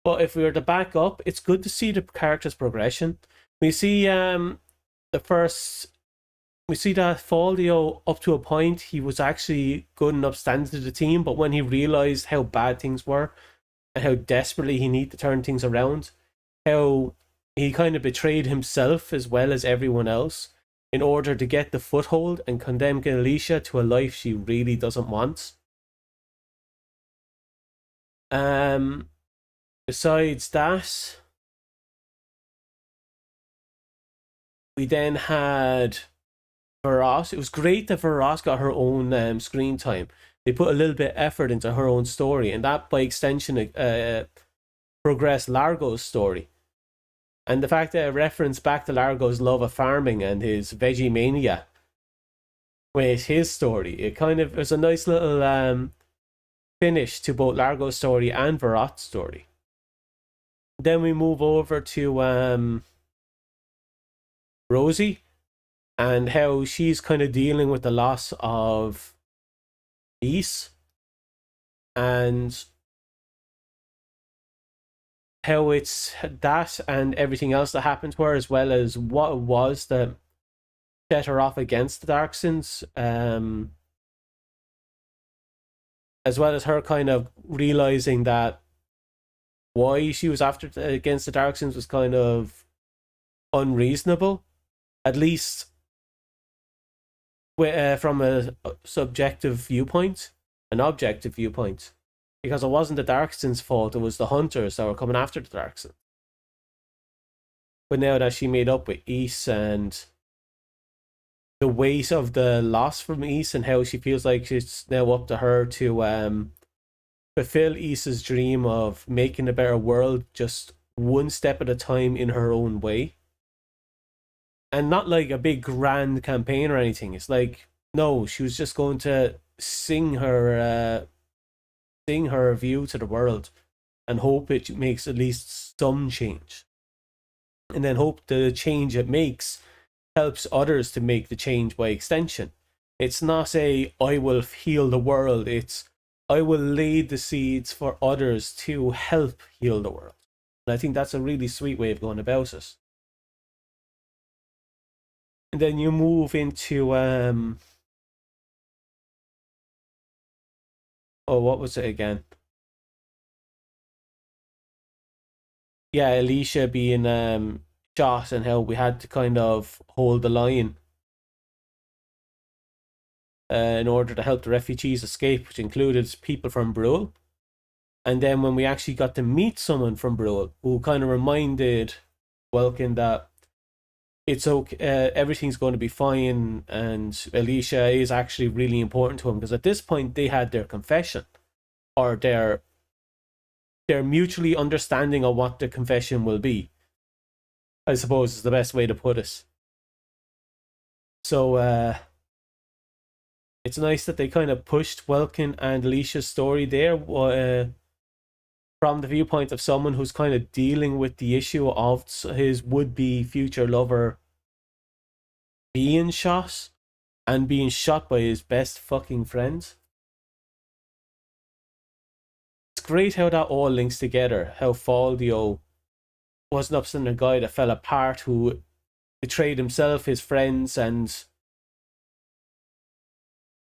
But if we were to back up, it's good to see the character's progression. We see we see that Faldio, up to a point, he was actually good enough standing to the team, but when he realized how bad things were and how desperately he needed to turn things around, how he kind of betrayed himself as well as everyone else in order to get the foothold and condemn Alicia to a life she really doesn't want. Besides that, we then had Varos. It was great that Varos got her own screen time. They put a little bit of effort into her own story, and that by extension progressed Largo's story. And the fact that it referenced back to Largo's love of farming and his veggie mania with his story, it kind of was a nice little finish to both Largo's story and Varot's story. Then we move over to Rosie and how she's kind of dealing with the loss of Ys, and how it's that and everything else that happened to her, as well as what it was that set her off against the Darksons, as well as her kind of realizing that why she was after against the Darksons was kind of unreasonable, at least from a subjective viewpoint, an objective viewpoint, because it wasn't the Darksons' fault, it was the hunters that were coming after the Darksons. But now that she made up with Ys and the weight of the loss from Ys and how she feels like it's now up to her to fulfill Ys's dream of making a better world just one step at a time in her own way. And not like a big grand campaign or anything. It's like, no, she was just going to sing her view to the world and hope it makes at least some change. And then hope the change it makes helps others to make the change by extension. It's not I will heal the world. It's I will lay the seeds for others to help heal the world. And I think that's a really sweet way of going about it. And then you move into what was it again? Yeah, Alicia being shot and how we had to kind of hold the line in order to help the refugees escape, which included people from Brule. And then when we actually got to meet someone from Brule who kind of reminded Welkin that it's okay, everything's going to be fine, and Alicia is actually really important to him, because at this point they had their confession, or their mutually understanding of what the confession will be, I suppose is the best way to put it. So it's nice that they kind of pushed Welkin and Alicia's story there from the viewpoint of someone who's kind of dealing with the issue of his would-be future lover being shot, and being shot by his best fucking friend. It's great how that all links together, how Faldio was an upstanding guy that fell apart, who betrayed himself, his friends, and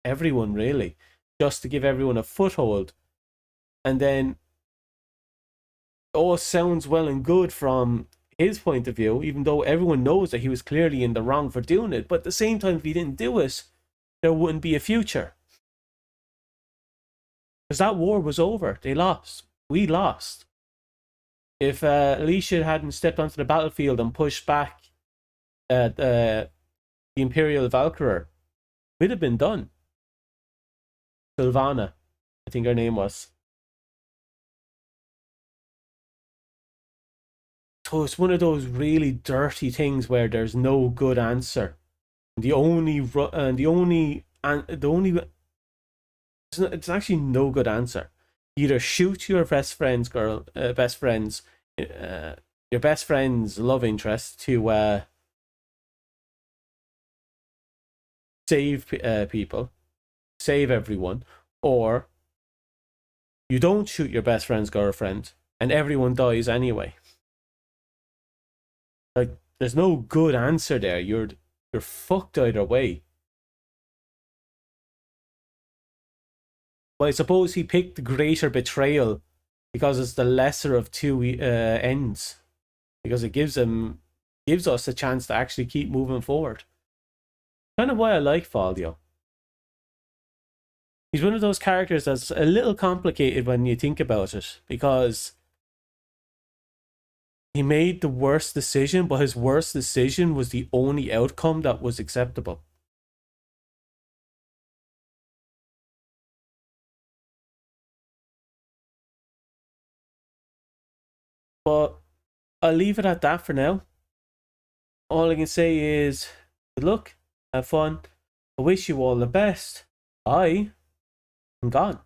everyone really, just to give everyone a foothold. And then it all sounds well and good from his point of view, even though everyone knows that he was clearly in the wrong for doing it. But at the same time, if he didn't do it, there wouldn't be a future. Because that war was over. They lost. We lost. If Alicia hadn't stepped onto the battlefield and pushed back the Imperial Valkyria, we'd have been done. Sylvana, I think her name was. So it's one of those really dirty things where there's no good answer. The only it's actually no good answer. Either shoot your best friend's your best friend's love interest to save people, save everyone, or you don't shoot your best friend's girlfriend and everyone dies anyway. Like, there's no good answer there. You're fucked either way. Well, I suppose he picked the greater betrayal because it's the lesser of two ends. Because it gives us a chance to actually keep moving forward. Kind of why I like Faldio. He's one of those characters that's a little complicated when you think about it, because he made the worst decision, but his worst decision was the only outcome that was acceptable. But I'll leave it at that for now. All I can say is good luck, have fun. I wish you all the best. I am gone.